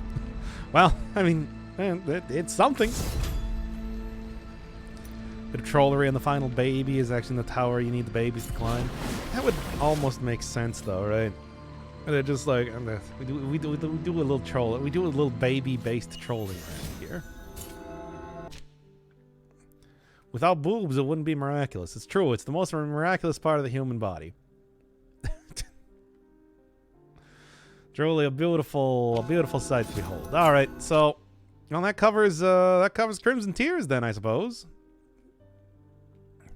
Well, I mean, it's something. The trollery and the final baby is actually in the tower you need the babies to climb. That would almost make sense, though, right? They're just like, we do a little troll. We do a little baby-based trolling around here. Without boobs, it wouldn't be miraculous. It's true. It's the most miraculous part of the human body. Truly a beautiful sight to behold. All right, so well, that covers Crimson Tears, then I suppose.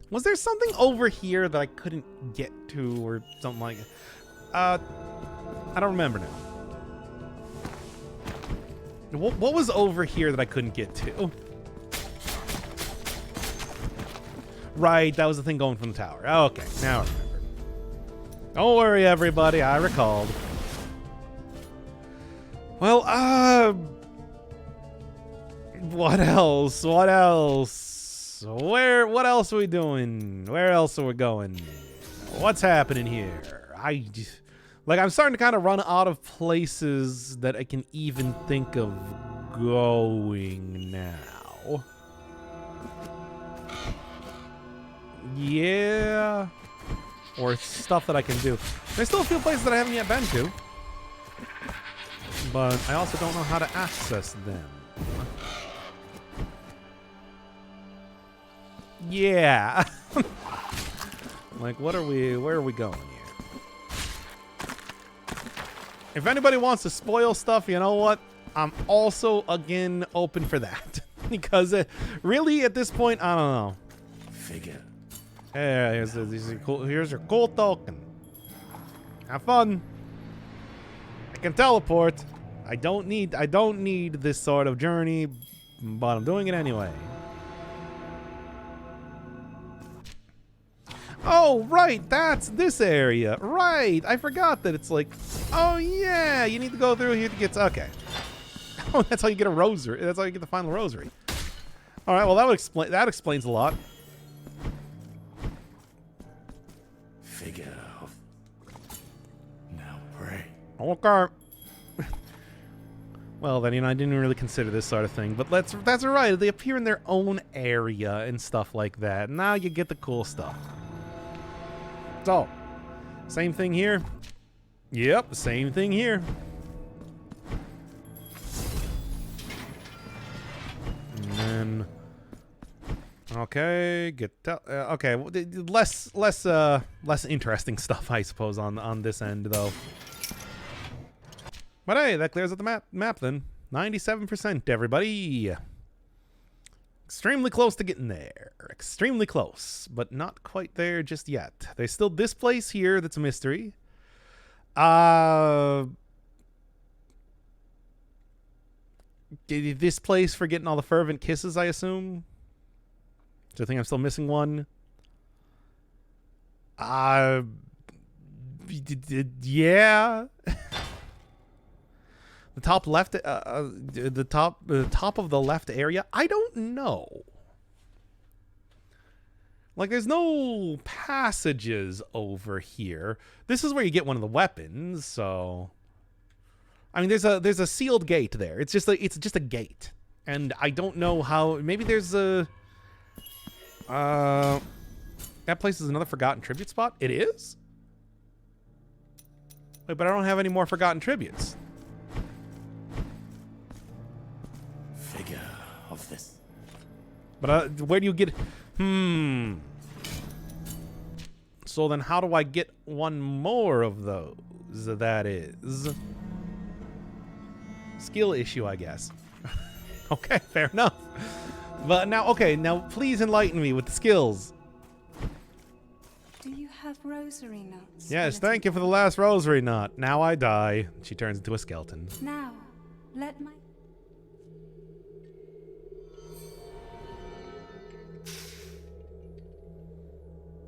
Was there something over here that I couldn't get to, or something like it? I don't remember now. What was over here that I couldn't get to? Right, that was the thing going from the tower. Okay, now I remember. Don't worry, everybody, I recalled. Well, what else? What else? What else are we doing? Where else are we going? What's happening here? I'm starting to kind of run out of places that I can even think of going now. Yeah. Or stuff that I can do. There's still a few places that I haven't yet been to. But I also don't know how to access them. Yeah. Like, where are we going here? If anybody wants to spoil stuff, you know what? I'm also, again, open for that. Because really, at this point, I don't know. Figure. Hey, here's your cool token. Have fun. I can teleport. I don't need this sort of journey, but I'm doing it anyway. Oh, right, that's this area. Right, I forgot that it's like, oh yeah, you need to go through here to get, okay. Oh, that's how you get a rosary. That's how you get the final rosary. All right, well, that explains a lot. Figure. Now pray. Okay. Well, then, you know, I didn't really consider this sort of thing. But that's all right. They appear in their own area and stuff like that. Now you get the cool stuff. So, same thing here. Yep, same thing here. And then... Okay, okay, less interesting stuff, I suppose, on this end, though. But hey, that clears up the map then. 97%, everybody. Extremely close to getting there. Extremely close, but not quite there just yet. There's still this place here that's a mystery. This place for getting all the fervent kisses, I assume. Do you think I'm still missing one? Yeah. The top left, the top of the left area. I don't know. Like, there's no passages over here. This is where you get one of the weapons. So, I mean, there's a sealed gate there. It's just a gate, and I don't know how. Maybe there's a. That place is another forgotten tribute spot. It is. Wait, but I don't have any more forgotten tributes. Of this. But where do you get... So then how do I get one more of those? That is... Skill issue, I guess. Okay, fair enough. But now, okay, now please enlighten me with the skills. Do you have rosary knots? Yes, thank you for the last rosary knot. Now I die. She turns into a skeleton. Now, let my...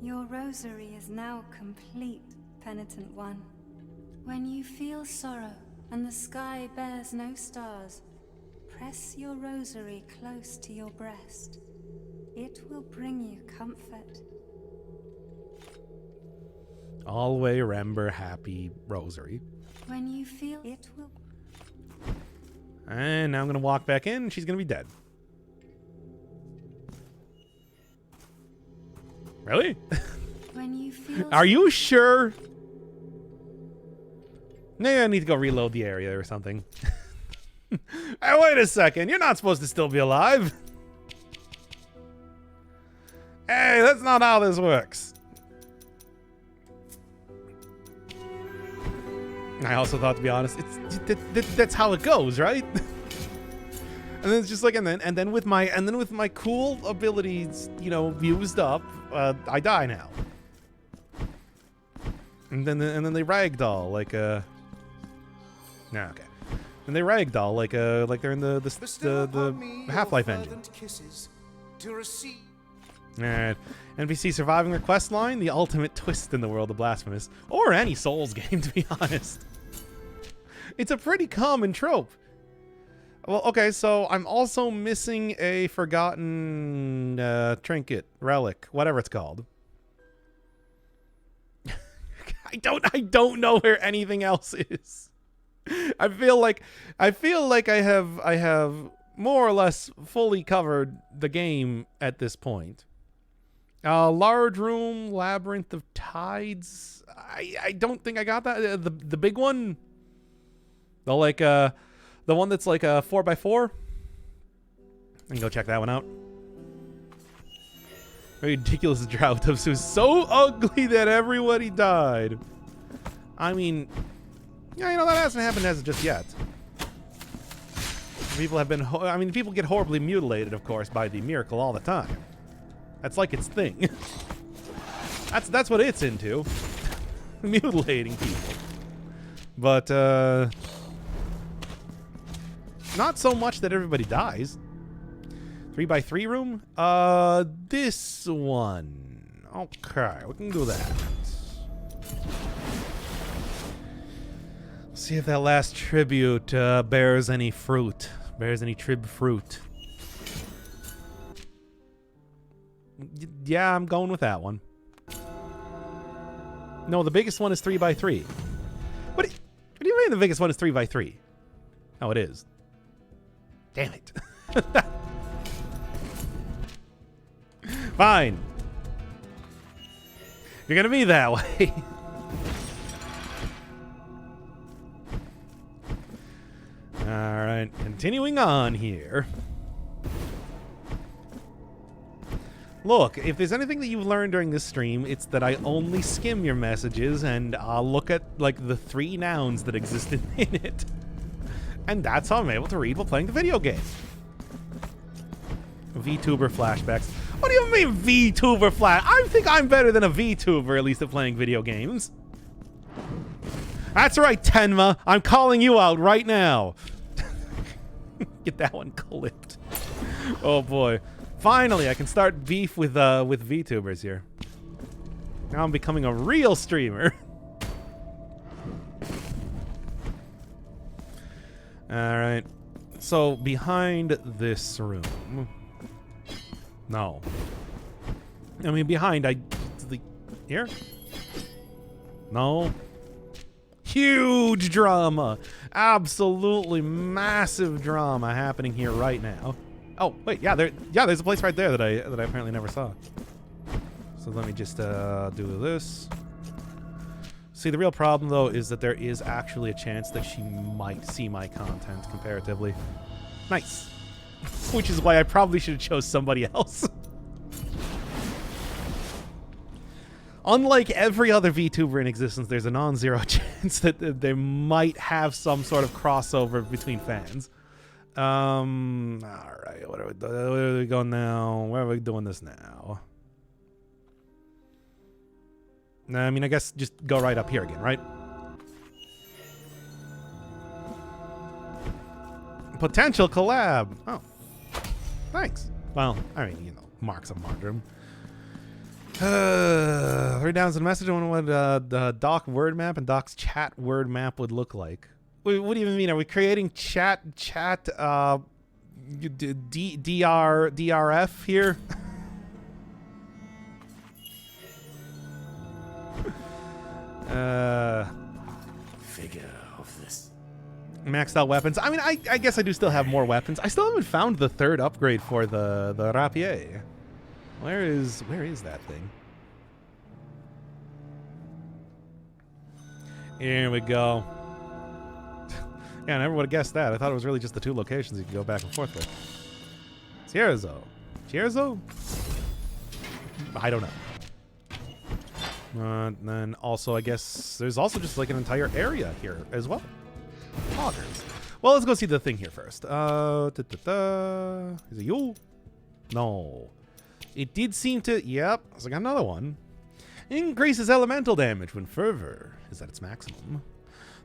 Your rosary is now complete, penitent one. When you feel sorrow and the sky bears no stars, press your rosary close to your breast. It will bring you comfort. Always remember happy rosary. When you feel it will... And now I'm going to walk back in. She's going to be dead. Really? When you feel... Are you sure? Maybe I need to go reload the area or something. Hey, wait a second. You're not supposed to still be alive. Hey, that's not how this works. I also thought, to be honest, that's how it goes, right? And then it's just like, and then with my cool abilities, you know, used up, I die now. And then they ragdoll like nah, okay. And they ragdoll like they're in the Half-Life engine. Alright. NPC surviving their quest line, the ultimate twist in the world of Blasphemous. Or any Souls game, to be honest. It's a pretty common trope. Well, okay, so I'm also missing a forgotten trinket, relic, whatever it's called. I don't know where anything else is. I feel like I have more or less fully covered the game at this point. Large room, labyrinth of tides. I don't think I got that. The big one. The one that's like a 4x4. I can go check that one out. Ridiculous drought of so ugly that everybody died. I mean, yeah, you know, that hasn't happened as of just yet. People have been, people get horribly mutilated, of course, by the miracle all the time. That's like its thing. That's what it's into. Mutilating people. But, not so much that everybody dies. 3x3 room? This one. Okay, we can do that. See if that last tribute bears any fruit. Bears any trib fruit. Yeah, I'm going with that one. No, the biggest one is 3x3. What do you mean the biggest one is 3x3? Oh, it is. Damn it. Fine. You're gonna be that way. Alright, continuing on here. Look, if there's anything that you've learned during this stream, it's that I only skim your messages and look at, like, the 3 nouns that exist in it. And that's how I'm able to read while playing the video game. VTuber flashbacks. What do you mean VTuber flash? I think I'm better than a VTuber, at least at playing video games. That's right, Tenma. I'm calling you out right now. Get that one clipped. Oh boy. Finally, I can start beef with VTubers here. Now I'm becoming a real streamer. Alright. So, behind this room... No. I mean, behind, here? No. Huge drama! Absolutely massive drama happening here right now. Oh, wait, yeah, there's a place right there that I apparently never saw. So let me just do this. See, the real problem, though, is that there is actually a chance that she might see my content comparatively. Nice. Which is why I probably should have chose somebody else. Unlike every other VTuber in existence, there's a non-zero chance that they might have some sort of crossover between fans. Alright, where are we going now? Where are we doing this now? I mean, I guess just go right up here again, right? Potential collab. Oh. Thanks. Well, I mean, you know, marks of martyrdom. 3 downs in message on what the Doc word map and Doc's chat word map would look like. Wait, what do you mean? Are we creating DRF here? Figure of this. Maxed out weapons. I mean, I guess I do still have more weapons. I still haven't found the 3rd upgrade for the rapier. Where is that thing? Here we go. Yeah, I never would have guessed that. I thought it was really just the 2 locations you could go back and forth with. Cierzo. Cierzo? I don't know. And then also, I guess there's also just like an entire area here as well. Poggers. Well, let's go see the thing here first. Is it you? No. It did seem to... Yep. I got another one. Increases elemental damage when fervor is at its maximum.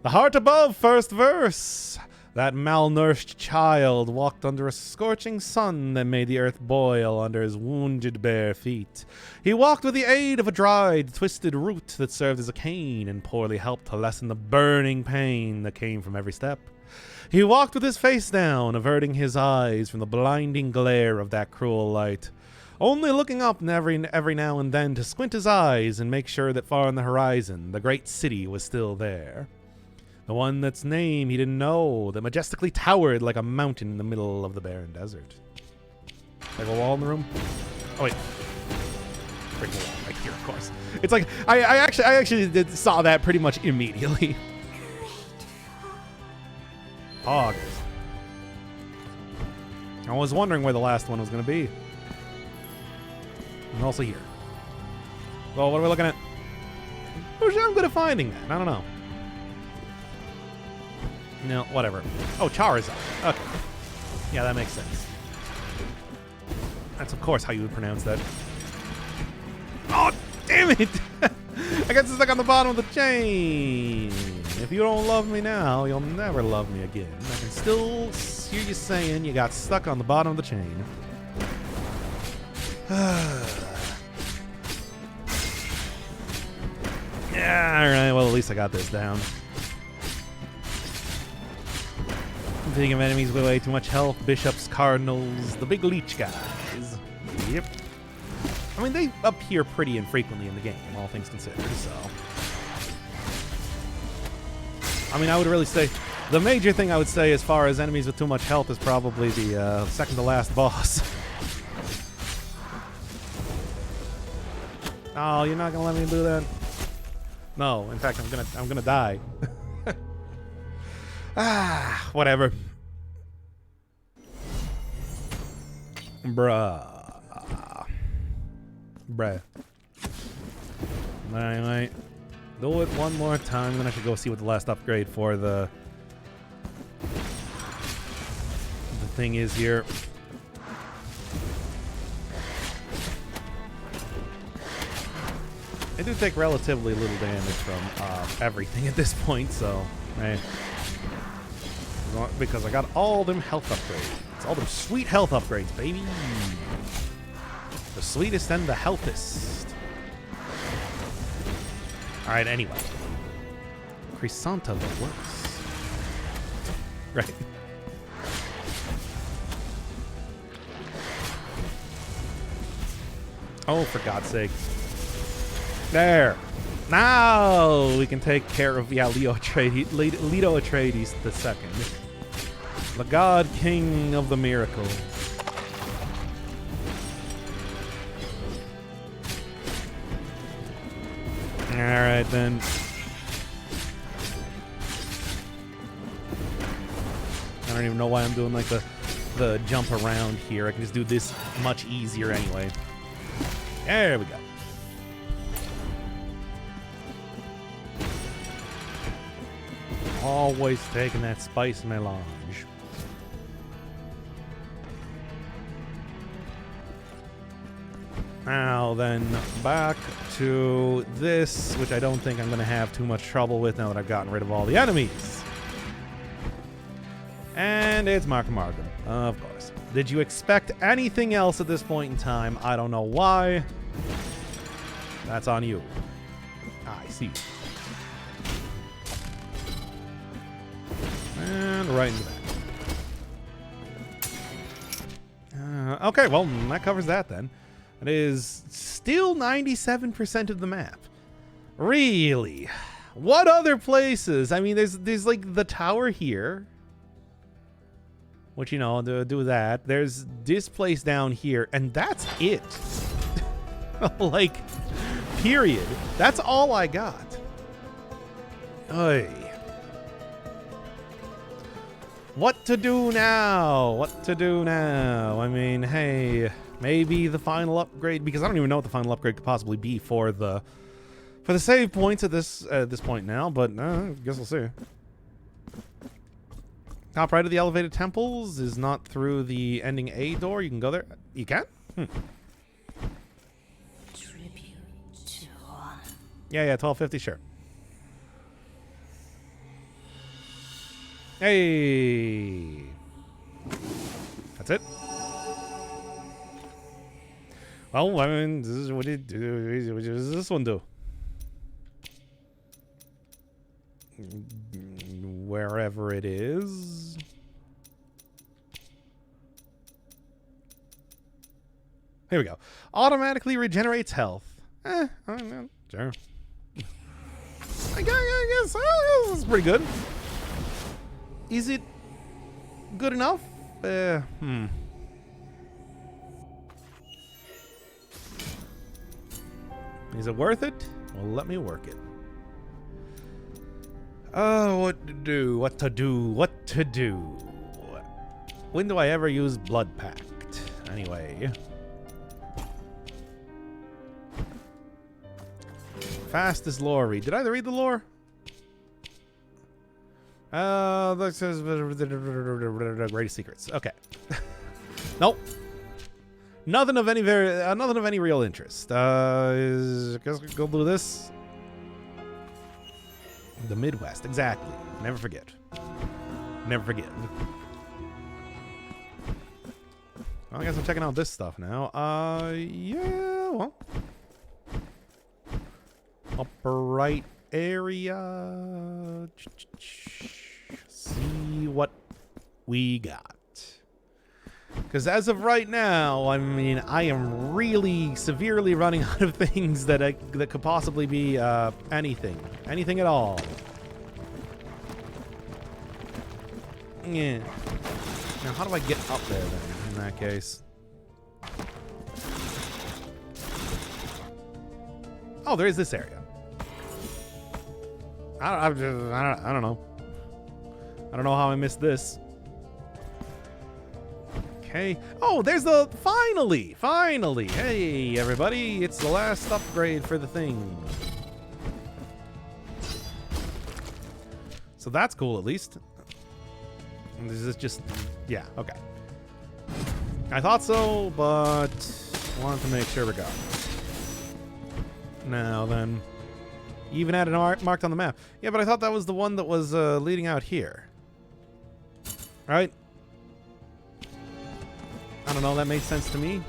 The heart above, first verse. That malnourished child walked under a scorching sun that made the earth boil under his wounded bare feet. He walked with the aid of a dried, twisted root that served as a cane and poorly helped to lessen the burning pain that came from every step. He walked with his face down, averting his eyes from the blinding glare of that cruel light, only looking up every now and then to squint his eyes and make sure that far on the horizon the great city was still there. The one that's name he didn't know, that majestically towered like a mountain in the middle of the barren desert. Like a wall in the room? Oh wait. Break the wall right here, of course. It's like I actually saw that pretty much immediately. Poggers. I was wondering where the last one was going to be. And also here. Well, what are we looking at? Oh, I'm good at finding that. I don't know. No, whatever. Oh, Charizard. Okay. Yeah, that makes sense. That's, of course, how you would pronounce that. Oh, damn it! I got stuck on the bottom of the chain. If you don't love me now, you'll never love me again. I can still hear you saying you got stuck on the bottom of the chain. Yeah, alright, well, at least I got this down. Thinking of enemies with way too much health, bishops, cardinals, the big leech guys. Yep. I mean, they appear pretty infrequently in the game, all things considered, so... I mean, I would really say The major thing I would say as far as enemies with too much health is probably the second to last boss. Oh, you're not gonna let me do that? No, in fact, I'm gonna die. Whatever. Bruh. Anyway, do it one more time, then I should go see what the last upgrade for the thing is here. I do take relatively little damage from everything at this point, so hey. Because I got all them health upgrades. All them sweet health upgrades, baby. The sweetest and the healthest. Alright, anyway. Crescenta the works. Right. Oh, for God's sake. There. Now we can take care of, yeah, Leto Atreides the second. The God King of the Miracle. Alright then. I don't even know why I'm doing like the jump around here. I can just do this much easier anyway. There we go. Always taking that spice melange. Now then, back to this, which I don't think I'm going to have too much trouble with now that I've gotten rid of all the enemies. And it's Markham, of course. Did you expect anything else at this point in time? I don't know why. That's on you. I see. And right into that. Okay, well, that covers that then. It is still 97% of the map. Really? What other places? I mean, there's like the tower here. Which, you know, do that. There's this place down here, and that's it. Like, period. That's all I got. Oy. What to do now? What to do now? I mean, hey, maybe the final upgrade, because I don't even know what the final upgrade could possibly be for the save points at this point now, but I guess we'll see. Top right of the elevated temples is not through the ending A door. You can go there. You can? Tribute to one. Yeah, 1250, sure. Hey. That's it. Well, I mean, this is what it do. What does this one do? Wherever it is. Here we go. Automatically regenerates health. I don't know. Sure. I guess this is pretty good. Is it good enough? Is it worth it? Well, let me work it. Oh, what to do? What to do? What to do? When do I ever use Blood Pact? Anyway. Fast as lore read. Did I read the lore? This says greatest secrets. Okay. Nope. Nothing of any real interest. Guess we go do this. The Midwest, exactly. Never forget. Never forget. Well, I guess I'm checking out this stuff now. Yeah, well. Upper right area. See what we got. Because as of right now, I mean, I am really severely running out of things that could possibly be anything at all. Yeah. Now, how do I get up there then, in that case? Oh, there is this area. I don't know. I don't know how I missed this. Okay. Oh, there's the... Finally! Finally! Hey, everybody. It's the last upgrade for the thing. So that's cool, at least. And this is just... Yeah, okay. I thought so, but... wanted to make sure we got it. Now then... You even had it marked on the map. Yeah, but I thought that was the one that was leading out here. Right? I don't know, that made sense to me.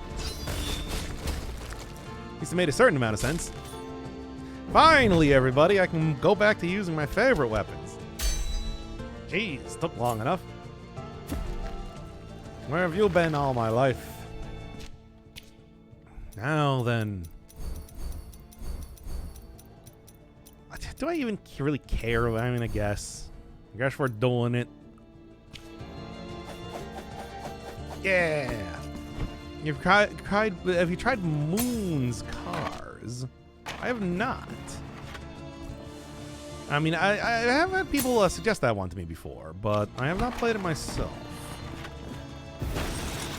At least it made a certain amount of sense. Finally, everybody, I can go back to using my favorite weapons. Jeez, took long enough. Where have you been all my life? Now then... Do I even really care? I mean, I guess we're doing it. Yeah. Have you tried Moon's Cars? I have not. I mean, I have had people suggest that one to me before, but I have not played it myself.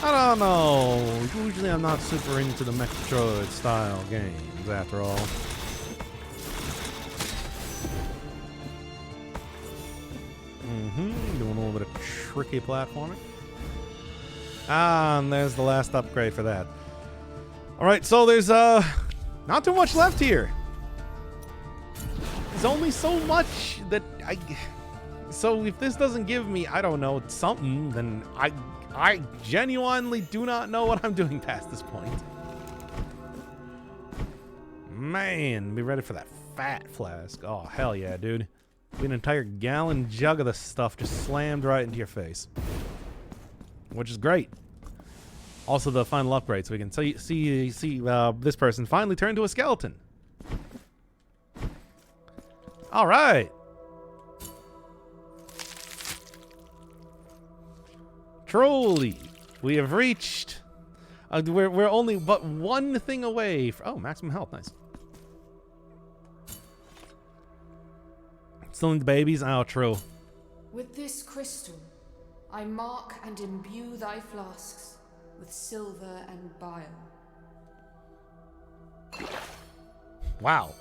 I don't know. Usually I'm not super into the Metroid style games, after all. Doing a little bit of tricky platforming. Ah, and there's the last upgrade for that. Alright, so there's not too much left here. There's only so much that so if this doesn't give me, I don't know, something, then I genuinely do not know what I'm doing past this point. Man, be ready for that fat flask. Oh, hell yeah, dude. Be an entire gallon jug of this stuff just slammed right into your face. Which is great. Also the final upgrade, so we can see this person finally turn into a skeleton. Alright. Truly, we have reached... we're only but one thing away from... Oh, maximum health, nice. Still in the babies? Oh, true. With this crystal, I mark and imbue thy flasks with silver and bile. Wow.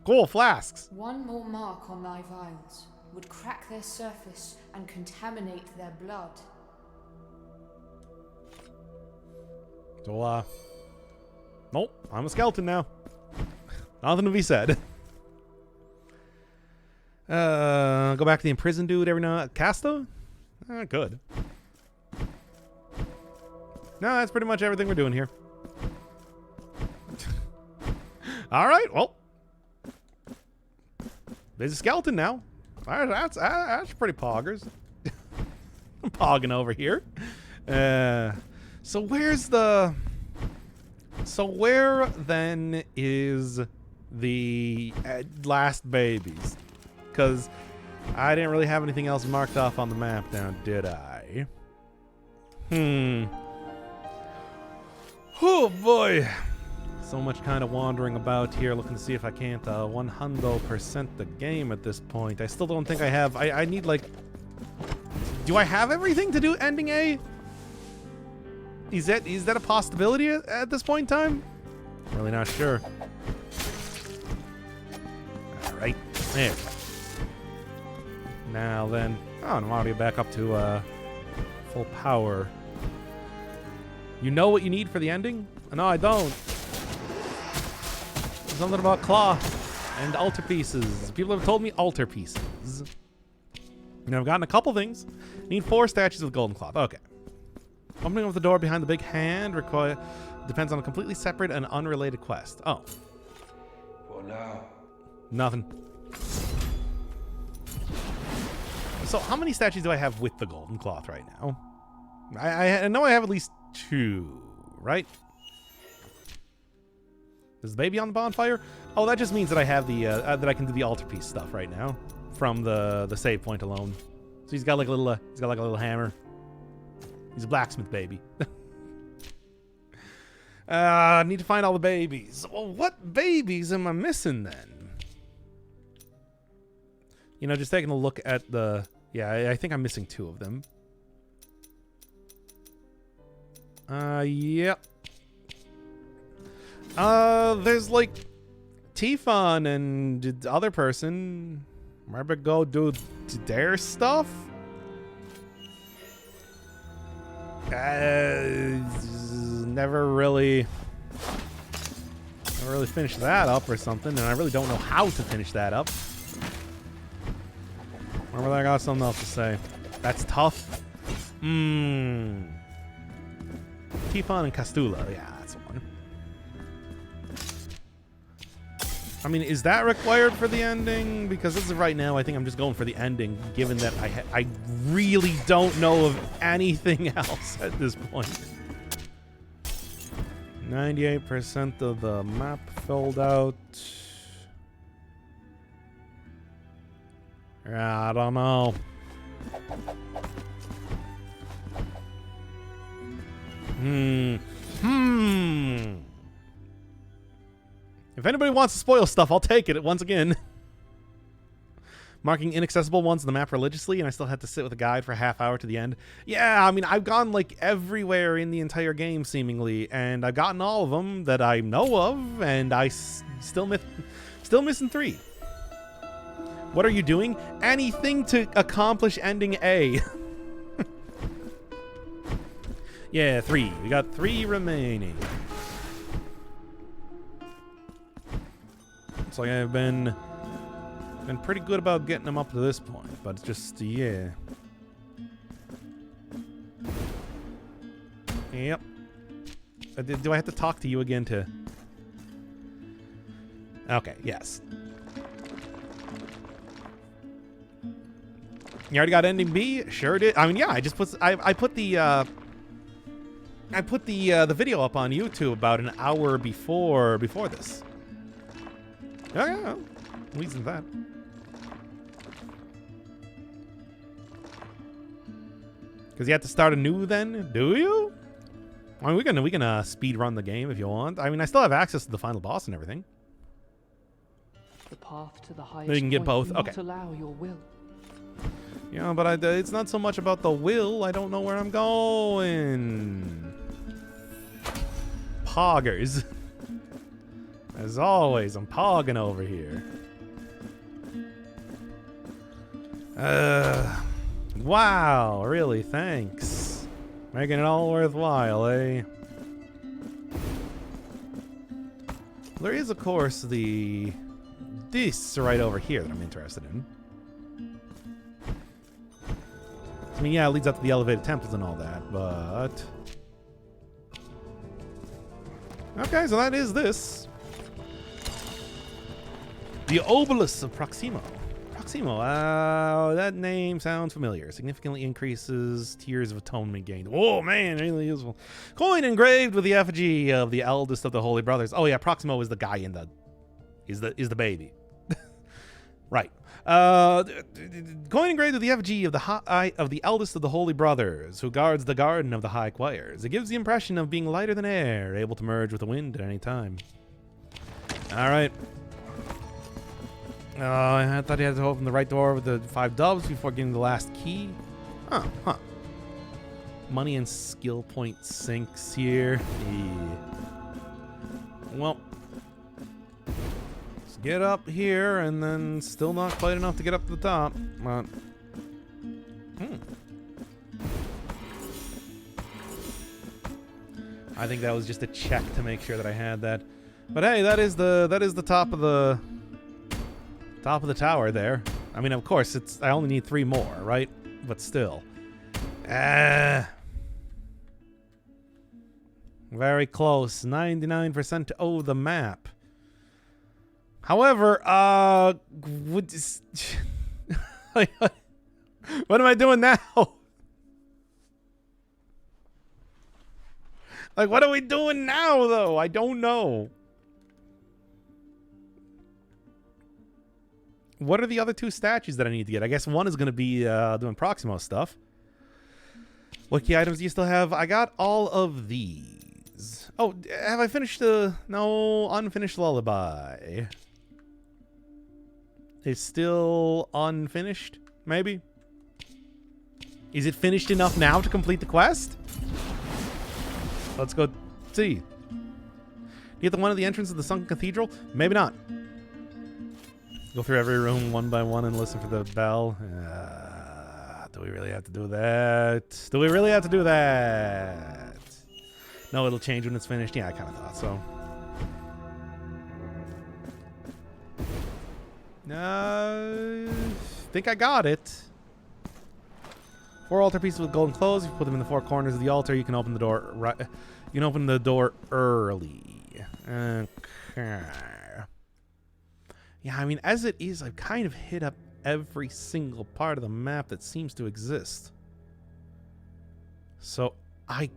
Cool, flasks. One more mark on thy vials would crack their surface and contaminate their blood. So, nope, I'm a skeleton now. Nothing to be said. Go back to the imprisoned dude every now and then. Casta? Good. No, that's pretty much everything we're doing here. Alright, well. There's a skeleton now. That's pretty poggers. I'm pogging over here. So where's the... So where then is the last babies? Because I didn't really have anything else marked off on the map now, did I? Oh boy. So much kind of wandering about here, looking to see if I can't 100% the game at this point. I still don't think I have. I need, like... Do I have everything to do ending A? Is that a possibility at this point in time? Really not sure. Alright, there we go. Now then... Oh, and I'm already back up to full power. You know what you need for the ending? No, I don't. Something about cloth and altarpieces. People have told me altarpieces. And I've gotten a couple things. Need 4 statues with golden cloth. Okay. Opening up the door behind the big hand depends on a completely separate and unrelated quest. Oh. For now. Nothing. So how many statues do I have with the golden cloth right now? I know I have at least 2, right? Is the baby on the bonfire? Oh, that just means that I have the that I can do the altarpiece stuff right now from the save point alone. So he's got like a little hammer. He's a blacksmith baby. I need to find all the babies. Well, what babies am I missing then? You know, just taking a look at the... Yeah, I think I'm missing 2 of them. Yep. There's like Tifon and the other person. Remember go do their stuff? Never really finished that up or something, and I really don't know how to finish that up. Remember, I got something else to say. That's tough. Tifon and Castula. Yeah, that's one. I mean, is that required for the ending? Because as of right now, I think I'm just going for the ending, given that I really don't know of anything else at this point. 98% of the map filled out. I don't know. If anybody wants to spoil stuff, I'll take it once again. Marking inaccessible ones on the map religiously, and I still had to sit with a guide for a half hour to the end. Yeah, I mean, I've gone like everywhere in the entire game, seemingly, and I've gotten all of them that I know of, and I still missing 3. What are you doing? Anything to accomplish ending A. Yeah, 3. We got 3 remaining. Looks like I've been pretty good about getting them up to this point, but it's just, yeah. Yep. Do I have to talk to you again to... Okay, yes. You already got ending B? Sure did. I mean, yeah, I just put... I put the video up on YouTube about an hour before this. Oh, yeah. Reason that. Because you have to start anew then? Do you? I mean, we can speed run the game if you want. I mean, I still have access to the final boss and everything. The path to the highest You can get both. point will Okay. not allow your will. Yeah, but it's not so much about the will. I don't know where I'm going. Poggers. As always, I'm pogging over here. Wow, really, thanks. Making it all worthwhile, eh? There is, of course, this right over here that I'm interested in. I mean, yeah, it leads up to the elevated temples and all that, but... Okay, so that is this. The Obelisk of Proximo. Proximo, that name sounds familiar. Significantly increases tiers of atonement gained. Oh man, really useful. Coin engraved with the effigy of the eldest of the Holy Brothers. Oh yeah, Proximo is the guy in the... is the baby. Right. Coin engraved with the effigy of the eldest of the Holy Brothers, who guards the garden of the High Choirs. It gives the impression of being lighter than air, able to merge with the wind at any time. All right. I thought you had to open the right door with the 5 doves before getting the last key. Huh. Money and skill point sinks here. Yeah. Well, let's get up here, and then still not quite enough to get up to the top. I think that was just a check to make sure that I had that. But hey, that is the top of the tower there. I mean, of course, I only need 3 more, right? But still. Very close. 99% to the map. However, what am I doing now? Like, what are we doing now, though? I don't know. What are the other 2 statues that I need to get? I guess one is going to be doing Proximo stuff. What key items do you still have? I got all of these. Oh, have I finished the... No, unfinished lullaby. It's still unfinished, maybe? Is it finished enough now to complete the quest? Let's go see. You get the one at the entrance of the sunken cathedral? Maybe not. Go through every room one by one and listen for the bell. Do we really have to do that? Do we really have to do that? No, it'll change when it's finished. Yeah, I kind of thought so. Think I got it. 4 altar pieces with golden clothes. If you put them in the 4 corners of the altar, you can open the door. Right, you can open the door early. Okay. Yeah, I mean, as it is, I've kind of hit up every single part of the map that seems to exist. So I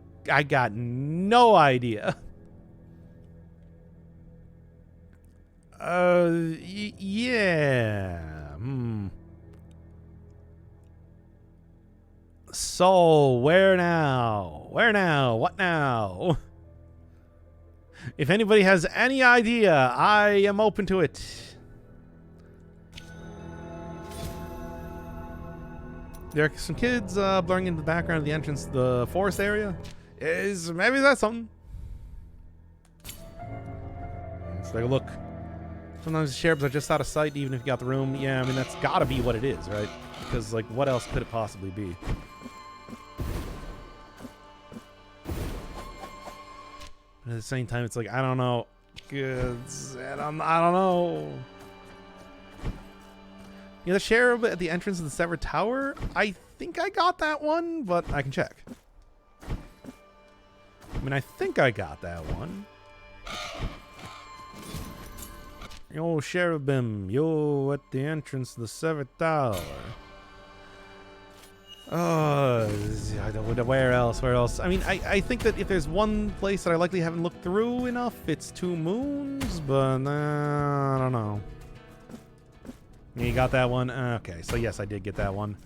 got no idea. Yeah. So, where now? Where now? What now? If anybody has any idea, I am open to it. There are some kids blurring into the background of the entrance to the forest area. Maybe that's something. Let's take a look. Sometimes the sheriffs are just out of sight even if you got the room. Yeah, I mean, that's gotta be what it is, right? Because, like, what else could it possibly be? But at the same time, it's like, I don't know. I don't know. Yeah, the sheriff at the entrance of the Severed Tower. I think I got that one, but I can check. I mean, I think I got that one. Yo, Cherubim, yo, at the entrance to the Severed Tower. I don't know where else. I mean, I think that if there's one place that I likely haven't looked through enough, it's 2 Moons, but I don't know. You got that one? Okay, so yes, I did get that one.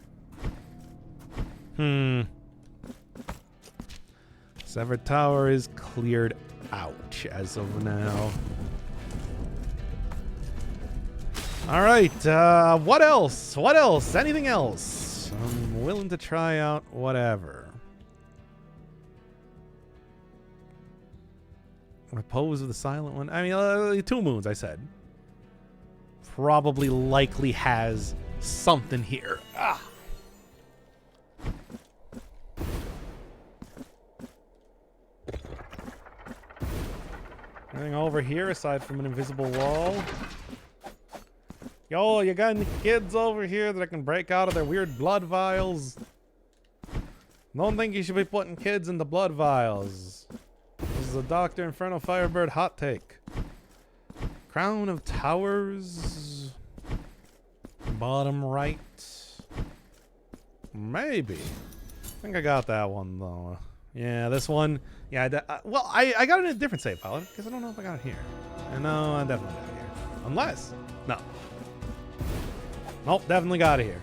Severed Tower is cleared out as of now. Alright, what else? What else? Anything else? I'm willing to try out whatever. Repose of the Silent One. I mean, 2 Moons, I said. Probably likely has something here. Anything over here aside from an invisible wall? Yo, you got any kids over here that I can break out of their weird blood vials? Don't think you should be putting kids into blood vials. This is a Dr. Inferno Firebird hot take. Crown of Towers. Bottom right. Maybe. I think I got that one, though. Yeah, this one. Yeah, well, I got it in a different save file, because I don't know if I got it here. No, I definitely got it here. Unless. No. Nope, definitely got it here.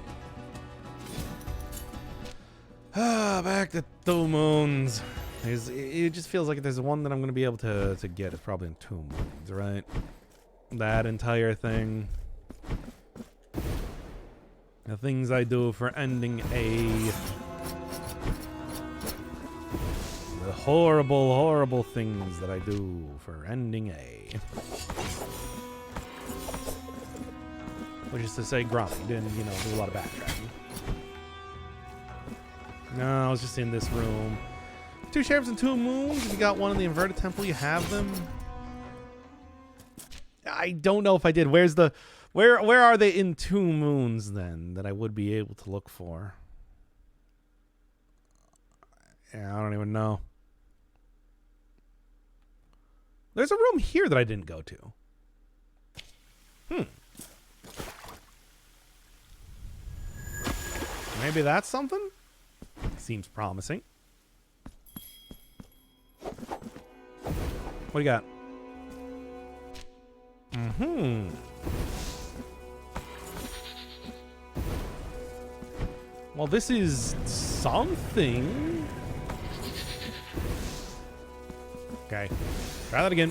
Back to 2 Moons. It just feels like if there's one that I'm going to be able to get, it's probably in 2 Moons, right? That entire thing. The things I do for ending A. The horrible, horrible things that I do for ending A. Which is to say, Grumpy didn't, do a lot of backtracking. No, I was just in this room. 2 sheriffs and 2 Moons. If you got one in the inverted temple, you have them. I don't know if I did. Where's the... Where are they in 2 Moons, then, that I would be able to look for? Yeah, I don't even know. There's a room here that I didn't go to. Maybe that's something? Seems promising. What do you got? Well, this is something. Okay. Try that again.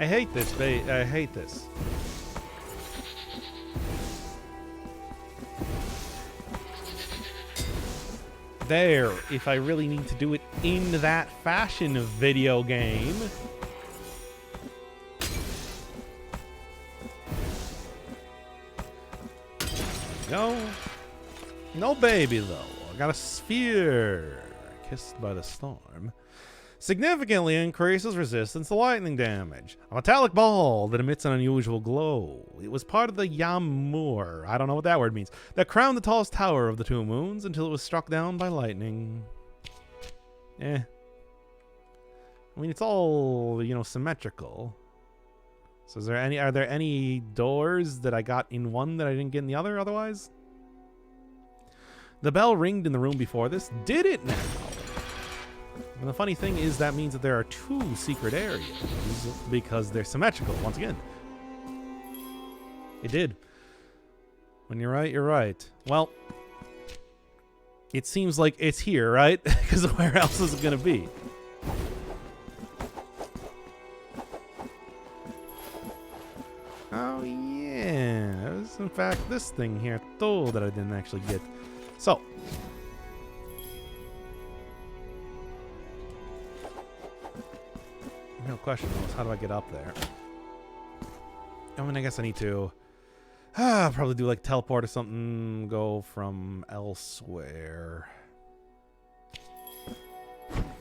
I hate this, babe. I hate this. There, if I really need to do it in that fashion of video game. No. No baby, though. I got a sphere. Kissed by the storm. Significantly increases resistance to lightning damage. A metallic ball that emits an unusual glow. It was part of the Yamur, I don't know what that word means, that crowned the tallest tower of the two moons until it was struck down by lightning. I mean, it's all, you know, symmetrical. So are there any doors that I got in one that I didn't get in the other otherwise? The bell ringed in the room before this. Did it now? And the funny thing is that means that there are two secret areas because they're symmetrical, once again. It did. When you're right, you're right. Well, it seems like it's here, right? Because where else is it going to be? Oh, yeah. There's, in fact, this thing here, too, that I didn't actually get. So. The real question was, how do I get up there? I mean, I guess I need to probably do like teleport or something, go from elsewhere.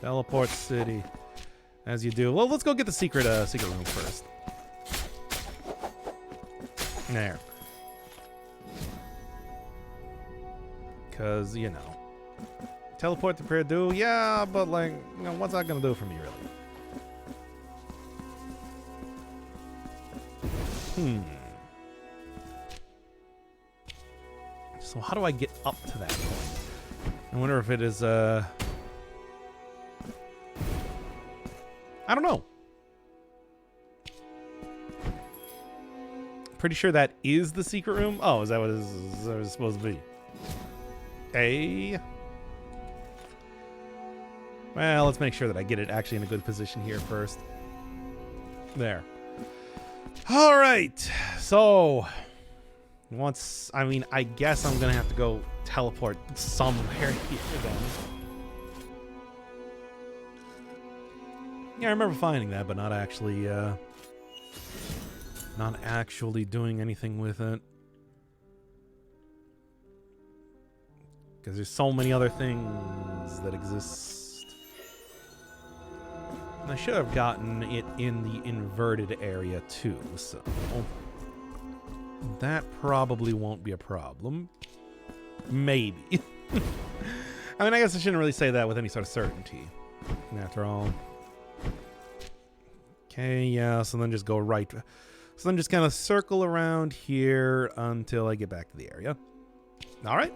Teleport city. As you do. Well, let's go get the secret room first. There. Because, you know. Teleport to Purdue? Yeah, but like, you know, what's that going to do for me, really? So how do I get up to that point? I wonder if it is, I don't know. Pretty sure that is the secret room. Oh, is that what it's supposed to be? Well, let's make sure that I get it actually in a good position here first. There. All right. So, I mean, I guess I'm going to have to go teleport somewhere here then. Yeah, I remember finding that, but not actually doing anything with it. Because there's so many other things that exist. And I should have gotten it in the inverted area too, so that probably won't be a problem. Maybe. I mean, I guess I shouldn't really say that with any sort of certainty, after all. Okay, yeah, so then just go right. So then just kind of circle around here until I get back to the area. All right.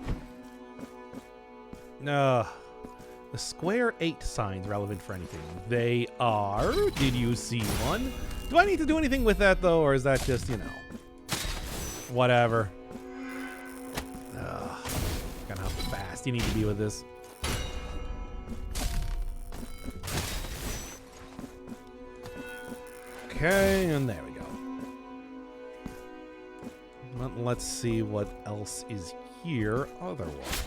The square 8 signs relevant for anything. They are. Did you see one? Do I need to do anything with that, though, or is that just, you know, whatever? Kind of how fast you need to be with this. Okay, and there we go. Let's see what else is here otherwise.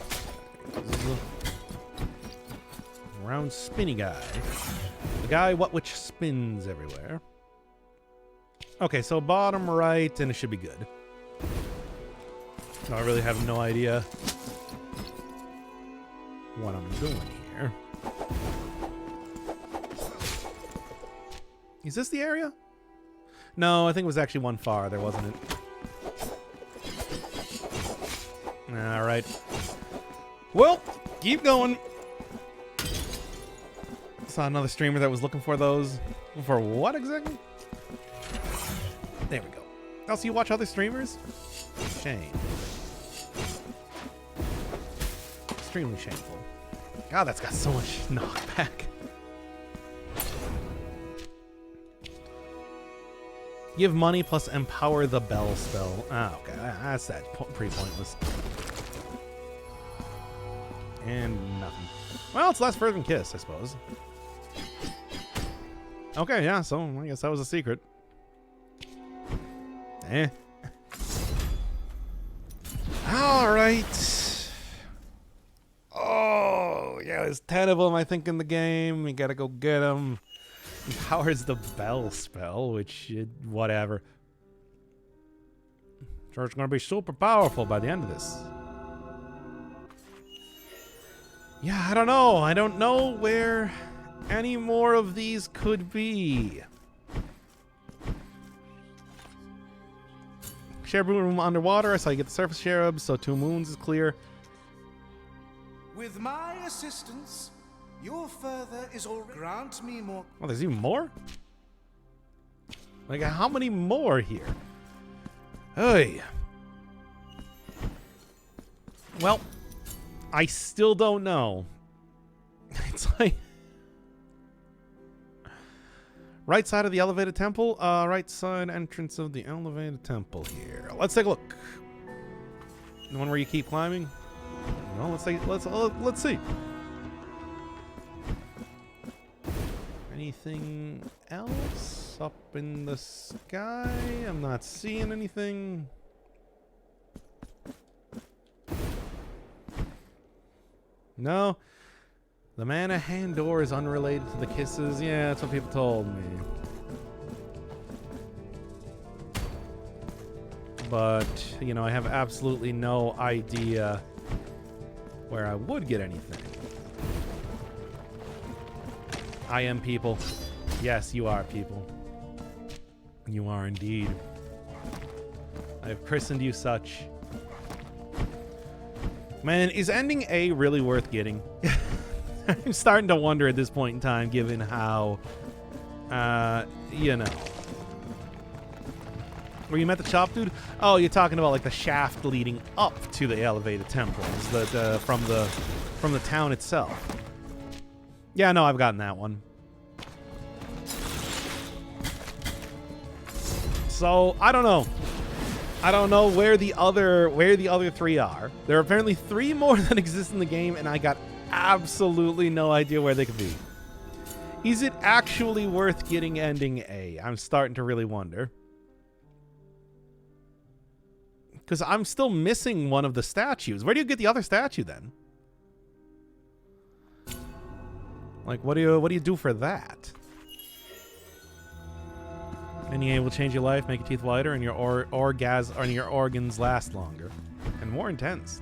Round spinny guy. The guy which spins everywhere. Okay, so bottom right, and it should be good. I really have no idea what I'm doing here. Is this the area? No, I think it was actually one farther, wasn't it? All right. Well, keep going. Saw another streamer that was looking for those. For what exactly? There we go. Oh, so you watch other streamers? Shame. Extremely shameful. God, that's got so much knockback. Give money plus empower the bell spell. Ah, okay. That's pretty pointless. And nothing. Well, it's less fervent kiss, I suppose. Okay, yeah, so I guess that was a secret. Eh. Alright. Oh, yeah, there's 10 of them, I think, in the game. We gotta go get them. Empowers the bell spell, which, whatever. Sure, it's gonna be super powerful by the end of this. Yeah, I don't know. I don't know where any more of these could be. Share room underwater, so you get the surface cherub, so 2 moons is clear. With my assistance, your further is all. Grant me more. Oh, there's even more? Like, how many more here? Hey. Well, I still don't know. It's like... Right side of the elevated temple. Right side entrance of the elevated temple here. Let's take a look. The one where you keep climbing? No, let's see. Anything else up in the sky? I'm not seeing anything. No. The mana hand door is unrelated to the kisses. Yeah, that's what people told me. But, you know, I have absolutely no idea where I would get anything. I am people. Yes, you are people. You are indeed. I have christened you such. Man, is ending A really worth getting? I'm starting to wonder at this point in time, given how, you know. Where you met the chop dude? Oh, you're talking about like the shaft leading up to the elevated temples, from the town itself. Yeah, no, I've gotten that one. So I don't know. I don't know where the other 3 are. There are apparently 3 more that exist in the game, and I got absolutely no idea where they could be. Is it actually worth getting ending A? I'm starting to really wonder. Because I'm still missing one of the statues. Where do you get the other statue then? Like, what do you do for that? Ending A will change your life, make your teeth whiter, and your organs last longer and more intense.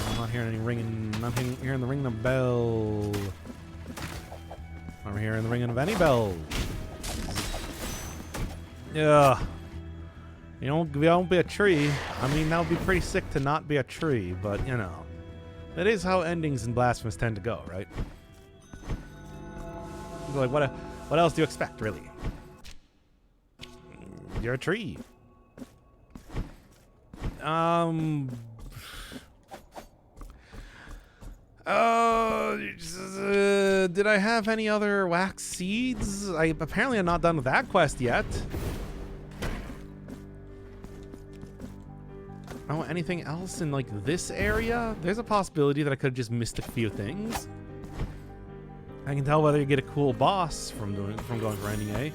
I'm not hearing any ringing. I'm not hearing the ringing of bell. I'm not hearing the ringing of any bells. Yeah. You don't be a tree. I mean, that would be pretty sick to not be a tree, but you know, that is how endings in Blasphemous tend to go, right? Like, what else do you expect, really? You're a tree. Did I have any other wax seeds? I apparently am not done with that quest yet. Oh, anything else in like this area? There's a possibility that I could have just missed a few things. I can tell whether you get a cool boss from going for ending A.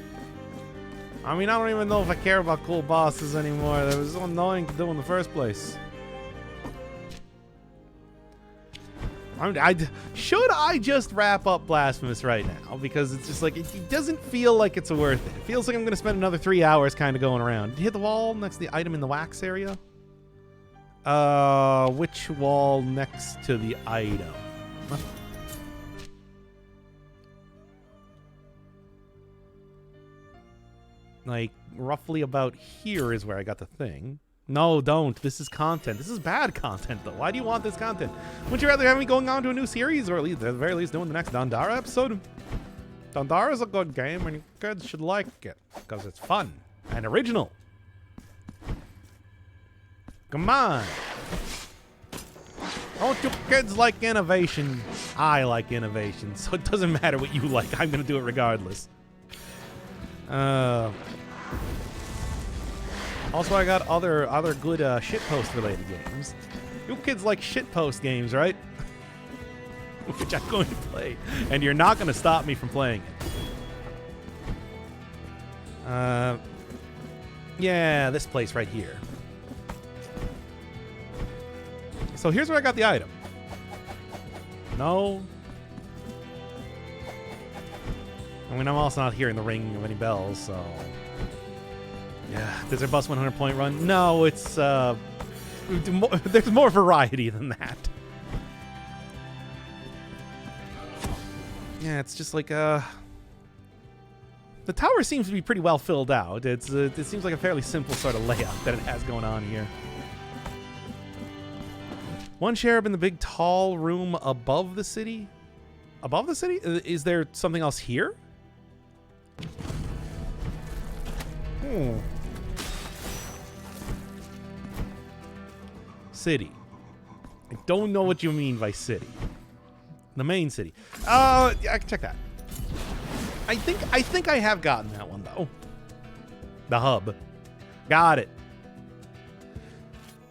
I mean, I don't even know if I care about cool bosses anymore. That was so annoying to do in the first place. Should I just wrap up Blasphemous right now? Because it's just like, it doesn't feel like it's worth it. It feels like I'm going to spend another 3 hours kind of going around. Did you hit the wall next to the item in the wax area? Which wall next to the item? Like, roughly about here is where I got the thing. No, don't. This is content. This is bad content, though. Why do you want this content? Would you rather have me going on to a new series, or at the very least doing the next Dandara episode? Dandara is a good game, and you kids should like it, because it's fun and original. Come on. Don't you kids like innovation? I like innovation, so it doesn't matter what you like. I'm gonna do it regardless. Also, I got other good shitpost related games. You kids like shitpost games, right? Which I'm going to play, and you're not going to stop me from playing it. Yeah, this place right here. So here's where I got the item. No. I mean, I'm also not hearing the ring of any bells, so... Yeah, does there bust 100 point run? No, it's, there's more variety than that. Yeah, it's just like, the tower seems to be pretty well filled out. It seems like a fairly simple sort of layout that it has going on here. One cherub in the big tall room above the city? Above the city? Is there something else here? City. I don't know what you mean by city. The main city. Yeah, I can check that. I think I have gotten that one though. The hub. Got it.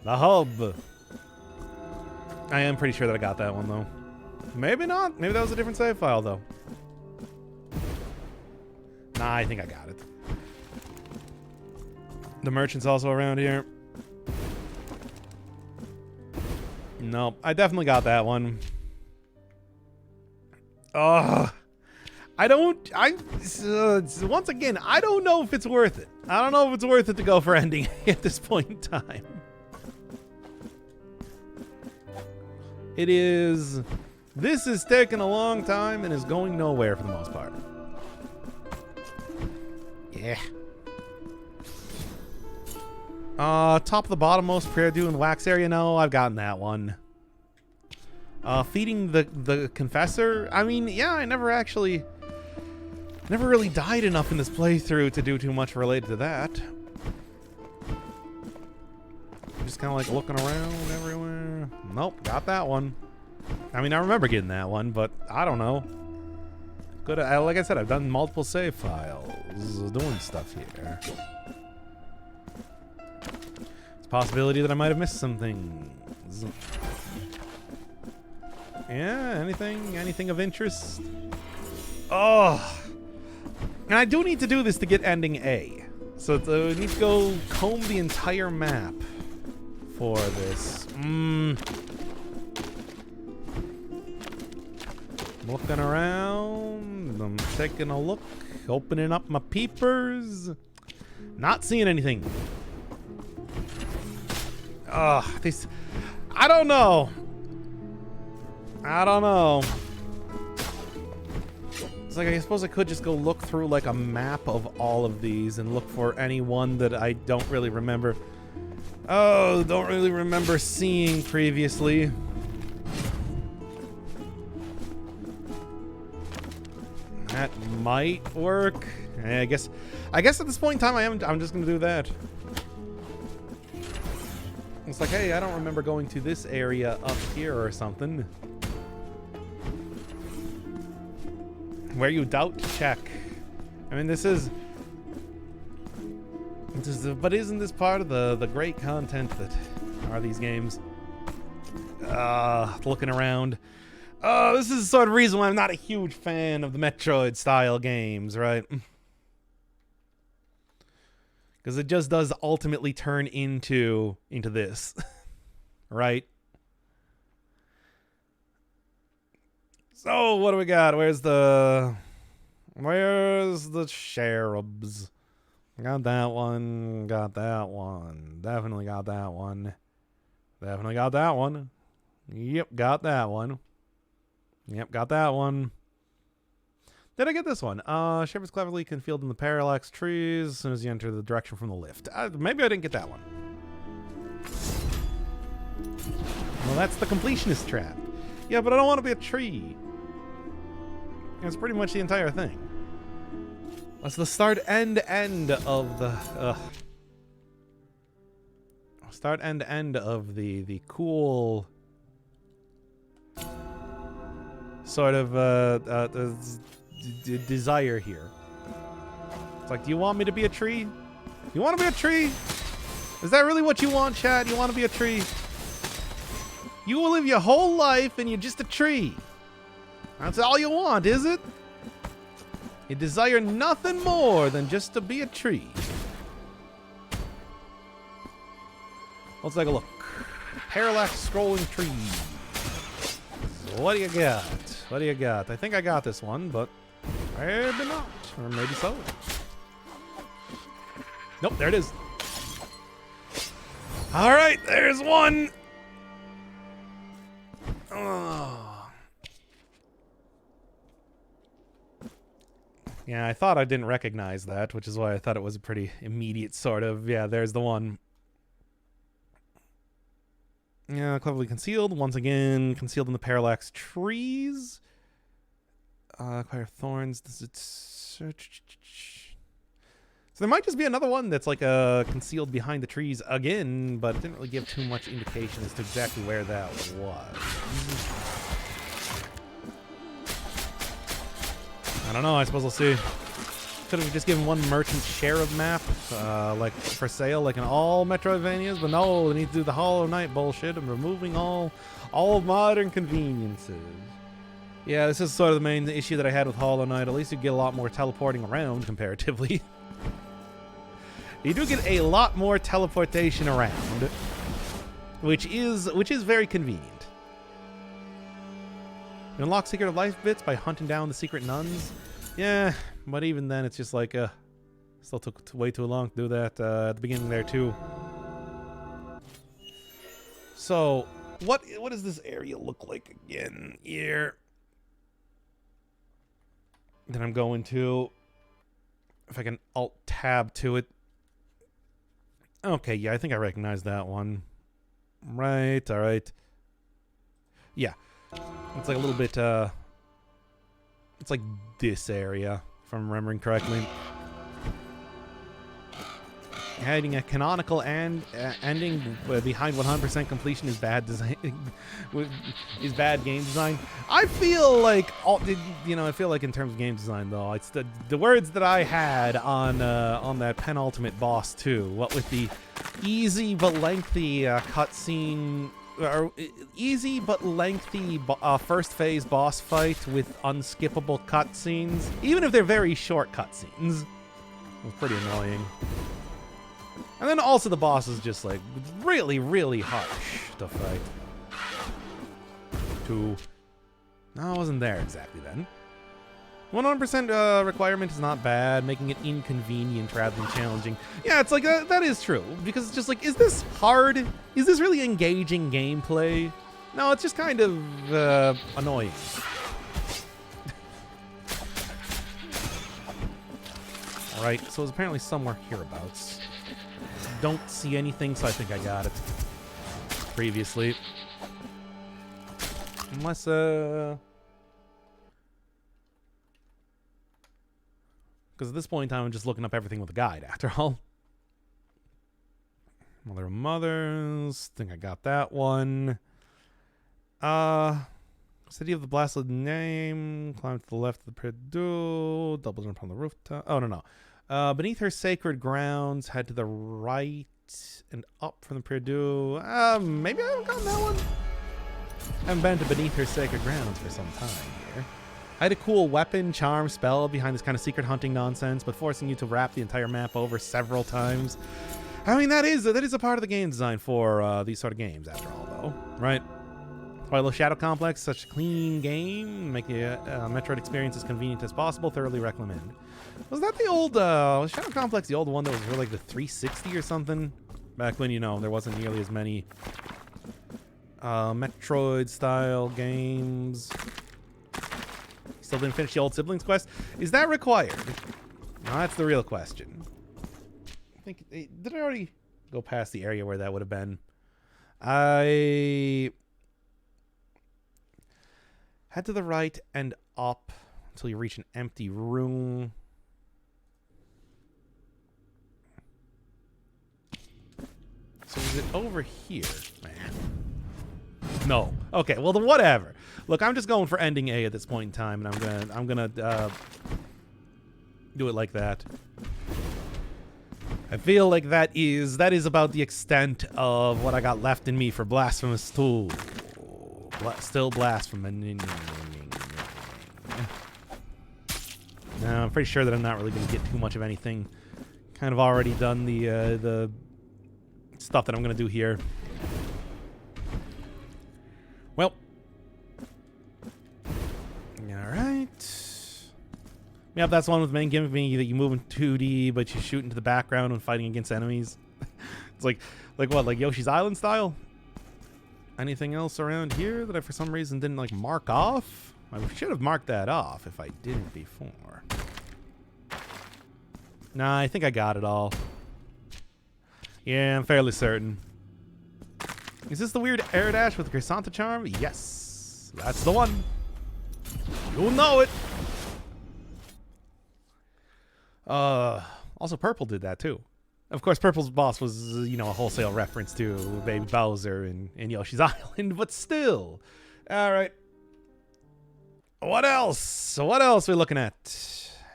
The hub. I am pretty sure that I got that one though. Maybe not. Maybe that was a different save file though. Nah, I think I got it. The merchant's also around here. Nope, I definitely got that one. Once again, I don't know if it's worth it. I don't know if it's worth it to go for ending at this point in time. It is... This is taking a long time and is going nowhere for the most part. Yeah. Top of the bottommost prayer do in the wax area. No, I've gotten that one. Feeding the confessor. I mean, yeah, I never really died enough in this playthrough to do too much related to that. I'm just kind of like looking around everywhere. Nope, got that one. I mean, I remember getting that one, but I don't know. Good. Like I said, I've done multiple save files, doing stuff here. Possibility that I might have missed some things. Yeah, anything of interest? Oh, and I do need to do this to get ending A. So I need to go comb the entire map for this. Looking around, I'm taking a look, opening up my peepers. Not seeing anything. These... I don't know. It's like, I suppose I could just go look through like a map of all of these and look for any one that I don't really remember. Oh, don't really remember seeing previously. That might work. I guess at this point in time I'm just gonna do that. It's like, hey, I don't remember going to this area up here or something. Where you doubt, check. I mean, but isn't this part of the great content that are these games? Looking around. This is the sort of reason why I'm not a huge fan of the Metroid-style games, right? Because it just does ultimately turn into this, right? So what do we got? Where's the cherubs? Got that one. Got that one. Definitely got that one. Definitely got that one. Yep, got that one. Yep, got that one. Did I get this one? Shepherds cleverly concealed in the parallax trees as soon as you enter the direction from the lift. Maybe I didn't get that one. Well, that's the completionist trap. Yeah, but I don't want to be a tree. That's pretty much the entire thing. That's the start-end of the... Start-end of the cool sort of desire here. It's like, do you want me to be a tree? You want to be a tree? Is that really what you want, chat? You want to be a tree? You will live your whole life and you're just a tree. That's all you want, is it? You desire nothing more than just to be a tree. Let's take a look. Parallax scrolling tree. So what do you got? What do you got? I think I got this one, but maybe not. Or maybe so. Nope, there it is. All right, there's one. Oh. Yeah, I thought I didn't recognize that, which is why I thought it was a pretty immediate sort of, yeah, there's the one. Yeah, cleverly concealed. Once again, concealed in the parallax trees. Acquire thorns. So there might just be another one that's like concealed behind the trees again, but it didn't really give too much indication as to exactly where that was. I don't know. I suppose we'll see. Could have just given one merchant share of map, like for sale, like in all Metroidvanias, but no, they need to do the Hollow Knight bullshit and removing all modern conveniences. Yeah, this is sort of the main issue that I had with Hollow Knight. At least you get a lot more teleporting around comparatively. You do get a lot more teleportation around, which is very convenient. You unlock secret life bits by hunting down the secret nuns. Yeah, but even then, it's just like, still took way too long to do that at the beginning there too. So, what does this area look like again here? Then I'm going to, if I can Alt-Tab to it. Okay, yeah, I think I recognize that one. Right, all right. Yeah, it's like a little bit, it's like this area, if I'm remembering correctly. Having a canonical ending behind 100% completion is bad design. Is bad game design. I feel like, I feel like in terms of game design though, it's the words that I had on that penultimate boss too. What with the easy but lengthy cutscene. Or easy but lengthy first phase boss fight with unskippable cutscenes, even if they're very short cutscenes. It's pretty annoying. And then also the boss is just like really, really harsh to fight. No, I wasn't there exactly then. 100% requirement is not bad, making it inconvenient rather than challenging. Yeah, it's like, that is true. Because it's just like, is this hard? Is this really engaging gameplay? No, it's just kind of annoying. Alright, so it's apparently somewhere hereabouts. Don't see anything, so I think I got it previously. Unless, because at this point in time, I'm just looking up everything with a guide, after all. Mother of Mothers. Think I got that one. City of the Blasted Name. Climb to the left of the Perdue. Double jump on the rooftop. Oh, no. Beneath her sacred grounds. Head to the right and up from the Perdue. Maybe I haven't gotten that one. I haven't been to Beneath her sacred grounds for some time here. I had a cool weapon, charm, spell behind this kind of secret hunting nonsense, but forcing you to wrap the entire map over several times. I mean, that is a part of the game design for these sort of games, after all, though, right? Twilight Shadow Complex, such a clean game, make the Metroid experience as convenient as possible. Thoroughly recommend. Was that the old Shadow Complex, the old one that was for like the 360 or something? Back when, there wasn't nearly as many Metroid-style games. Still didn't finish the old Siblings quest. Is that required? No, that's the real question. I think, did I already go past the area where that would have been? I head to the right and up until you reach an empty room. So is it over here, man? No. Okay, well, then whatever. Look, I'm just going for ending A at this point in time, and I'm gonna do it like that. I feel like that is about the extent of what I got left in me for Blasphemous 2. Still blasphemous. No, I'm pretty sure that I'm not really going to get too much of anything. Kind of already done the stuff that I'm going to do here. Well. Alright. Yep, that's the one with main gimmick being that you move in 2D, but you shoot into the background when fighting against enemies. It's like what? Like Yoshi's Island style? Anything else around here that I for some reason didn't like mark off? I should have marked that off if I didn't before. Nah, I think I got it all. Yeah, I'm fairly certain. Is this the weird air dash with the Chrysanta charm? Yes. That's the one. You'll know it. Also Purple did that too. Of course, Purple's boss was, you know, a wholesale reference to Baby Bowser in Yoshi's Island, but still. All right. What else? What else are we looking at?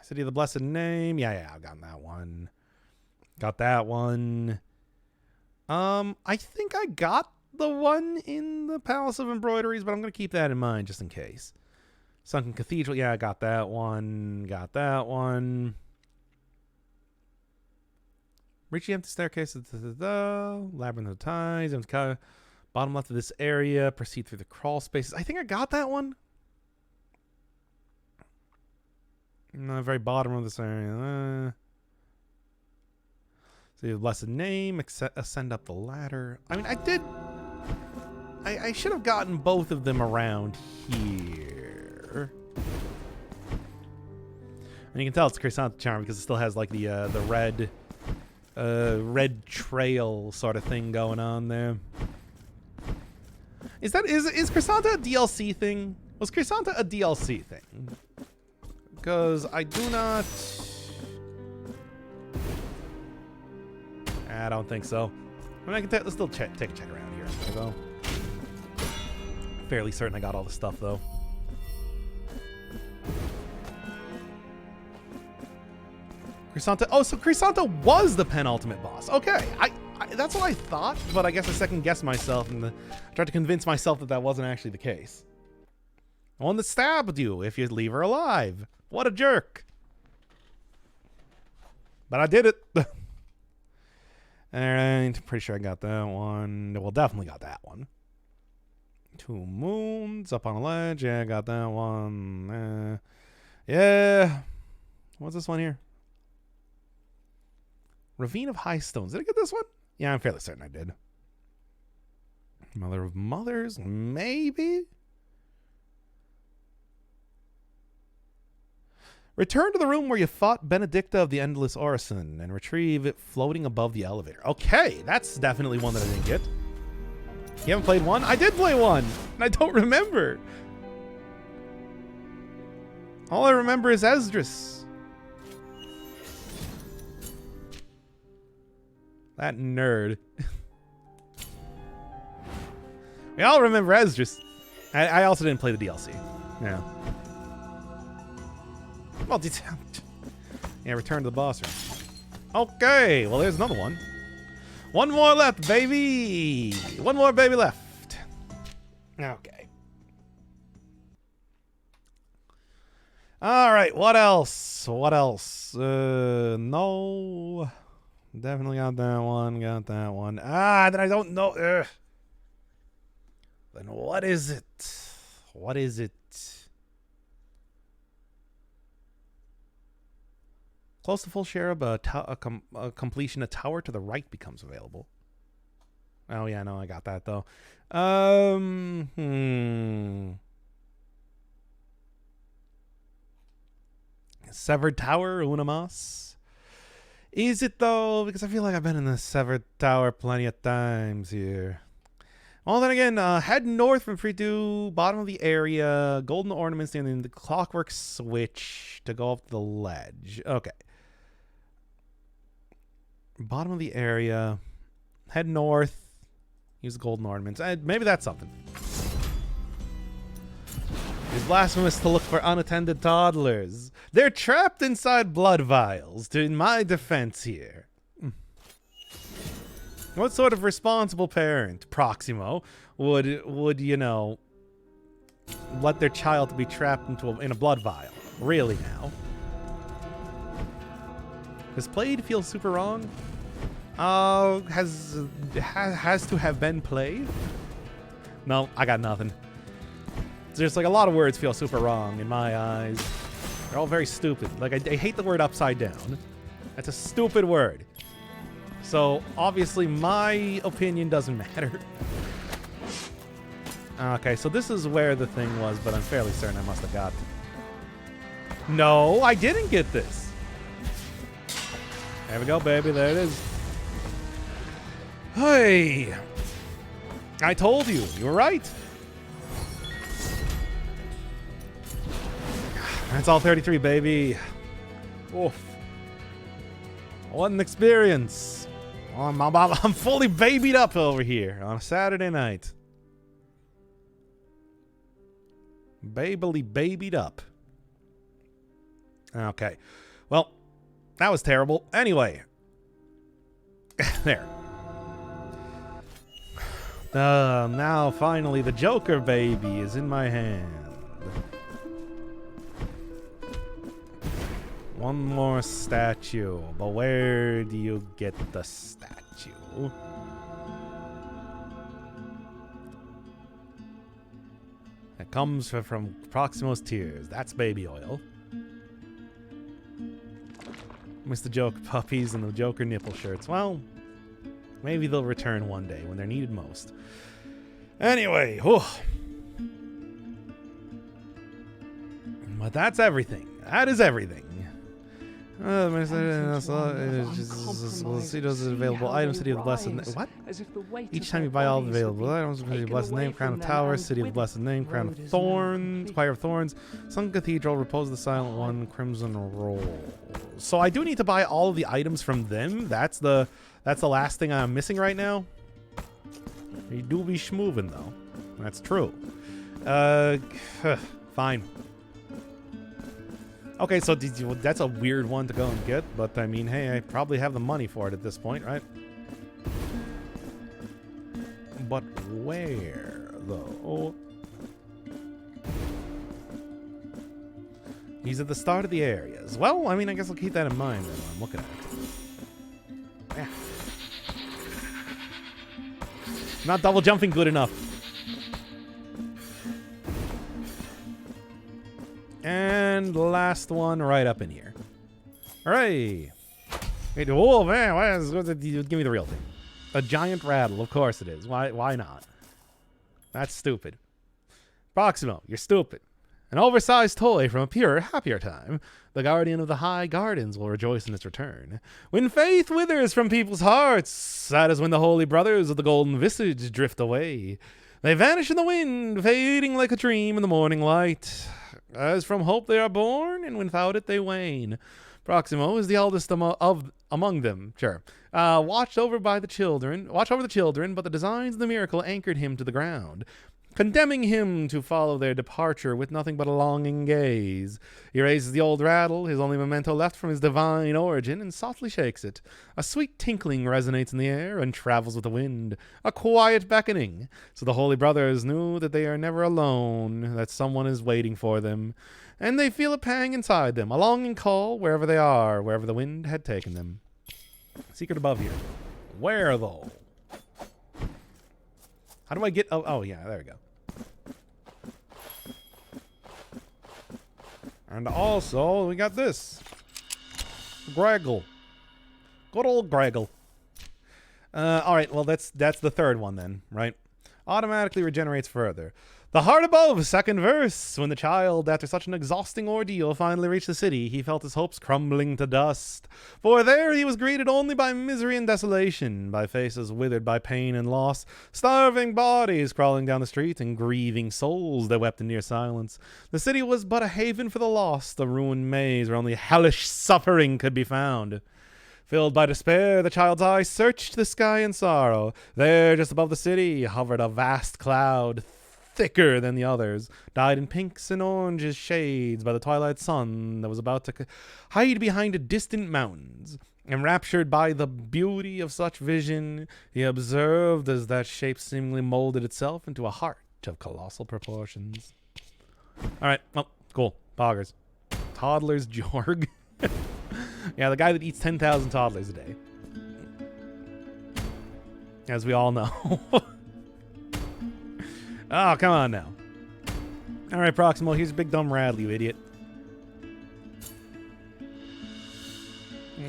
City of the Blessed Name. Yeah, I've gotten that one. Got that one. I think I got the one in the Palace of Embroideries, but I'm going to keep that in mind just in case. Sunken Cathedral. Yeah, I got that one. Got that one. Reach the empty staircase. Labyrinth of Ties. Bottom left of this area. Proceed through the crawl spaces. I think I got that one. No, very bottom of this area. See the Blessed Name. Ascend up the ladder. I mean, I did. I should have gotten both of them around here. And you can tell it's Chrysanta charm because it still has like the red trail sort of thing going on there. Is Chrysanta a DLC thing? Was Chrysanta a DLC thing? Because I do not. I don't think so. I mean, let's still take a check around here, though. Fairly certain I got all the stuff though. Chrysanta. Oh, so Chrysanta was the penultimate boss. Okay, I that's what I thought, but I guess I second guessed myself and tried to convince myself that wasn't actually the case. The one that stabbed you if you leave her alive. What a jerk. But I did it. Alright, pretty sure I got that one. Well, definitely got that one. 2 moons up on a ledge. Yeah, I got that one. Yeah. What's this one here? Ravine of High Stones. Did I get this one? Yeah, I'm fairly certain I did. Mother of Mothers? Maybe? Return to the room where you fought Benedicta of the Endless Orison and retrieve it floating above the elevator. Okay, that's definitely one that I didn't get. You haven't played one? I did play one, and I don't remember. All I remember is Esdras. That nerd. We all remember Esdras. I also didn't play the DLC. Yeah. Well, yeah, return to the boss room. Okay, well, there's another one. One more left, baby. One more baby left. Okay. All right, what else? What else? No. Definitely got that one. Got that one. Ah, then I don't know. Then what is it? What is it? Close to full share of completion, a tower to the right becomes available. Oh, yeah, no, I got that, though. Severed Tower, una más. Is it, though? Because I feel like I've been in the Severed Tower plenty of times here. Well, then again, head north from Free-to, bottom of the area, golden ornaments, and then the clockwork switch to go up the ledge. Okay. Bottom of the area, head north, use the golden ornaments. Maybe that's something. It's blasphemous to look for unattended toddlers. They're trapped inside blood vials. To my defense here. What sort of responsible parent, Proximo, would you know, let their child be trapped in a blood vial? Really now? Does played feel super wrong? Has to have been played? No, I got nothing. It's just like a lot of words feel super wrong in my eyes. They're all very stupid. Like I hate the word upside down. That's a stupid word. So obviously my opinion doesn't matter. Okay, so this is where the thing was, but I'm fairly certain I must have got it. No, I didn't get this. There we go, baby. There it is. Hey. I told you. You were right. That's all 33, baby. Oof. What an experience. I'm fully babied up over here on a Saturday night. Babied up. Okay. Well, that was terrible. Anyway. There. Now finally the Joker baby is in my hand. One more statue. But where do you get the statue? It comes from Proximo's tears. That's baby oil. Mr. Joker puppies and the Joker nipple shirts. Well, maybe they'll return one day when they're needed most. Anyway, whew. But that's everything. That is everything. Available items, City of the Blessed Name. What? Each time you buy all the available items, City of the Blessed Name, Crown of Towers, City of the Blessed Name, Crown of Thorns, Pyre of Thorns, Sun Cathedral, Repose of the Silent One, Crimson Roll. So I do need to buy all of the items from them. That's the last thing I'm missing right now. You do be schmoovin' though. That's true. Fine. Okay, so that's a weird one to go and get, but I mean, hey, I probably have the money for it at this point, right? But where, though? He's at the start of the areas. Well, I mean, I guess I'll keep that in mind then when I'm looking at it. Yeah. Not double jumping good enough. And last one right up in here. Hooray! Wait, oh man, give me the real thing. A giant rattle, of course it is. Why not? That's stupid. Proximo, you're stupid. An oversized toy from a purer, happier time. The guardian of the high gardens will rejoice in its return. When faith withers from people's hearts, that is when the holy brothers of the golden visage drift away. They vanish in the wind, fading like a dream in the morning light. As from hope they are born, and without it they wane. Proximo is the eldest among them. Sure. Watch over the children, but the designs of the miracle anchored him to the ground, condemning him to follow their departure with nothing but a longing gaze. He raises the old rattle, his only memento left from his divine origin, and softly shakes it. A sweet tinkling resonates in the air and travels with the wind, a quiet beckoning. So the holy brothers knew that they are never alone, that someone is waiting for them, and they feel a pang inside them, a longing call wherever they are, wherever the wind had taken them. Secret above here. Where, though? How do I get... Oh, yeah, there we go. And also, we got this. Graggle. Good old Graggle. Alright, well, that's the third one then, right? Automatically regenerates further. The heart above, second verse. When the child, after such an exhausting ordeal, finally reached the city, he felt his hopes crumbling to dust. For there he was greeted only by misery and desolation, by faces withered by pain and loss, starving bodies crawling down the street, and grieving souls that wept in near silence. The city was but a haven for the lost, a ruined maze where only hellish suffering could be found. Filled by despair, the child's eyes searched the sky in sorrow. There, just above the city, hovered a vast cloud, thicker than the others, dyed in pinks and oranges shades by the twilight sun that was about to hide behind distant mountains. Enraptured by the beauty of such vision, he observed as that shape seemingly molded itself into a heart of colossal proportions. All right, well, cool. Poggers. Toddler's Jorg. Yeah, the guy that eats 10,000 toddlers a day. As we all know. Oh, come on now. All right, Proximo, here's Big Dumb Radley, you idiot.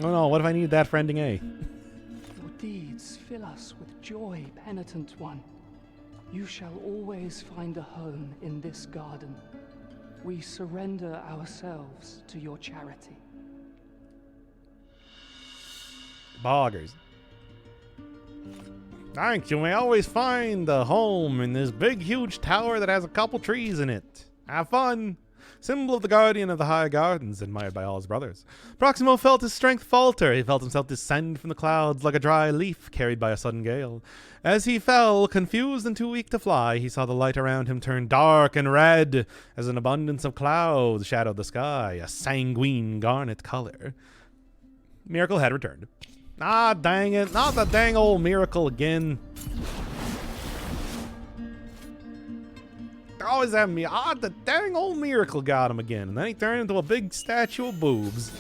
Oh no, what if I need that for ending A? Your deeds fill us with joy, penitent one. You shall always find a home in this garden. We surrender ourselves to your charity. Boggers. Thank you. We always find a home in this big, huge tower that has a couple trees in it. Have fun. Symbol of the guardian of the high gardens, admired by all his brothers. Proximo felt his strength falter. He felt himself descend from the clouds like a dry leaf carried by a sudden gale. As he fell, confused and too weak to fly, he saw the light around him turn dark and red as an abundance of clouds shadowed the sky, a sanguine garnet color. Miracle had returned. Ah, dang it. Not the dang old miracle again. Always have me. Ah, the dang old miracle got him again. And then he turned into a big statue of boobs.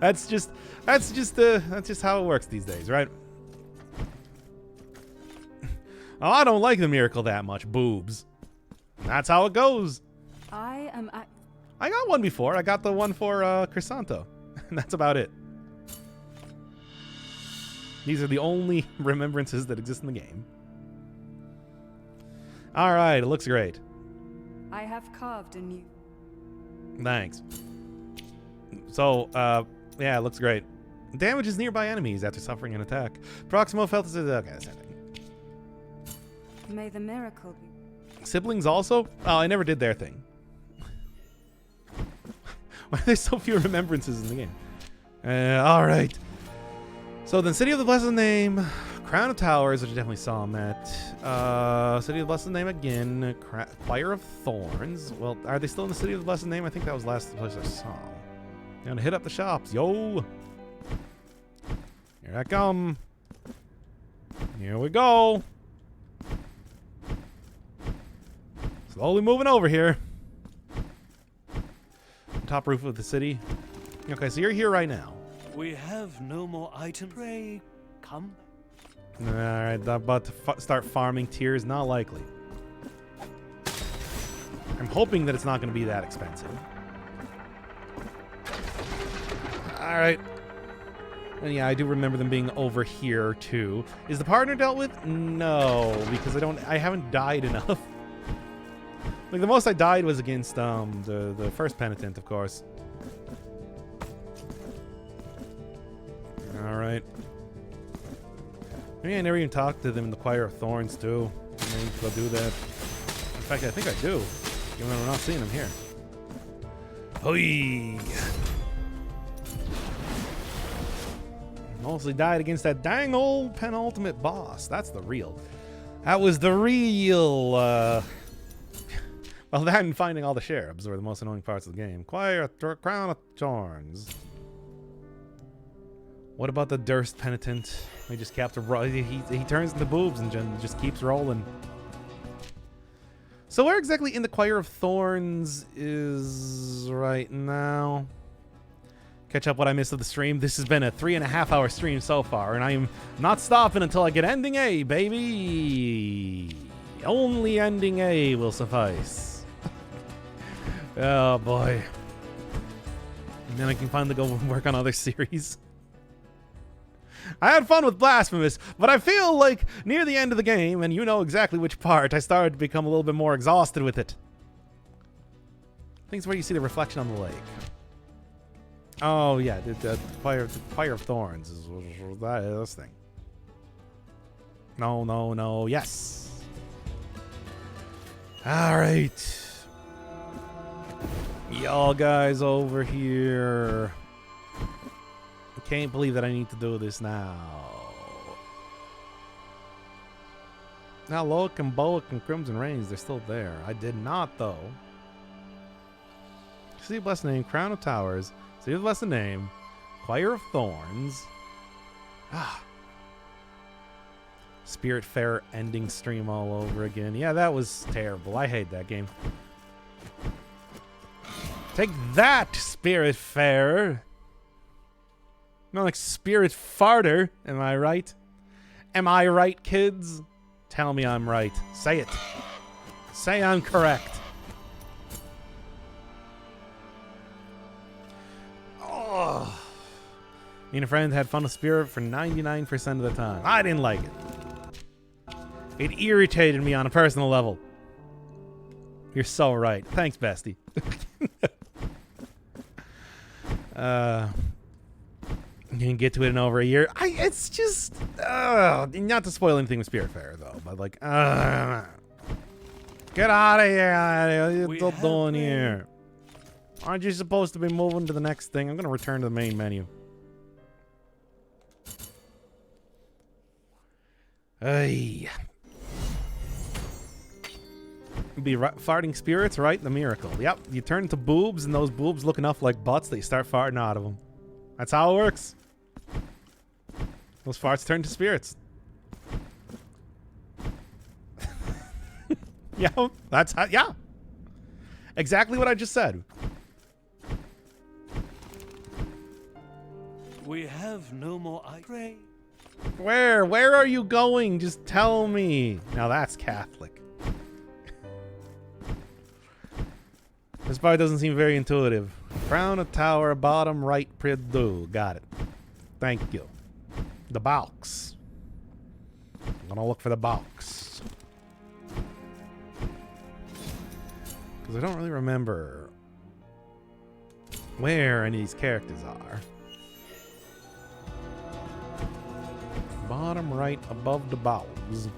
That's just how it works these days, right? Oh, I don't like the miracle that much. Boobs. That's how it goes. I got one before. I got the one for Crisanto. And that's about it. These are the only remembrances that exist in the game. All right, it looks great. I have carved a new. Thanks. So, yeah, it looks great. Damages nearby enemies after suffering an attack. Proximo felt this. Okay, that's nothing. May the miracle be. Siblings also? Oh, I never did their thing. Why are there so few remembrances in the game? All right. So then, City of the Blessed Name, Crown of Towers, which I definitely saw him at. City of the Blessed Name again. Choir of Thorns. Well, are they still in the City of the Blessed Name? I think that was the last place I saw. Gonna hit up the shops. Yo! Here I come. Here we go. Slowly moving over here. Top roof of the city. Okay, so you're here right now. We have no more items. Pray, come. All right, I'm about to start farming tears. Not likely. I'm hoping that it's not going to be that expensive. All right. And yeah, I do remember them being over here too. Is the partner dealt with? No, because I haven't died enough. Like the most I died was against the first penitent, of course. All right. Maybe I never even talked to them in the Choir of Thorns too. I need to go do that. In fact, I think I do. Even though we're not seeing them here. Hoi! Mostly died against that dang old penultimate boss. That's the real. That was the real. Well, that and finding all the cherubs were the most annoying parts of the game. Crown of Thorns. What about the Durst Penitent? He just kept he turns into boobs and just keeps rolling. So where exactly in the Choir of Thorns is right now? Catch up what I missed of the stream. This has been a 3.5-hour stream so far, and I am not stopping until I get ending A, baby. Only ending A will suffice. Oh boy. And then I can finally go work on other series. I had fun with Blasphemous, but I feel like near the end of the game, and you know exactly which part, I started to become a little bit more exhausted with it. I think it's where you see the reflection on the lake. Oh yeah, the Choir of Thorns is this thing. No, yes. All right. Y'all guys over here. I can't believe that I need to do this now. Now, Loic and Boic and Crimson Reigns, they're still there. I did not, though. City of Blessed Name, Crown of Towers, City of Blessed Name, Choir of Thorns. Ah. Spiritfarer ending stream all over again. Yeah, that was terrible. I hate that game. Take that, Spiritfarer. Not like Spirit Farter, am I right? Am I right, kids? Tell me I'm right. Say it. Say I'm correct. Oh. Me and a friend had fun with Spirit for 99% of the time. I didn't like it. It irritated me on a personal level. You're so right. Thanks, bestie. You didn't get to it in over a year. It's just not to spoil anything with Spiritfarer though, but like get out of here. What are you doing here? Aren't you supposed to be moving to the next thing? I'm gonna return to the main menu. Hey. Be farting spirits, right? The miracle. Yep. You turn into boobs, and those boobs look enough like butts that you start farting out of them. That's how it works. Those farts turn to spirits. Yeah, that's how. Yeah. Exactly what I just said. We have no more pray. Where are you going? Just tell me. Now that's Catholic. This part doesn't seem very intuitive. Crown of Tower, bottom right, Pridu. Got it. Thank you. The box. I'm gonna look for the box. Because I don't really remember where any of these characters are. Bottom right, above the box.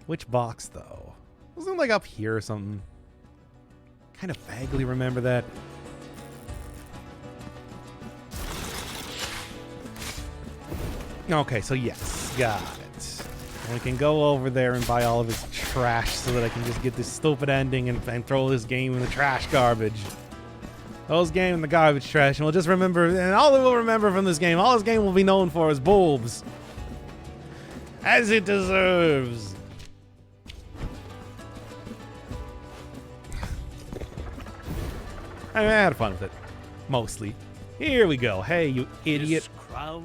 Which box, though? Wasn't it like up here or something? Kind of vaguely remember that. Okay, so yes, got it. And we can go over there and buy all of his trash so that I can just get this stupid ending and throw this game in the trash garbage. Those game in the garbage trash, and we'll just remember, and all that we'll remember from this game, all this game will be known for is boobs. As it deserves. I mean, I had fun with it. Mostly. Here we go. Hey, you idiot.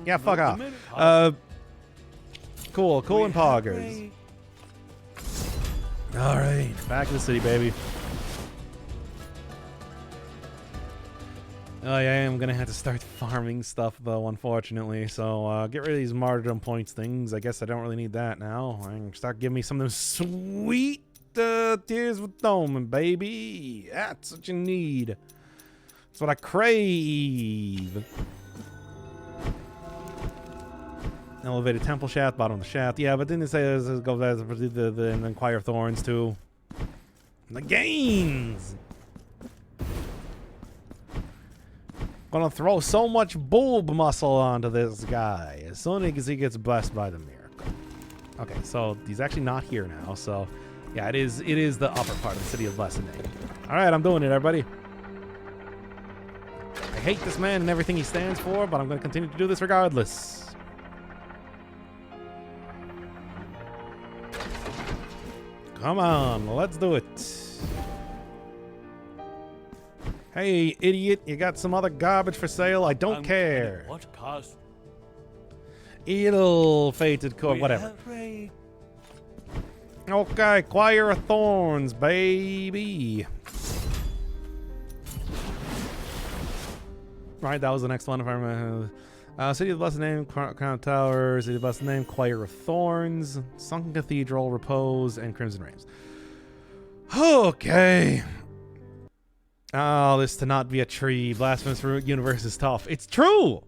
Yeah, fuck off. Cool and poggers. Alright, back in the city, baby. Oh, yeah, I am gonna have to start farming stuff, though, unfortunately. So, get rid of these martyrdom points things. I guess I don't really need that now. I can start giving me some of those sweet Tears of Atonement, baby. That's what you need. That's what I crave. Elevated temple shaft, bottom of the shaft. Yeah, but didn't it say this go there the Choir of Thorns, too? The gains! Gonna throw so much boob muscle onto this guy as soon as he gets blessed by the miracle. Okay, so he's actually not here now, so yeah, it is the upper part of the City of Blessed Name. Alright, I'm doing it, everybody. I hate this man and everything he stands for, but I'm gonna continue to do this regardless. Come on, let's do it. Hey, idiot, you got some other garbage for sale? I don't care. What cost? Ill-fated core, whatever. Okay, Choir of Thorns, baby. Right, that was the next one if I remember. City of the Blessed Name, Crown Tower, City of the Blessed Name, Choir of Thorns, Sunken Cathedral, Repose, and Crimson Reigns. Okay. Oh, this to not be a tree. Blasphemous universe is tough. It's true.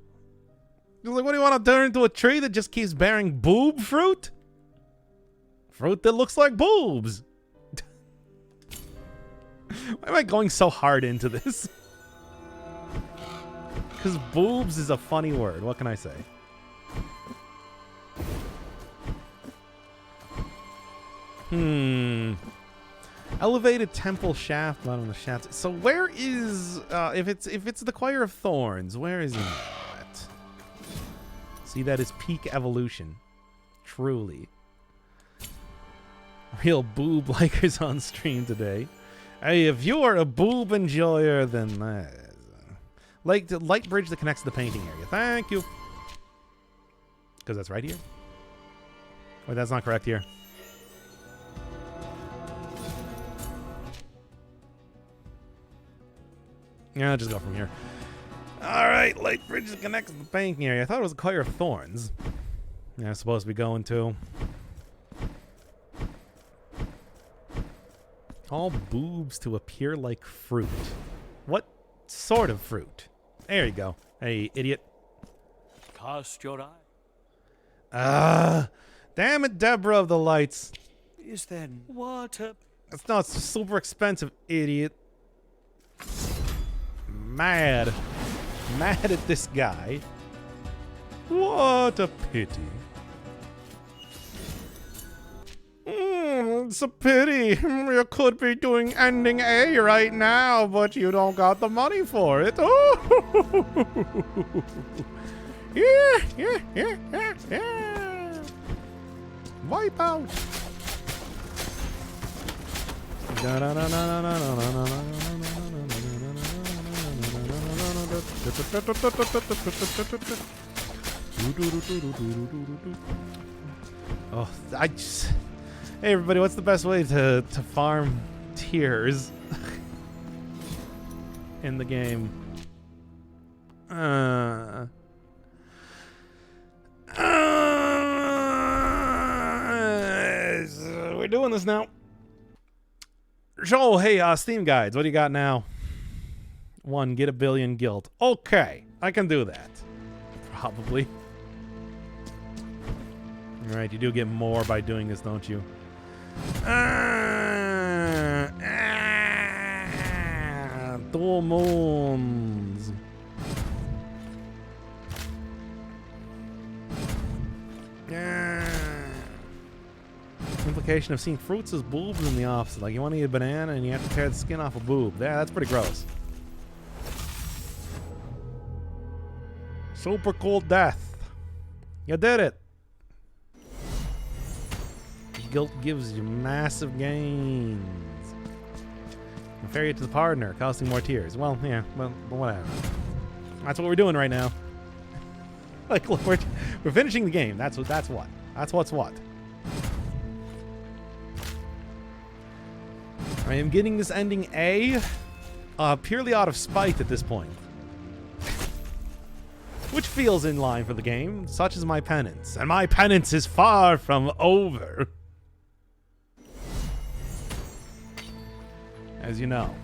Just like, what do you want to turn into a tree that just keeps bearing boob fruit? Fruit that looks like boobs. Why am I going so hard into this? Because boobs is a funny word. What can I say? Elevated temple shaft, bottom of the shaft. So where is if it's the Choir of Thorns, where is he at? See, that is peak evolution. Truly. Real boob likers on stream today. Hey, if you are a boob enjoyer, then like the light bridge that connects to the painting area. Thank you. Because that's right here. Wait, that's not correct here. Yeah, I'll just go from here. Alright, light bridge that connects to the painting area. I thought it was a Choir of Thorns. Yeah, I'm supposed to be going to. All boobs to appear like fruit. What sort of fruit? There you go. Hey, idiot. Cast your eye. Damn it, Deborah of the Lights. Is there water? It's not super expensive, idiot. Mad at this guy. What a pity. It's a pity. You could be doing ending A right now, but you don't got the money for it. Yeah. Wipe out. Oh, I just... Hey everybody, what's the best way to farm tears in the game? We're doing this now. Joel, hey, Steam guides, what do you got now? 1, get a billion guilt. Okay, I can do that. Probably. Alright, you do get more by doing this, don't you? Dual moons. Implication of seeing fruits as boobs in the opposite. Like you want to eat a banana and you have to tear the skin off a boob. Yeah, that's pretty gross. Super cool death. You did it. Guilt gives you massive gains. Compare it to the partner, costing more tears. Well, yeah, well, whatever. That's what we're doing right now. Like, look, we're finishing the game. That's what. That's what's what. I am getting this ending A purely out of spite at this point. Which feels in line for the game. Such is my penance. And my penance is far from over. As you know.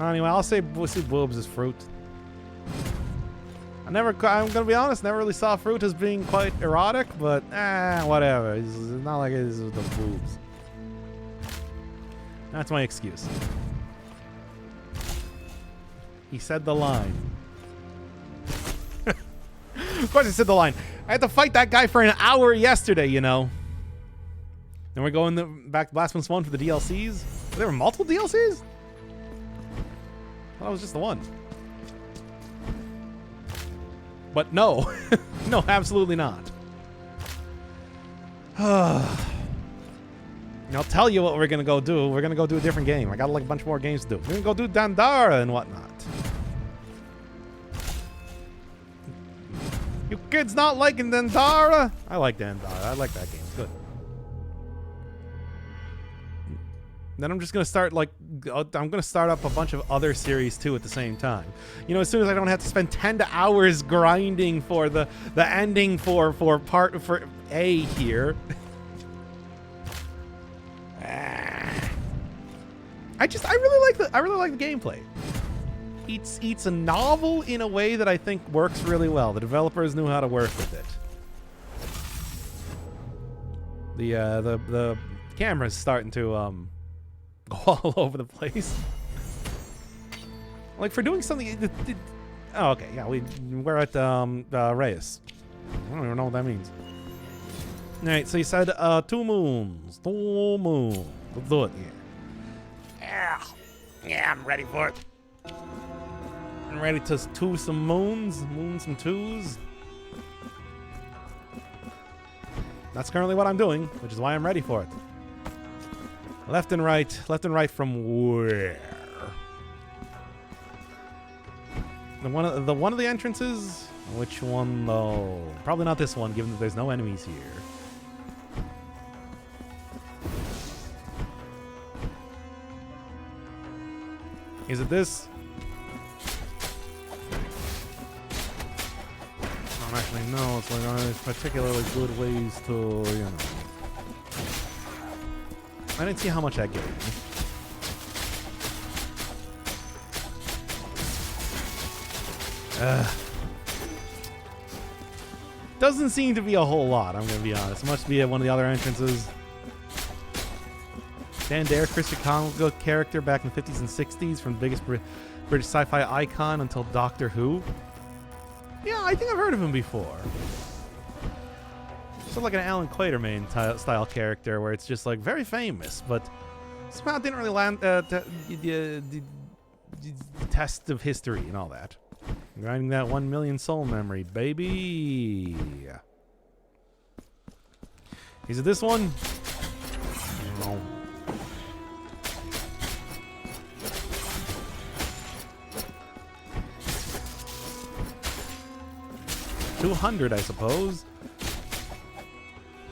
Anyway, I'll say boobs as fruit. I'm gonna be honest, never really saw fruit as being quite erotic, but whatever. It's not like it is with the boobs. That's my excuse. He said the line. Of course I said the line. I had to fight that guy for an hour yesterday, you know. Then we're going back to Blasphemous 1 for the DLCs. There were multiple DLCs? I thought it was just the one. But no. No, absolutely not. I'll tell you what we're going to go do. We're going to go do a different game. I got like a bunch more games to do. We're going to go do Dandara and whatnot. You kids not liking Dandara? I like Dandara. I like that game. It's good. Then I'm just going to start like, I'm going to start up a bunch of other series too at the same time. You know, as soon as I don't have to spend 10 hours grinding for the ending for A here. I really like the gameplay. It's a novel in a way that I think works really well. The developers knew how to work with it. The camera's starting to go all over the place. Like, for doing something... Oh, okay, yeah, we're at Reyes. I don't even know what that means. Alright, so you said 2 moons. 2 moons. Let's do it, yeah. Yeah, I'm ready for it. I'm ready to two some moons. Moon some twos. That's currently what I'm doing, which is why I'm ready for it. Left and right from where? One of the entrances? Which one though? Probably not this one, given that there's no enemies here. Is it this? I don't actually know. It's like there's particularly good ways to, you know. I didn't see how much that gave me. Doesn't seem to be a whole lot, I'm gonna be honest. It must be at one of the other entrances. Dan Dare, Christopher comic book character back in the 50s and 60s, from the biggest British sci-fi icon until Doctor Who. Yeah, I think I've heard of him before. Sort of like an Alan Quatermain style character, where it's just like very famous, but somehow it didn't really land the test of history and all that. Grinding that 1 million soul memory, baby. Is it this one? No. $200, I suppose.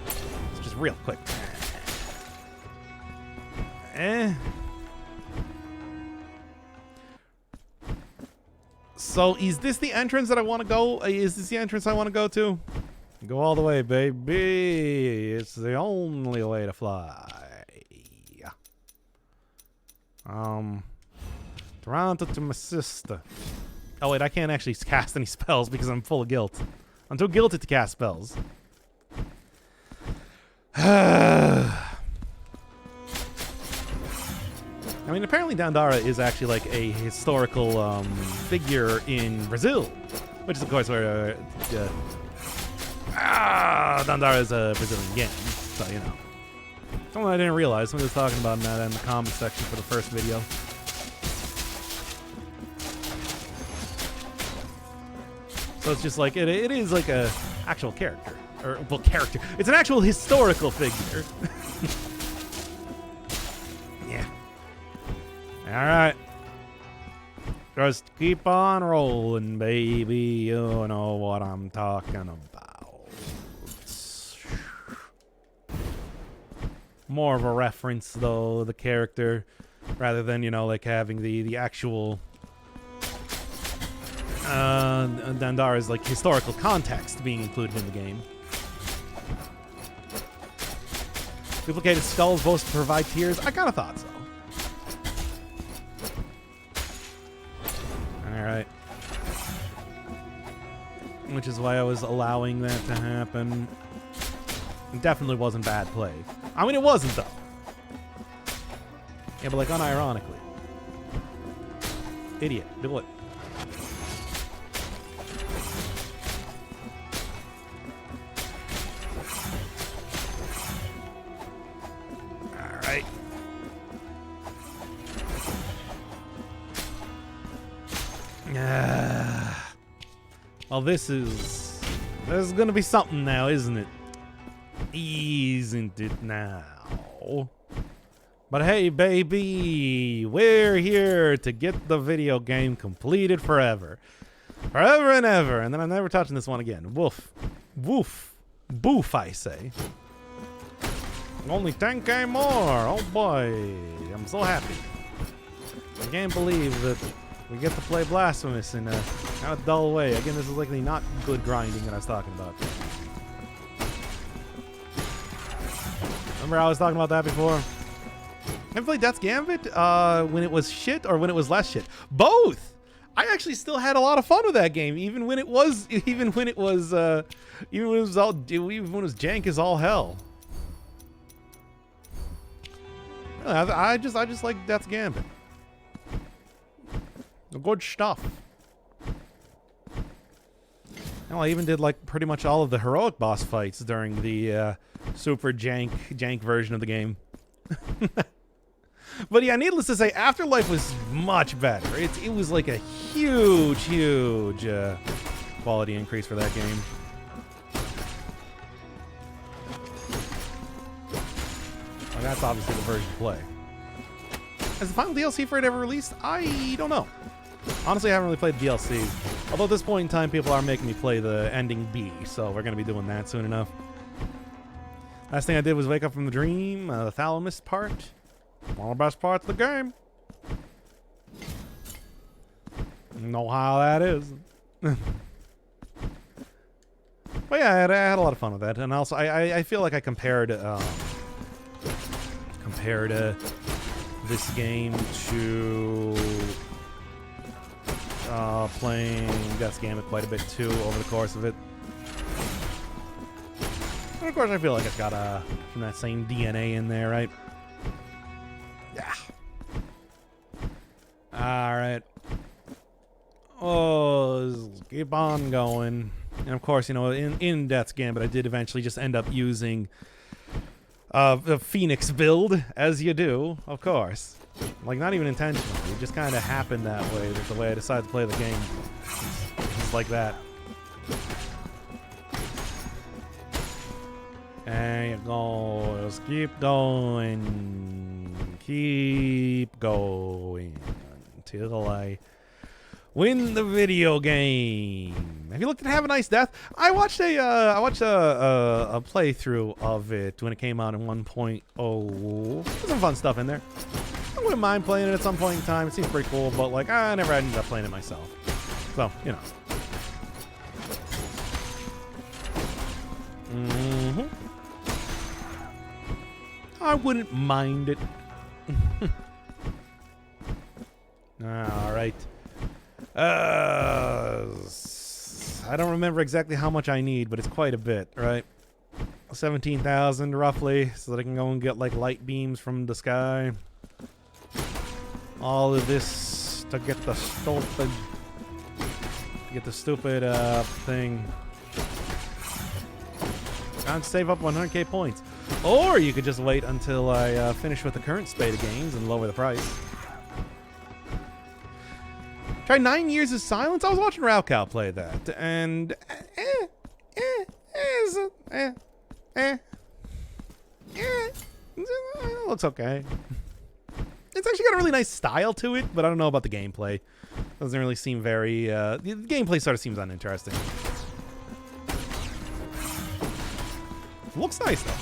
It's just real quick. So, is this the entrance that I want to go? Is this the entrance I want to go to? Go all the way, baby. It's the only way to fly. Toronto to my sister. Oh, wait, I can't actually cast any spells because I'm full of guilt. I'm too guilty to cast spells. I mean, apparently Dandara is actually like a historical figure in Brazil, which is of course where Dandara is a Brazilian game, so you know. Something I didn't realize. Somebody was talking about that in the comment section for the first video. So it's just like it is like a actual character, or well, character. It's an actual historical figure. Yeah. All right. Just keep on rolling, baby. You know what I'm talking about. More of a reference, though, the character, rather than, you know, like having the actual Dandara's like historical context being included in the game. Duplicated skulls both provide tears. I kind of thought so. Alright. Which is why I was allowing that to happen. It definitely wasn't bad play. I mean, it wasn't, though. Yeah, but like unironically. Idiot. Do it. Alright. Well, this is gonna be something now, isn't it? Isn't it now? But hey, baby, we're here to get the video game completed forever. Forever and ever. And then I'm never touching this one again. Woof. Woof. Boof, I say. Only 10k more. Oh boy. I'm so happy. I can't believe that we get to play Blasphemous in a kind of dull way. Again, this is like the not good grinding that I was talking about. Remember I was talking about that before? Have you played Death's Gambit when it was shit or when it was less shit? Both! I actually still had a lot of fun with that game, even when it was jank as all hell. I just like Death's Gambit. Good stuff. Well, I even did like pretty much all of the heroic boss fights during the super jank version of the game. But yeah, needless to say, Afterlife was much better. It was like a huge quality increase for that game. Well, that's obviously the version to play. Has the final DLC for it ever released? I don't know. Honestly, I haven't really played the DLC. Although at this point in time, people are making me play the ending B, so we're going to be doing that soon enough. Last thing I did was wake up from the dream, the Blasphemous part. One of the best parts of the game. You know how that is. But yeah, I had a lot of fun with that. And also, I feel like I compared this game to playing Death's Gambit quite a bit too over the course of it. And of course, I feel like it's got some of that same DNA in there, right? Yeah. All right. Oh, let's keep on going. And of course, you know, in Death's Gambit, I did eventually just end up using the Phoenix build, as you do, of course. Like, not even intentionally. It just kind of happened that way. That's the way I decided to play the game. It's like that. There you go. Just keep going. Keep going. Until I win the video game. Have you looked at Have a Nice Death? I watched a playthrough of it when it came out in 1.0. There's some fun stuff in there. I wouldn't mind playing it at some point in time. It seems pretty cool, but like I never ended up playing it myself. So, you know. I wouldn't mind it. All right. I don't remember exactly how much I need, but it's quite a bit, right? 17,000 roughly, so that I can go and get like light beams from the sky. All of this to get the stupid thing. And save up 100k points. Or you could just wait until I finish with the current spate of games and lower the price. Try 9 Years of Silence. I was watching Raocow play that, and it looks okay. It's actually got a really nice style to it, but I don't know about the gameplay. Doesn't really seem very. The gameplay sort of seems uninteresting. Looks nice though.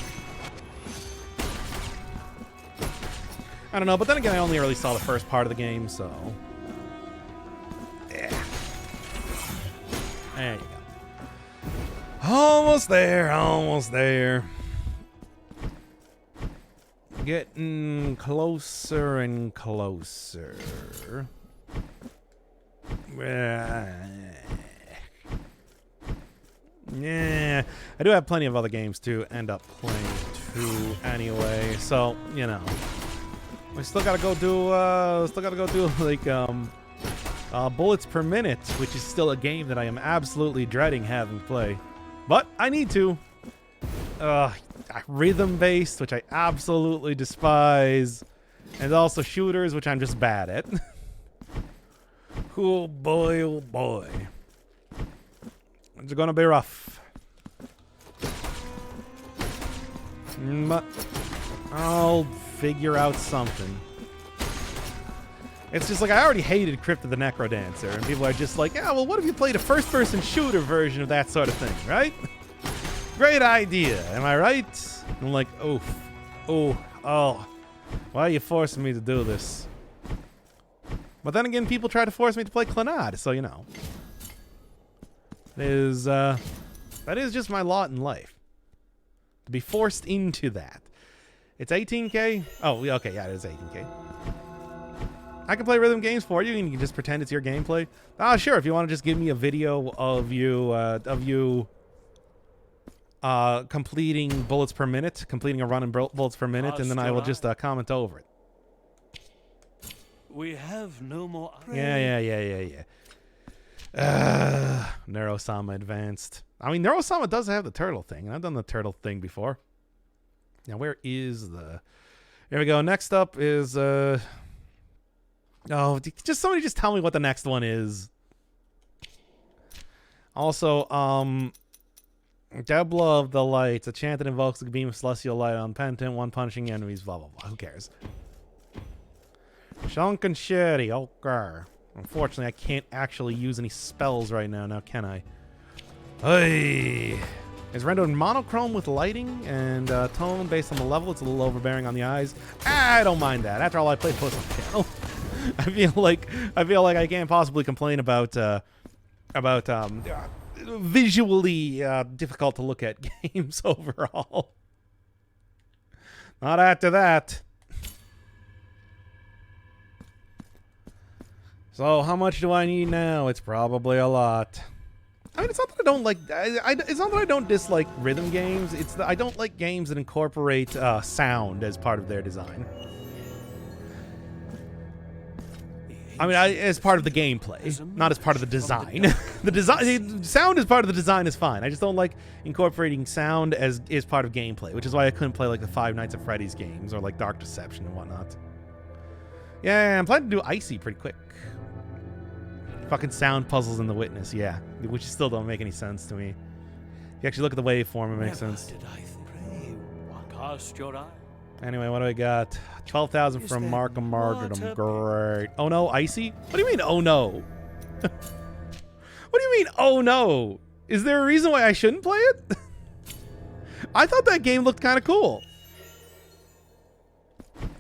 I don't know, but then again, I only really saw the first part of the game, so. Yeah. There you go. Almost there, almost there. Getting closer and closer. Yeah, I do have plenty of other games to end up playing too anyway, so, you know. We still gotta go do like bullets per minute, which is still a game that I am absolutely dreading having to play. But I need to. Rhythm based, which I absolutely despise, and also shooters, which I'm just bad at. Oh boy, oh boy. It's gonna be rough. But I'll figure out something. It's just like, I already hated Crypt of the Necrodancer, and people are just like, yeah, well, what if you played a first-person shooter version of that sort of thing, right? Great idea, am I right? I'm like, oof. Oh, why are you forcing me to do this? But then again, people try to force me to play Clannad, so you know. That is just my lot in life. To be forced into that. It's 18k? Oh, okay, yeah, it is 18k. I can play rhythm games for you, and you can just pretend it's your gameplay. Sure, if you want to just give me a video of you completing bullets per minute, completing a run in bullets per minute, and then I will just comment over it. We have no more. Yeah. Neurosama Advanced. I mean, Neurosama does have the turtle thing. I've done the turtle thing before. Now, where is the... Here we go. Next up is... Oh, just somebody just tell me what the next one is. Also, Debla of the Lights. A chant that invokes a beam of celestial light on penitent, one punishing enemies, blah, blah, blah. Who cares? Shunk and Sherry. Okay. Unfortunately, I can't actually use any spells right now, can I? Hey! It's rendered monochrome with lighting and tone based on the level. It's a little overbearing on the eyes. I don't mind that. After all, I played Puss on the channel. I feel like I can't possibly complain about visually difficult to look at games overall. Not after that. So how much do I need now? It's probably a lot. I mean, it's not that I don't like. It's not that I don't dislike rhythm games. It's that I don't like games that incorporate sound as part of their design. I mean, as part of the gameplay, not as part of the design. Sound as part of the design is fine. I just don't like incorporating sound as part of gameplay, which is why I couldn't play like the Five Nights at Freddy's games or like Dark Deception and whatnot. Yeah, I'm planning to do Icy pretty quick. Fucking sound puzzles in The Witness, yeah, which still don't make any sense to me. If you actually look at the waveform, it makes sense. Cast your eye. Anyway, what do I got? 12,000 from Markham Martyrdom. Great. Oh no, Icy? What do you mean, oh no? What do you mean, oh no? Is there a reason why I shouldn't play it? I thought that game looked kind of cool.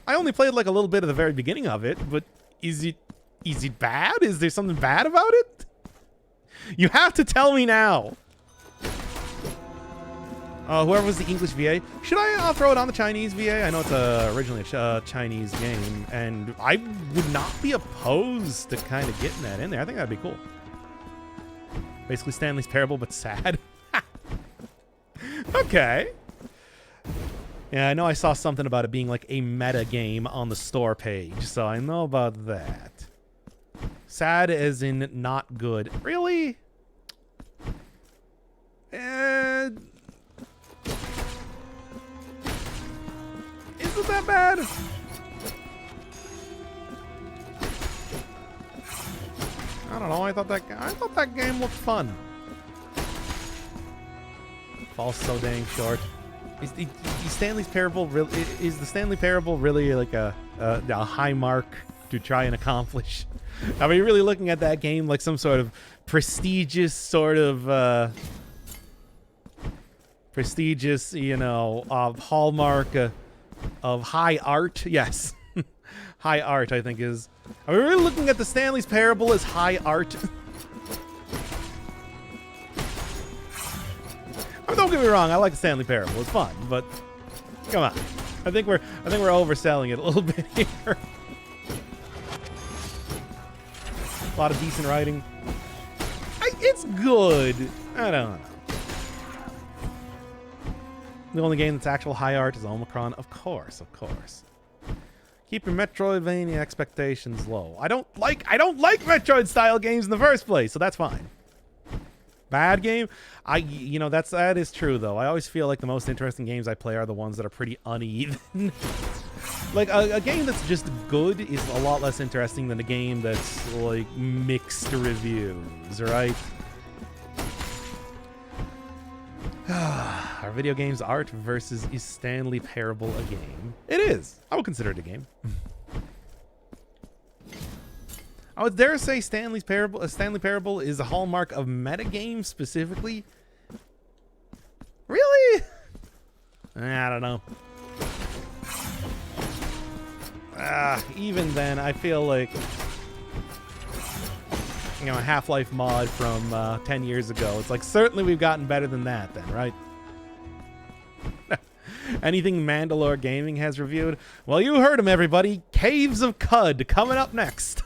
I only played like a little bit at the very beginning of it, but is it bad? Is there something bad about it? You have to tell me now. Whoever was the English VA, should I throw it on the Chinese VA? I know it's originally a Chinese game, and I would not be opposed to kind of getting that in there. I think that'd be cool. Basically Stanley's Parable, but sad. Okay. Yeah, I know I saw something about it being like a meta game on the store page, so I know about that. Sad as in not good. Really? Isn't that bad? I don't know. I thought that game looked fun. Falls so dang short. Is the Stanley's Parable really? Is the Stanley Parable really like a high mark to try and accomplish? Are we really looking at that game like some sort of prestigious sort of hallmark of high art? Yes. High art, I think, is... Are we really looking at the Stanley's Parable as high art? I mean, don't get me wrong, I like the Stanley Parable. It's fun, but come on. I think we're overselling it a little bit here. A lot of decent writing. It's good. I don't know. The only game that's actual high art is Omicron. Of course. Keep your Metroidvania expectations low. I don't like Metroid style games in the first place, so that's fine. Bad game? That is true though. I always feel like the most interesting games I play are the ones that are pretty uneven. Like a game that's just good is a lot less interesting than a game that's like mixed reviews, right? Are video games art versus is Stanley Parable a game? It is. I would consider it a game. I would dare say Stanley Parable is a hallmark of metagame specifically. Really? I don't know. Even then, I feel like a Half-Life mod from 10 years ago. It's like, certainly we've gotten better than that then, right? Anything Mandalore Gaming has reviewed? Well, you heard him, everybody. Caves of Cud coming up next.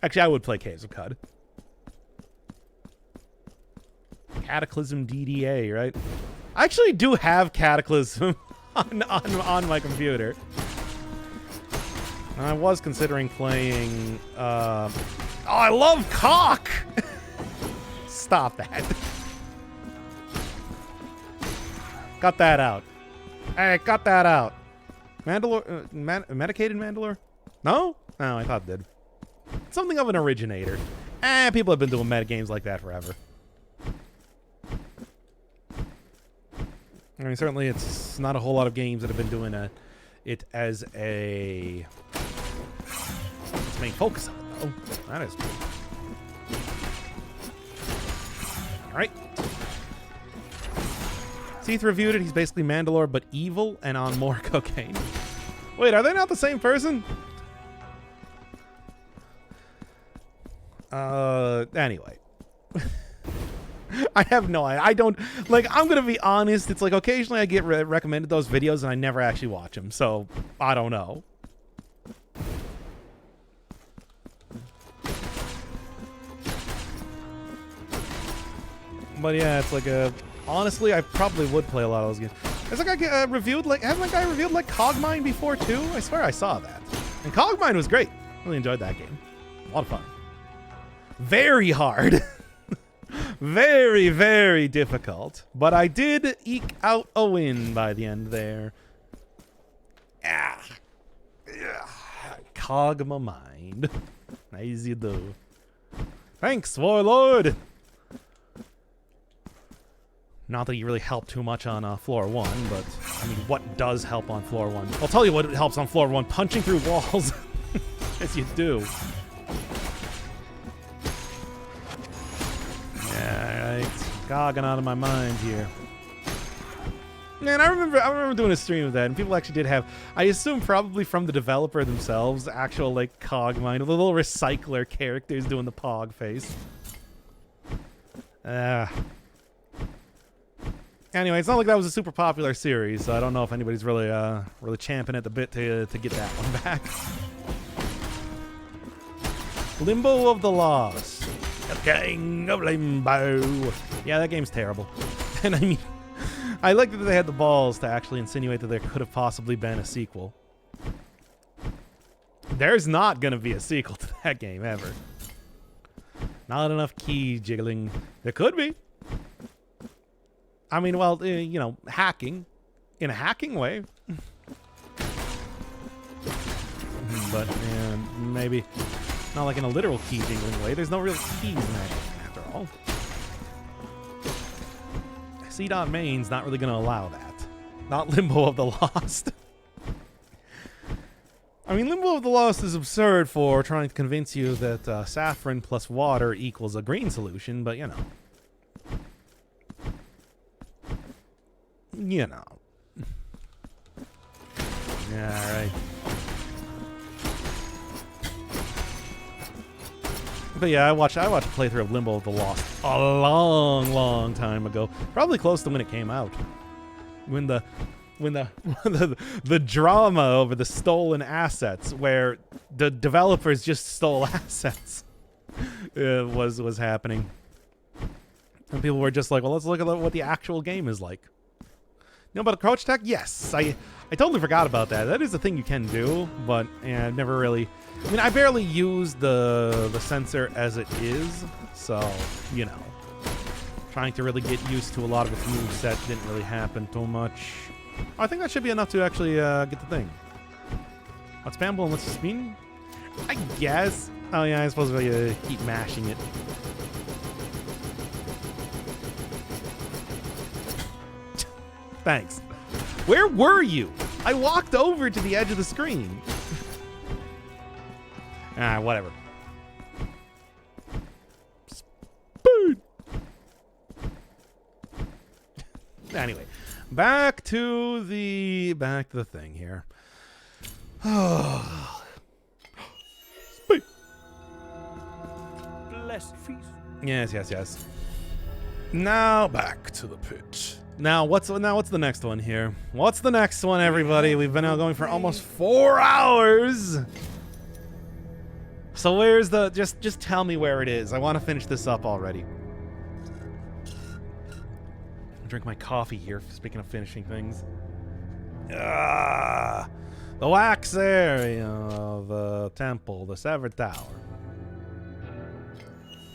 Actually, I would play Caves of Cud. Cataclysm DDA, right? I actually do have Cataclysm on my computer. I was considering playing, oh, I love cock! Stop that. Cut that out. Hey, cut that out. Mandalore, medicated Mandalore? No? No, I thought it did. Something of an originator. People have been doing meta games like that forever. I mean, certainly it's not a whole lot of games that have been doing it as a its main focus of it, though. That is true. All right. Seath reviewed it. He's basically Mandalore, but evil and on more cocaine. Wait, are they not the same person? Anyway. I have no idea. I don't, like, I'm going to be honest. It's like occasionally I get recommended those videos and I never actually watch them. So, I don't know. But yeah, it's like honestly, I probably would play a lot of those games. Has that guy reviewed, like, hasn't that guy reviewed, like, Cogmine before, too? I swear I saw that. And Cogmine was great. Really enjoyed that game. A lot of fun. Very hard. Very, very difficult. But I did eke out a win by the end there. Ah. Cogma mind. Nice you do. Thanks, Warlord. Not that you really helped too much on floor 1, but I mean, what does help on floor 1? I'll tell you what helps on floor 1. Punching through walls. As you do. Yeah, it's gogging out of my mind here. Man, I remember doing a stream of that, and people actually did have, I assume probably from the developer themselves, actual, like, Cogmine, the little recycler characters doing the pog face. Anyway, it's not like that was a super popular series, so I don't know if anybody's really really champing at the bit to get that one back. Limbo of the Lost. The King of Limbo. Yeah, that game's terrible. And I mean, I like that they had the balls to actually insinuate that there could have possibly been a sequel. There's not going to be a sequel to that game, ever. Not enough key jiggling. There could be. I mean, well, you know, hacking. In a hacking way. But, maybe not like in a literal key jingling way. There's no real keys in that game, after all. C.main's not really going to allow that. Not Limbo of the Lost. I mean, Limbo of the Lost is absurd for trying to convince you that saffron plus water equals a green solution, but, you know. You know. Yeah, all right. But yeah, I watched a playthrough of Limbo of the Lost a long, long time ago. Probably close to when it came out. When the drama over the stolen assets, where the developers just stole assets, was happening. And people were just like, well, let's look at what the actual game is like. You know about a crouch attack? Yes, I totally forgot about that. That is a thing you can do, but I've never really... I mean, I barely use the sensor as it is, so, you know. Trying to really get used to a lot of its moveset didn't really happen too much. I think that should be enough to actually get the thing. What's spamble unless you spin? I guess. Oh yeah, I suppose we keep mashing it. Thanks. Where were you? I walked over to the edge of the screen. Whatever. Spoon. Anyway, back to the thing here. Bless feast. Yes. Now back to the pit. Now what's the next one here? What's the next one, everybody? We've been now going for almost 4 hours. So where's the just tell me where it is. I want to finish this up already. I'll drink my coffee here, speaking of finishing things. The wax area of the temple, the severed tower.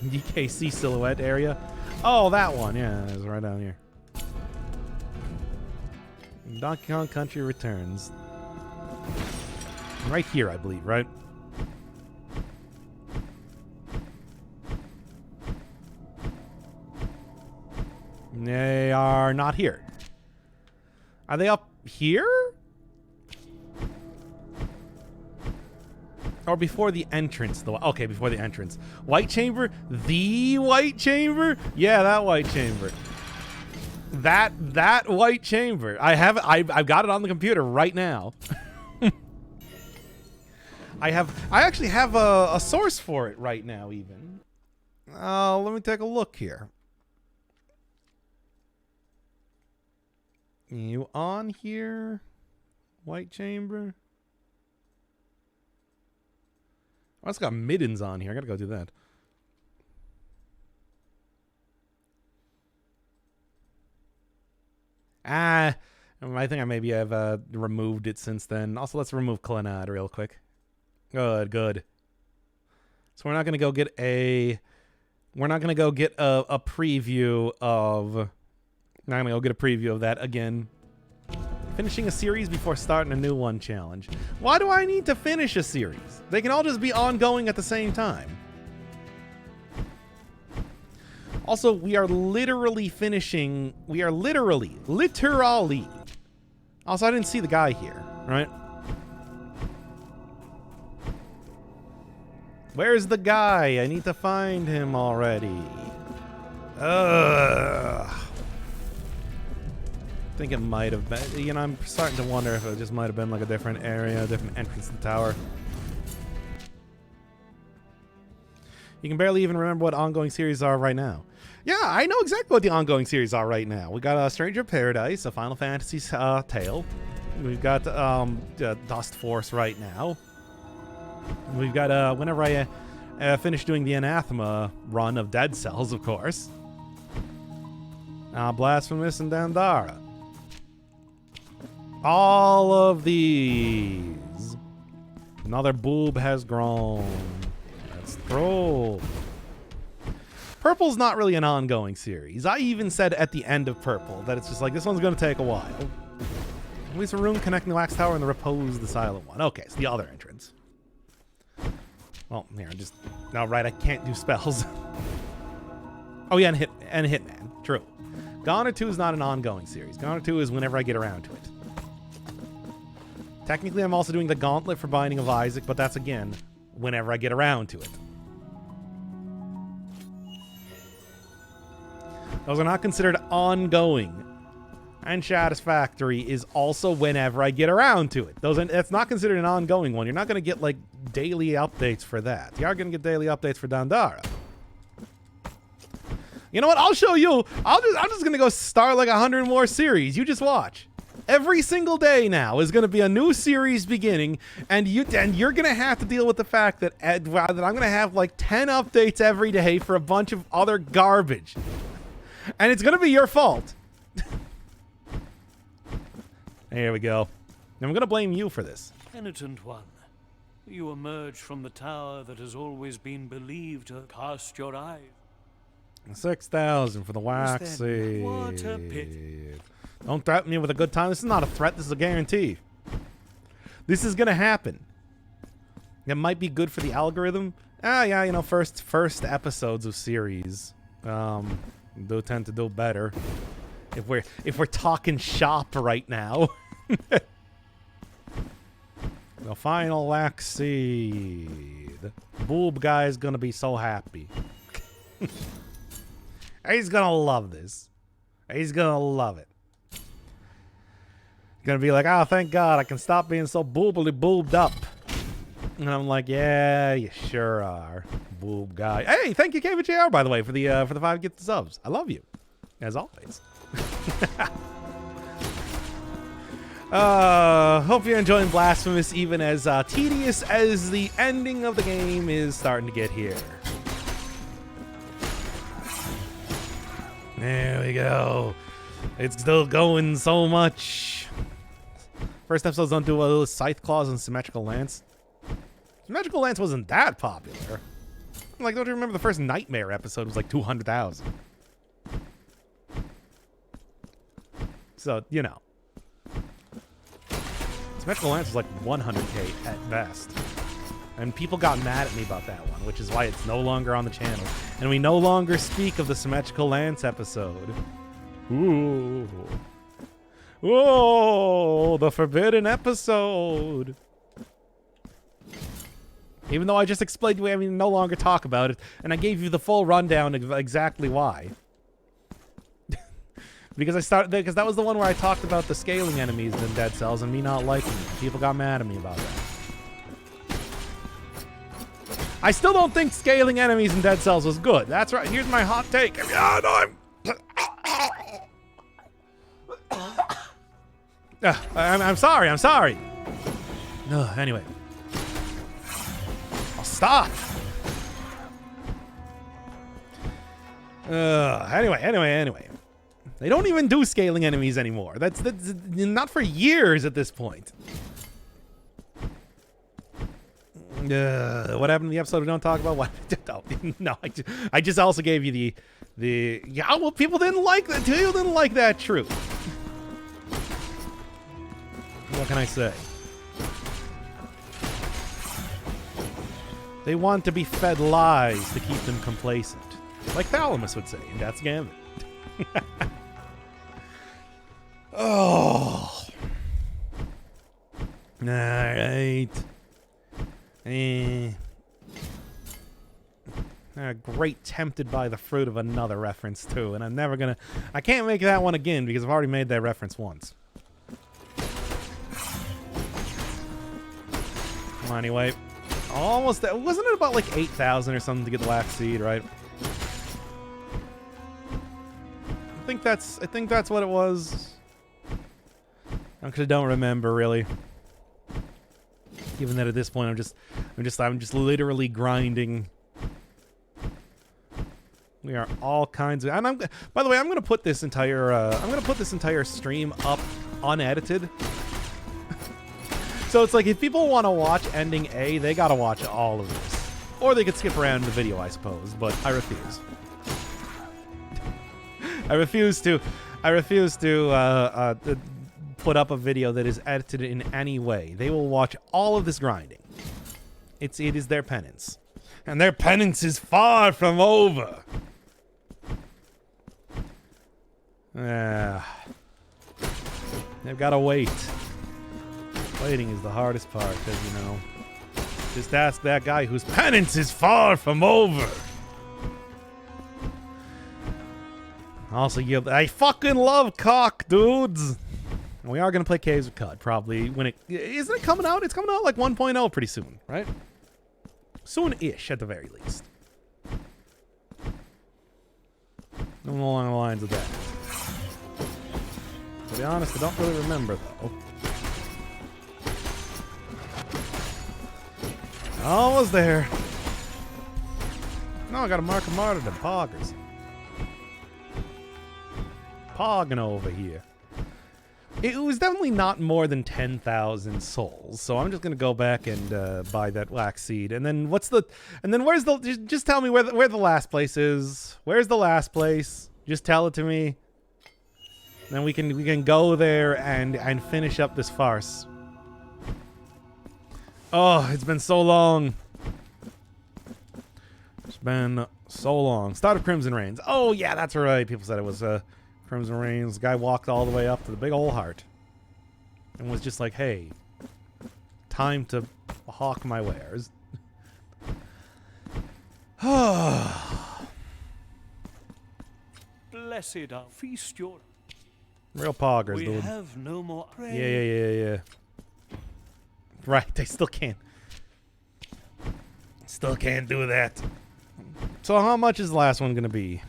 DKC silhouette area. Oh, that one. Yeah, it's right down here. Donkey Kong Country Returns. Right here, I believe, right? They are not here. Are they up here? Or before the entrance, though. Okay, before the entrance. White chamber? The white chamber? Yeah, that white chamber. That white chamber. I've got it on the computer right now. I actually have a source for it right now, even. Let me take a look here. You on here? White chamber? Oh, it's got middens on here. I gotta go do that. I think I maybe have removed it since then. Also, let's remove Clannad real quick. Good. So we're not gonna go get a preview of. Not gonna go get a preview of that again. Finishing a series before starting a new one challenge. Why do I need to finish a series? They can all just be ongoing at the same time. Also, we are literally finishing. We are literally. Also, I didn't see the guy here, right? Where's the guy? I need to find him already. Ugh. I think it might have been, you know, I'm starting to wonder if it just might have been like a different area, a different entrance to the tower. You can barely even remember what ongoing series are right now. Yeah, I know exactly what the ongoing series are right now. We got a Stranger of Paradise, a Final Fantasy tale. We've got Dust Force right now. We've got whenever I finish doing the Anathema run of Dead Cells, of course. Blasphemous and Dandara. All of these. Another boob has grown. Let's throw. Purple's not really an ongoing series. I even said at the end of Purple that it's just like, this one's going to take a while. At least a room connecting the Wax Tower and the Repose, the Silent One. Okay, it's the other entrance. Well, here, no, right, I can't do spells. Oh, yeah, and Hitman. True. Goner 2 is not an ongoing series. Goner 2 is whenever I get around to it. Technically, I'm also doing the Gauntlet for Binding of Isaac, but that's, again, whenever I get around to it. Those are not considered ongoing. And Satisfactory is also whenever I get around to it. That's not considered an ongoing one. You're not going to get, like, daily updates for that. You are going to get daily updates for Dandara. You know what? I'll show you. I'm just going to go start like 100 more series. You just watch. Every single day now is going to be a new series beginning, and you're going to have to deal with the fact that I'm going to have like 10 updates every day for a bunch of other garbage. And it's going to be your fault. There we go. I'm going to blame you for this. Penitent one, you emerge from the tower that has always been believed to cast your eyes. 6,000 for the wax seed. What a pity. Don't threaten me with a good time. This is not a threat. This is a guarantee. This is going to happen. It might be good for the algorithm. Yeah, you know, first episodes of series do tend to do better. If we're talking shop right now. The final wax seed. Boob guy is going to be so happy. He's going to love this. He's going to love it. He's going to be like, oh, thank God, I can stop being so boobly-boobed up. And I'm like, yeah, you sure are, boob guy. Hey, thank you, KVJR, by the way, for the 5 gift subs. I love you, as always. Hope you're enjoying Blasphemous, even as tedious as the ending of the game is starting to get here. There we go. It's still going so much. First episodes don't do a Scythe Claws and Symmetrical Lance. Symmetrical Lance wasn't that popular. Like, don't you remember the first Nightmare episode was like 200,000? So, you know. Symmetrical Lance was like 100K at best. And people got mad at me about that one, which is why it's no longer on the channel. And we no longer speak of the Symmetrical Lance episode. Ooh. Whoa, the forbidden episode. Even though I just explained to you, I mean, no longer talk about it, and I gave you the full rundown of exactly why. because that was the one where I talked about the scaling enemies in Dead Cells and me not liking them. People got mad at me about that. I still don't think scaling enemies in Dead Cells was good. That's right. Here's my hot take. Yeah, no, I'm sorry. I'm sorry. Anyway. I'll stop. Anyway. They don't even do scaling enemies anymore. That's not for years at this point. What happened in the episode we don't talk about? What? No, I just also gave you the yeah. Well, people didn't like that. People didn't like that truth. What can I say? They want to be fed lies to keep them complacent, like Thalamus would say in Death's Gambit. Oh. All right. Great Tempted by the Fruit of another reference too, and I can't make that one again because I've already made that reference once. Well, anyway, almost there. Wasn't it about like 8,000 or something to get the wax seed, right? I think that's what it was. I don't remember really. Given that at this point I'm just literally grinding. We are all kinds of, and by the way, I'm gonna put this entire stream up unedited. So it's like if people want to watch ending A, they gotta watch all of this, or they could skip around the video, I suppose. But I refuse. I refuse to put up a video that is edited in any way. They will watch all of this grinding. It is their penance, and their penance is far from over. They've got to wait. Waiting is the hardest part, because, you know, just ask that guy whose penance is far from over. Also, I fucking love cock, dudes. And we are going to play Caves of Cud, probably, when isn't it coming out? It's coming out like 1.0 pretty soon, right? Soon-ish, at the very least. Along the lines of that. To be honest, I don't really remember, though. Almost there. No, I got a mark of martyrdom. Poggers. Pogging over here. It was definitely not more than 10,000 souls, so I'm just gonna go back and buy that wax seed. And then where's the? Just tell me where the last place is. Where's the last place? Just tell it to me. Then we can go there and finish up this farce. Oh, it's been so long. It's been so long. Start of Crimson Reigns. Oh yeah, that's right. People said it was Crimson Reigns. The guy walked all the way up to the big old heart and was just like, hey, time to hawk my wares. Blessed are feast your. Real poggers, We dude. have no more. Yeah. Right, they still can't. Still can't do that. So how much is the last one gonna be?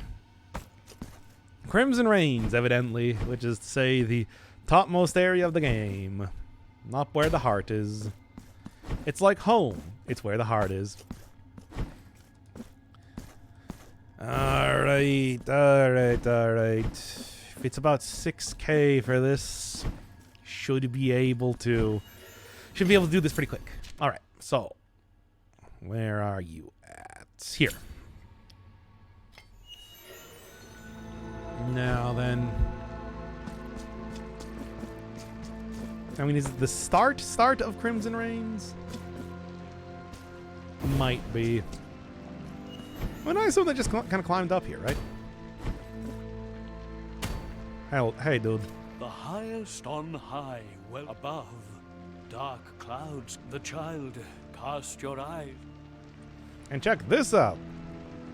Crimson Reigns, evidently, which is to say the topmost area of the game. Not where the heart is. It's like home. It's where the heart is. Alright. If it's about 6K for this, should be able to do this pretty quick. All right, so where are you at? Here. Now then, I mean, is it the start of Crimson Reigns? Might be. Well, I assume they just kind of climbed up here, right? Hey, dude. The highest on high, well above, dark clouds, the child, cast your eye. And check this out.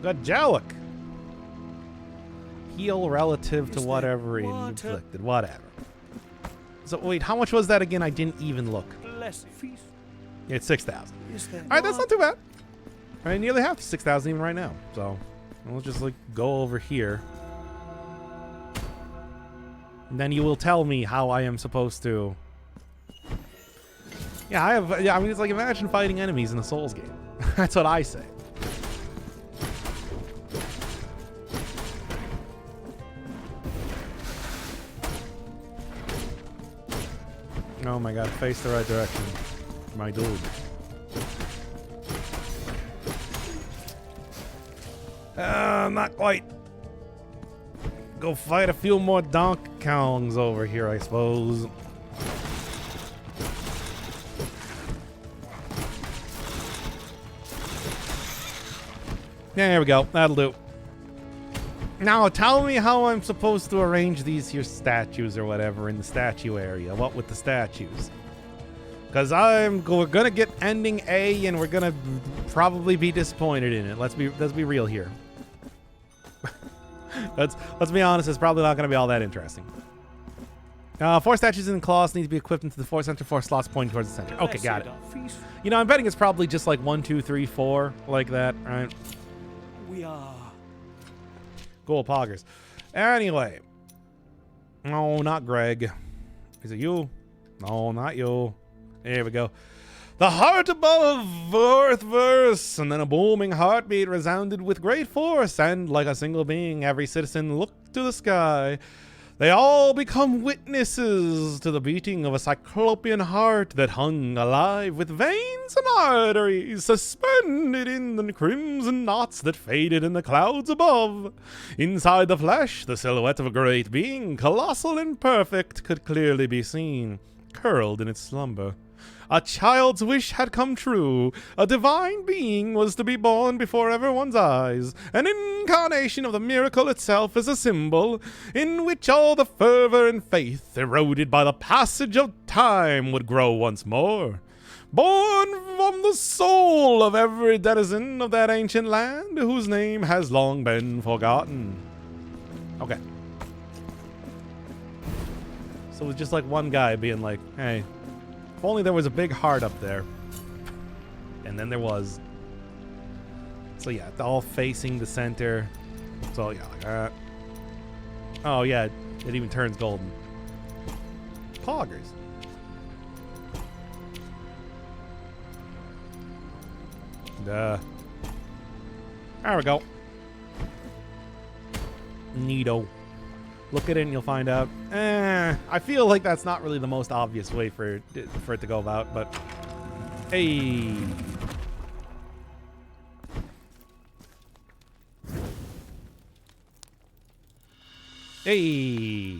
Got Jalik. Heal relative to whatever inflicted. Whatever. So wait, how much was that again? I didn't even look. Bless feast. It's 6,000. All right, that's not too bad. I nearly have 6,000 even right now. So we'll just like go over here. And then you will tell me how I am supposed to. Yeah, I mean, it's like imagine fighting enemies in a Souls game. That's what I say. Oh my god, face the right direction. My dude. Not quite. Go fight a few more Donkey Kongs over here, I suppose. There we go. That'll do. Now, tell me how I'm supposed to arrange these here statues or whatever in the statue area. What with the statues? Because we're gonna get ending A, and we're gonna probably be disappointed in it. Let's be real here. let's be honest. It's probably not gonna be all that interesting. 4 statues in the claws need to be equipped into the 4 center 4 slots pointing towards the center. Okay, got it. You know, I'm betting it's probably just like 1, 2, 3, 4 like that, right? We are. Gold poggers. Anyway. No, not Greg. Is it you? No, not you. There we go. The heart above, fourth verse, and then a booming heartbeat resounded with great force, and like a single being, every citizen looked to the sky. They all become witnesses to the beating of a cyclopean heart that hung alive with veins and arteries suspended in the crimson knots that faded in the clouds above. Inside the flesh, the silhouette of a great being, colossal and perfect, could clearly be seen, curled in its slumber. A child's wish had come true. A divine being was to be born before everyone's eyes. An incarnation of the miracle itself as a symbol in which all the fervor and faith, eroded by the passage of time, would grow once more. Born from the soul of every denizen of that ancient land whose name has long been forgotten. Okay. So it was just like one guy being like, hey, if only there was a big heart up there. And then there was. So yeah, it's all facing the center. So yeah, like that. Oh yeah, it even turns golden. Poggers. There we go. Neato. Look at it and you'll find out. I feel like that's not really the most obvious way for it to go about, but hey. Hey.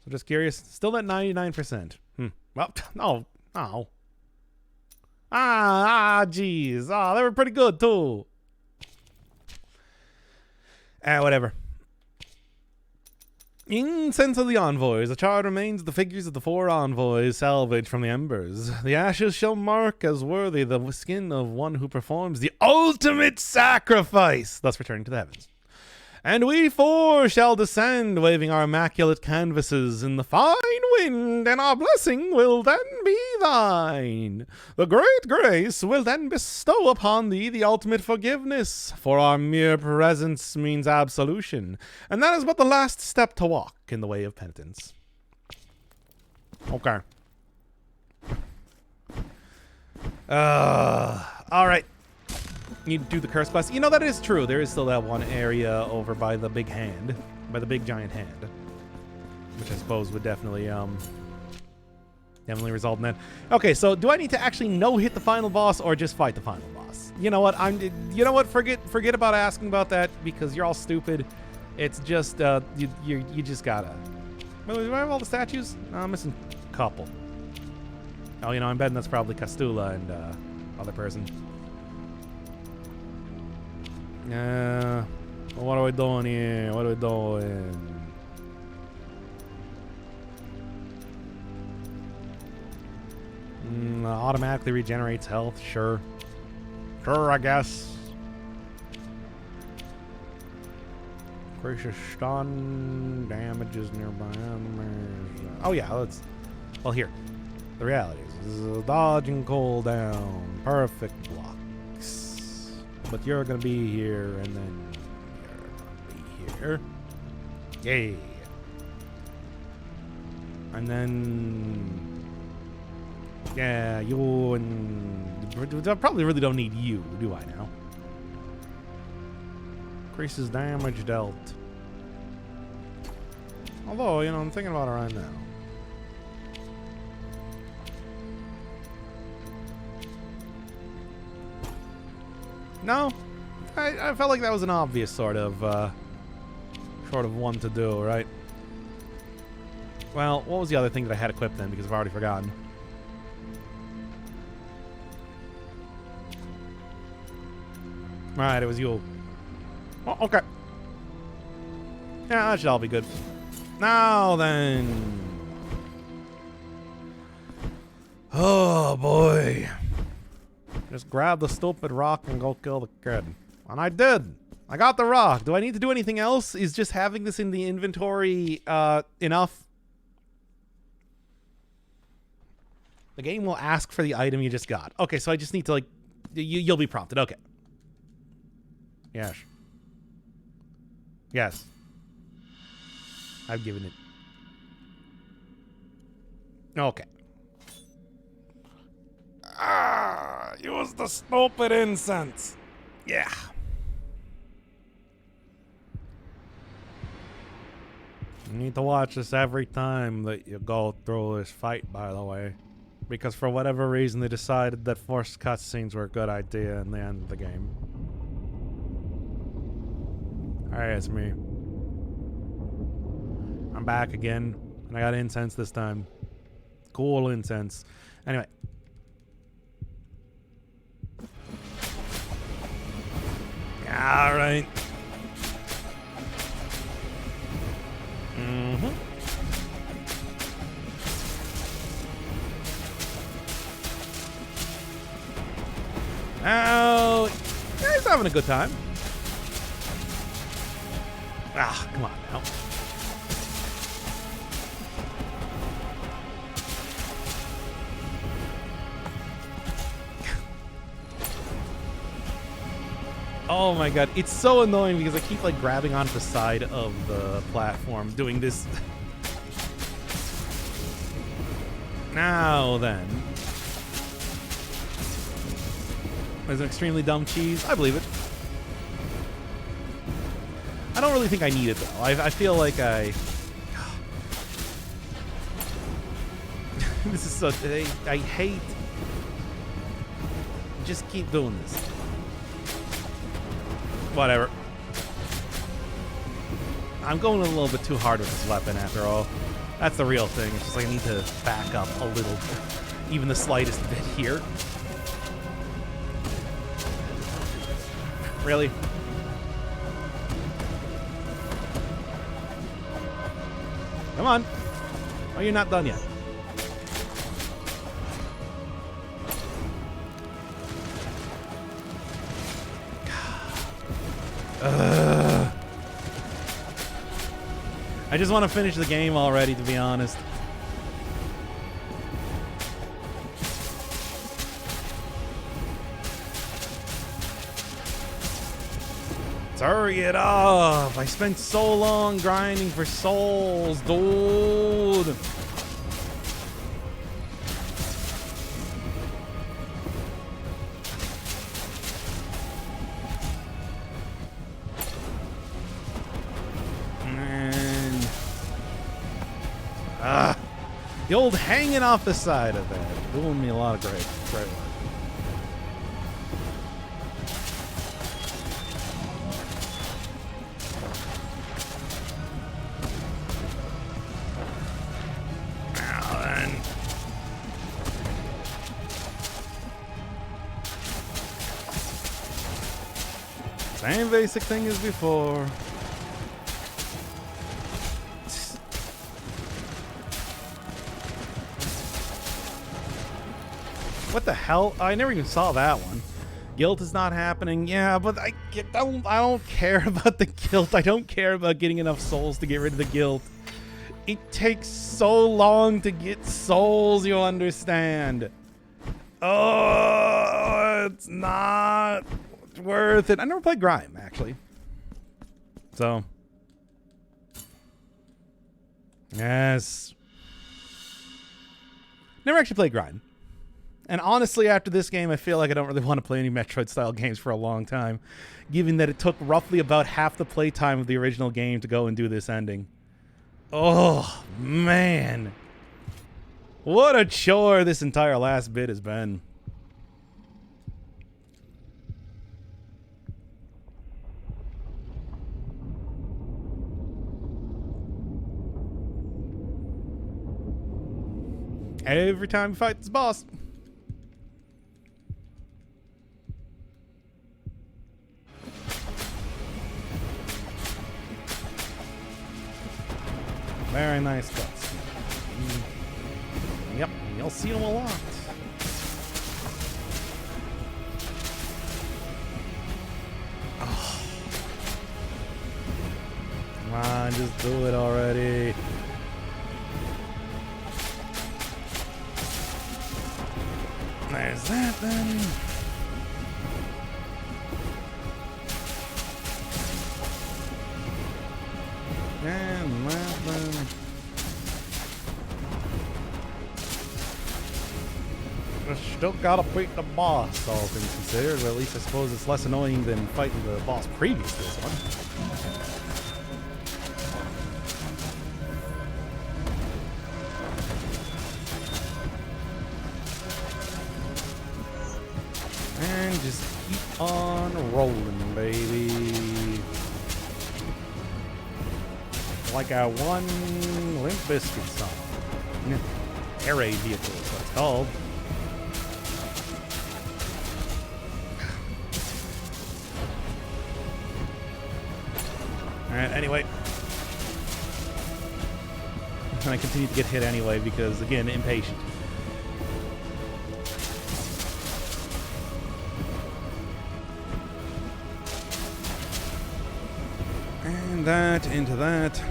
So just curious. Still at 99%. Well, no. Oh. Geez. They were pretty good too. Whatever. In sense of the envoys, a charred remains of the figures of the 4 envoys salvaged from the embers. The ashes shall mark as worthy the skin of one who performs the ultimate sacrifice, thus returning to the heavens. And we 4 shall descend, waving our immaculate canvases in the fine wind, and our blessing will then be thine. The great grace will then bestow upon thee the ultimate forgiveness, for our mere presence means absolution, and that is but the last step to walk in the way of penitence. Okay. All right. Need to do the curse quest. You know, that is true. There is still that one area over by the big hand. By the big giant hand. which I suppose would definitely result in that. Okay, so do I need to actually no-hit the final boss or just fight the final boss? You know what? You know what? Forget about asking about that because you're all stupid. It's just you just gotta. Do I have all the statues? No, I'm missing a couple. Oh, you know, I'm betting that's probably Castula and other person. Yeah. What are we doing here? What are we doing? Automatically regenerates health. Sure. Sure, I guess. Increases stun. Damages nearby enemies. Oh, yeah. Let's. Well, here. The reality is dodge and cooldown. Perfect blocks. But you're going to be here, and then you're going to be here. Yay. And then. Yeah, you and... I probably really don't need you, do I now? Increases damage dealt. Although, you know, I'm thinking about it right now. No? I felt like that was an obvious sort of one to do, right? Well, what was the other thing that I had equipped then? Because I've already forgotten. Alright, it was you. Oh, okay. Yeah, that should all be good. Now then. Oh, boy. Just grab the stupid rock and go kill the kid. And I did. I got the rock. Do I need to do anything else? Is just having this in the inventory enough? The game will ask for the item you just got. Okay, so I just need to, like... You'll be prompted. Okay. Yes. Yes. I've given it. Okay. Use the stupid incense. Yeah. You need to watch this every time that you go through this fight, by the way. Because for whatever reason, they decided that forced cutscenes were a good idea in the end of the game. Alright, it's me. I'm back again, and I got incense this time. Cool incense. Anyway. Alright. Mm-hmm. Now, he's having a good time. Ah, come on now. Oh my god, it's so annoying because I keep like grabbing onto the side of the platform doing this. Now then. There's an extremely dumb cheese. I believe it. I don't really think I need it though. I feel like I... This is so... I hate... Just keep doing this. Whatever. I'm going a little bit too hard with this weapon after all. That's the real thing. It's just like I need to back up a little bit. Even the slightest bit here. Really? Come on. Oh, you're not done yet. I just want to finish the game already, to be honest. Hurry it up! I spent so long grinding for souls, dude! Man. The old hanging off the side of that. Doing me a lot of great work. Now then. Same basic thing as before. What the hell? I never even saw that one. Guilt is not happening. Yeah, but I don't care about the guilt. I don't care about getting enough souls to get rid of the guilt. It takes so long to get souls, you understand. Oh, it's not worth it. I never played Grime, actually. So. Yes. Never actually played Grime. And honestly, after this game, I feel like I don't really want to play any Metroid-style games for a long time, given that it took roughly about half the playtime of the original game to go and do this ending. Oh, man. What a chore this entire last bit has been. Every time you fight this boss. Very nice guts. Yep, you'll see them a lot. Oh. Come on, just do it already. There's that then. And that then. Still gotta beat the boss, all things considered. But at least I suppose it's less annoying than fighting the boss previous to this one. And just keep on rolling, baby. Like a one Limp Bizkit song. Air raid vehicle is what it's called. Alright, anyway. And I continue to get hit anyway because, again, impatient. And that into that.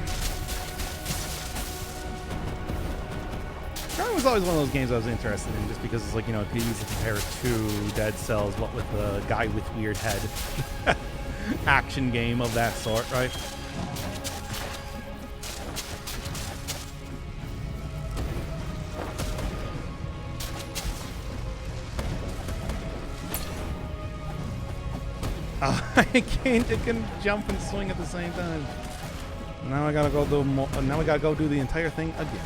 It was always one of those games I was interested in just because it's like, you know, it could easily compare it to Dead Cells, what with the guy with weird head action game of that sort, right? It can jump and swing at the same time. Now I gotta go do more. Now I gotta go do the entire thing again.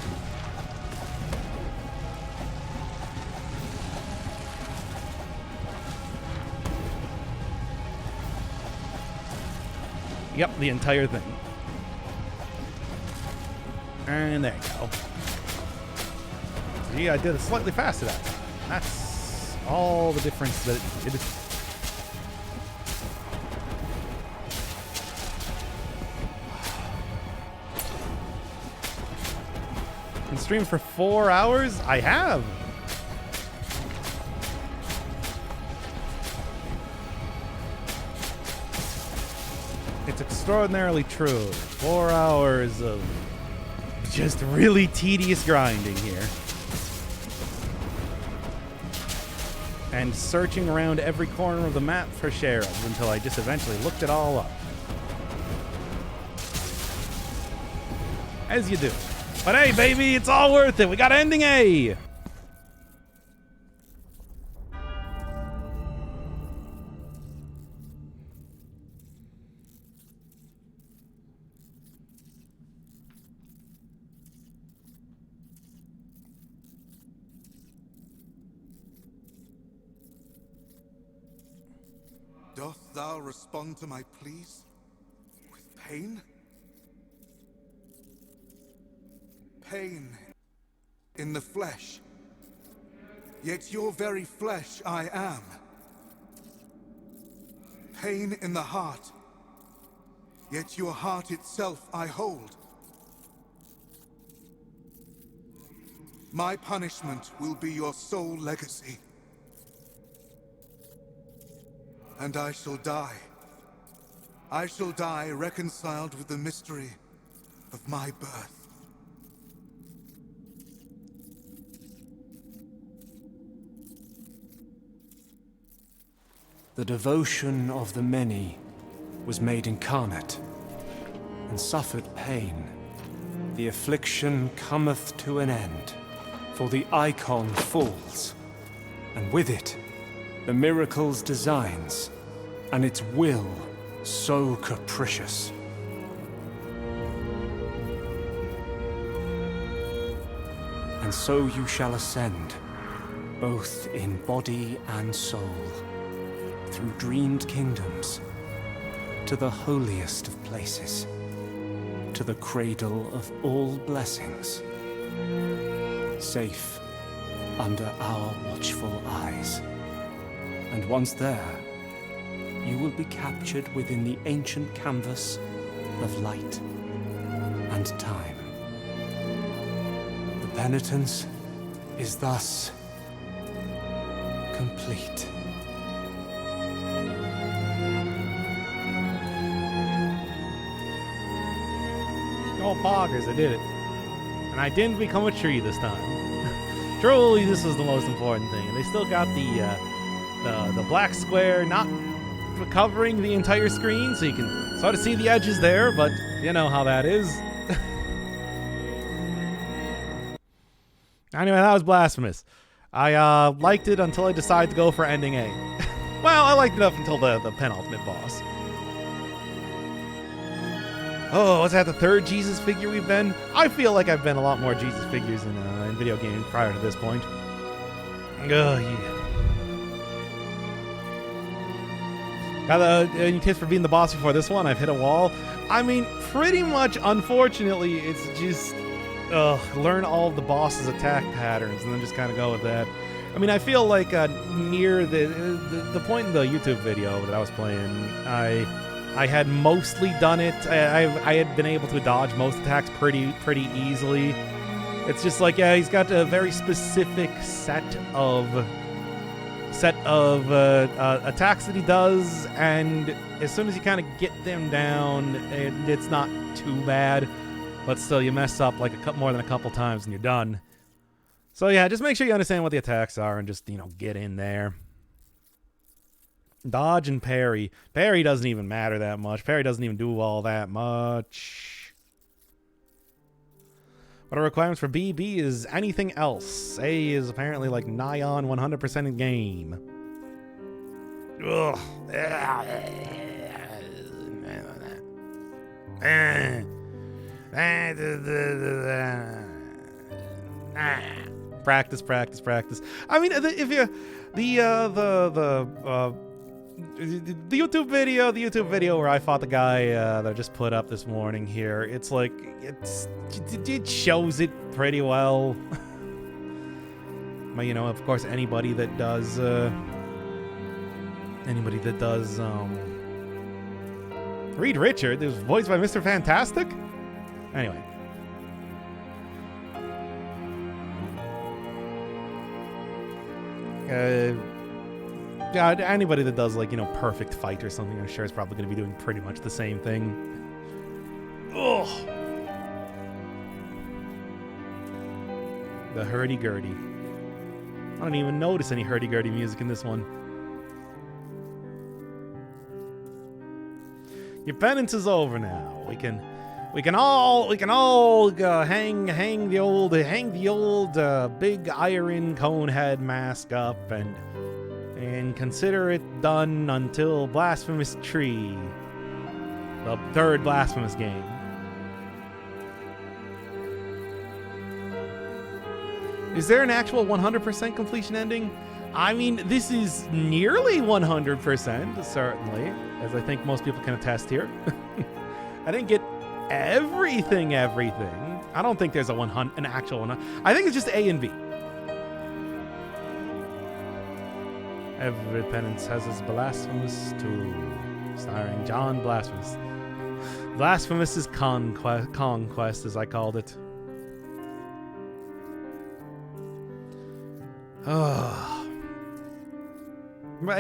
Yep, the entire thing. And there you go. See, I did it slightly faster that time. That's all the difference that it did. And stream for 4 hours? I have. It's extraordinarily true. 4 hours of just really tedious grinding here. And searching around every corner of the map for sheriffs until I just eventually looked it all up. As you do. But hey, baby, it's all worth it. We got ending A. thou respond to my pleas? With pain? Pain in the flesh. Yet your very flesh I am. Pain in the heart. Yet your heart itself I hold. My punishment will be your sole legacy. And I shall die. I shall die reconciled with the mystery of my birth. The devotion of the many was made incarnate, and suffered pain. The affliction cometh to an end, for the icon falls, and with it, the miracle's designs, and its will so capricious. And so you shall ascend, both in body and soul, through dreamed kingdoms, to the holiest of places, to the cradle of all blessings, safe under our watchful eyes. And once there, you will be captured within the ancient canvas of light and time. The penitence is thus complete. Oh, poggers, I did it. And I didn't become a tree this time. Truly, this is the most important thing. And they still got the black square not covering the entire screen, so you can sort of see the edges there, but you know how that is. Anyway, that was Blasphemous. I liked it until I decided to go for ending A. Well, I liked it up until the penultimate boss. Oh, was that the third Jesus figure we've been? I feel like I've been a lot more Jesus figures in video games prior to this point. Oh, yeah. Got any tips for beating the boss before this one? I've hit a wall. I mean, pretty much, unfortunately, it's just learn all of the boss's attack patterns and then just kind of go with that. I mean, I feel like near the point in the YouTube video that I was playing, I had mostly done it. I had been able to dodge most attacks pretty easily. It's just like, yeah, he's got a very specific set of attacks that he does, and as soon as you kind of get them down, it's not too bad. But still, you mess up like more than a couple times and you're done. So yeah, just make sure you understand what the attacks are and just, get in there. Dodge and parry. Parry doesn't even matter that much. Parry doesn't even do all that much. What are requirements for B? B is anything else. A is apparently like nigh on 100% in game. Ugh. Practice. I mean, if you the YouTube video where I fought the guy that I just put up this morning here, it's like it shows it pretty well. But of course, anybody that does Reed Richard, who's voiced by Mr. Fantastic. Anyway. Yeah, anybody that does Perfect Fight or something, I'm sure is probably going to be doing pretty much the same thing. Ugh. The hurdy-gurdy. I don't even notice any hurdy-gurdy music in this one. Your penance is over now. We can all hang the old big iron cone head mask up and consider it done until Blasphemous Tree, the third Blasphemous game. Is there an actual 100% completion ending? I mean, this is nearly 100%, certainly, as I think most people can attest here. I didn't get everything. I don't think there's an actual 100. I think it's just A and B. Every penance has its Blasphemous too, starring John Blasphemous. Blasphemous' conquest, as I called it.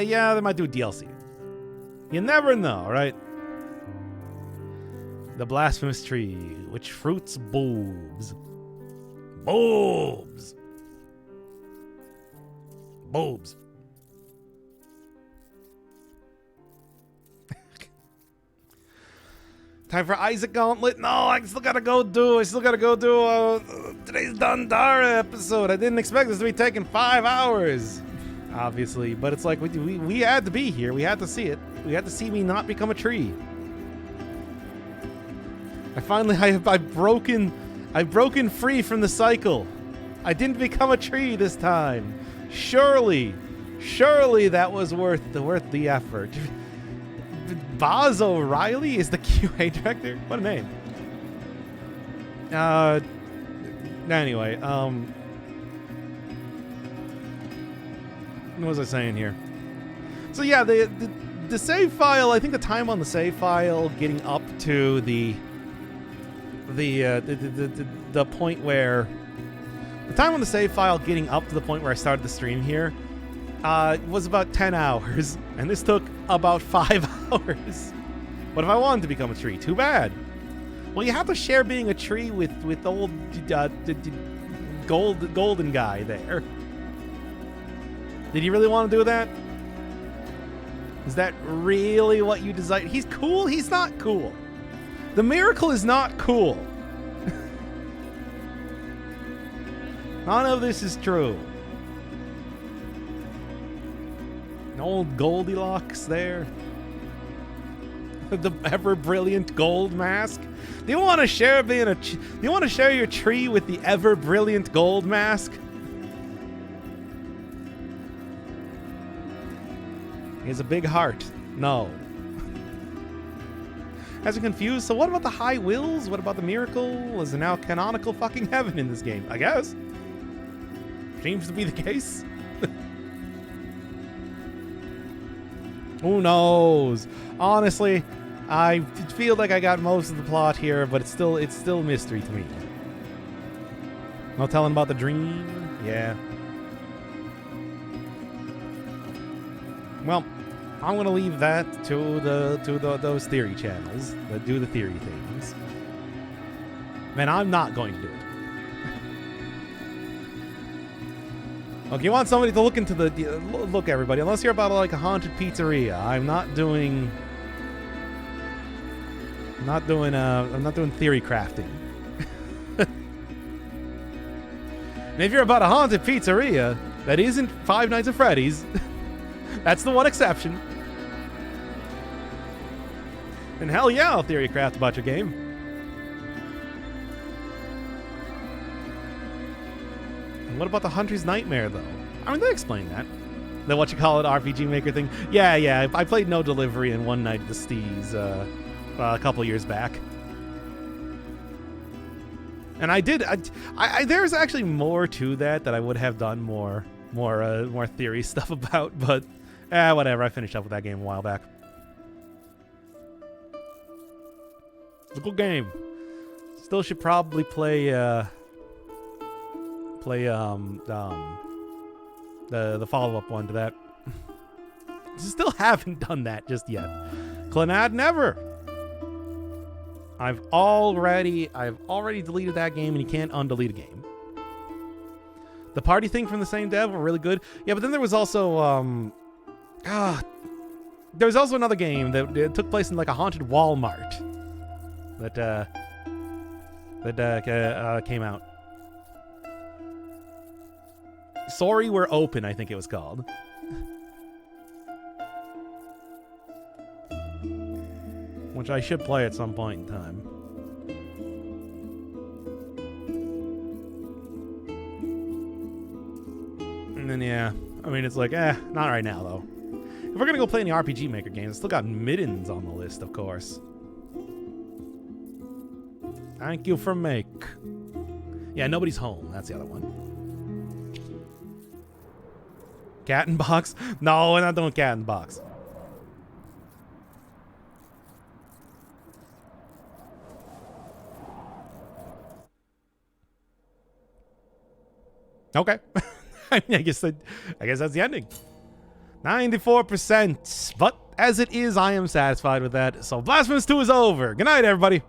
Yeah, they might do DLC. You never know, right? The Blasphemous tree, which fruits bulbs. Bulbs. Bulbs. Time for Isaac Gauntlet. No, I still gotta go do today's Dandara episode. I didn't expect this to be taking 5 hours, obviously, but it's like we had to be here. We had to see it. We had to see me not become a tree. I've broken free from the cycle. I didn't become a tree this time. Surely that was worth the effort. Boz O'Reilly is the QA director? What a name. Anyway, what was I saying here? So yeah, the save file, I think the time on the save file getting up to the point where the time on the save file getting up to the point where I started the stream here was about 10 hours, and this took about 5 hours. What if I wanted to become a tree? Too bad. Well, you have to share being a tree with old golden guy there. Did you really want to do that? Is that really what you desire? He's cool? He's not cool. The miracle is not cool. None of this is true. Old Goldilocks there. The ever brilliant gold mask. Do you want to share your tree with the ever brilliant gold mask? He has a big heart. No. Has it confused? So what about the high wills? What about the miracle? Is there now canonical fucking heaven in this game? I guess. Seems to be the case. Who knows? Honestly, I feel like I got most of the plot here, but it's still a mystery to me. No telling about the dream? Yeah. Well, I'm gonna leave that to those theory channels that do the theory things. Man, I'm not going to do it. Look, you want somebody to look into the... Look, everybody, unless you're about like a haunted pizzeria, I'm not doing theory crafting. And if you're about a haunted pizzeria that isn't Five Nights at Freddy's, that's the one exception. And hell yeah, I'll theory craft about your game. And what about the Hunter's Nightmare, though? I mean, they explain that. The what you call it RPG Maker thing. Yeah. I played No Delivery in One Night at the Steez a couple years back. And I did. There's actually more to that I would have done more theory stuff about, but whatever. I finished up with that game a while back. It's a good game. Still should probably play the follow-up one to that. Still haven't done that just yet. Clannad never. I've already deleted that game, and you can't undelete a game. The party thing from the same dev were really good. Yeah, but then there was also there was also another game that took place in like a haunted Walmart that came out. Sorry, We're Open, I think it was called. Which I should play at some point in time. And then, yeah. I mean, it's like, not right now, though. If we're going to go play any RPG Maker games, still got Middens on the list, of course. Thank you for make. Yeah, nobody's home. That's the other one. Cat and Box? No, we're not doing Cat and Box. Okay. I guess that's the ending. 94%. But as it is, I am satisfied with that. So Blasphemous 2 is over. Good night, everybody.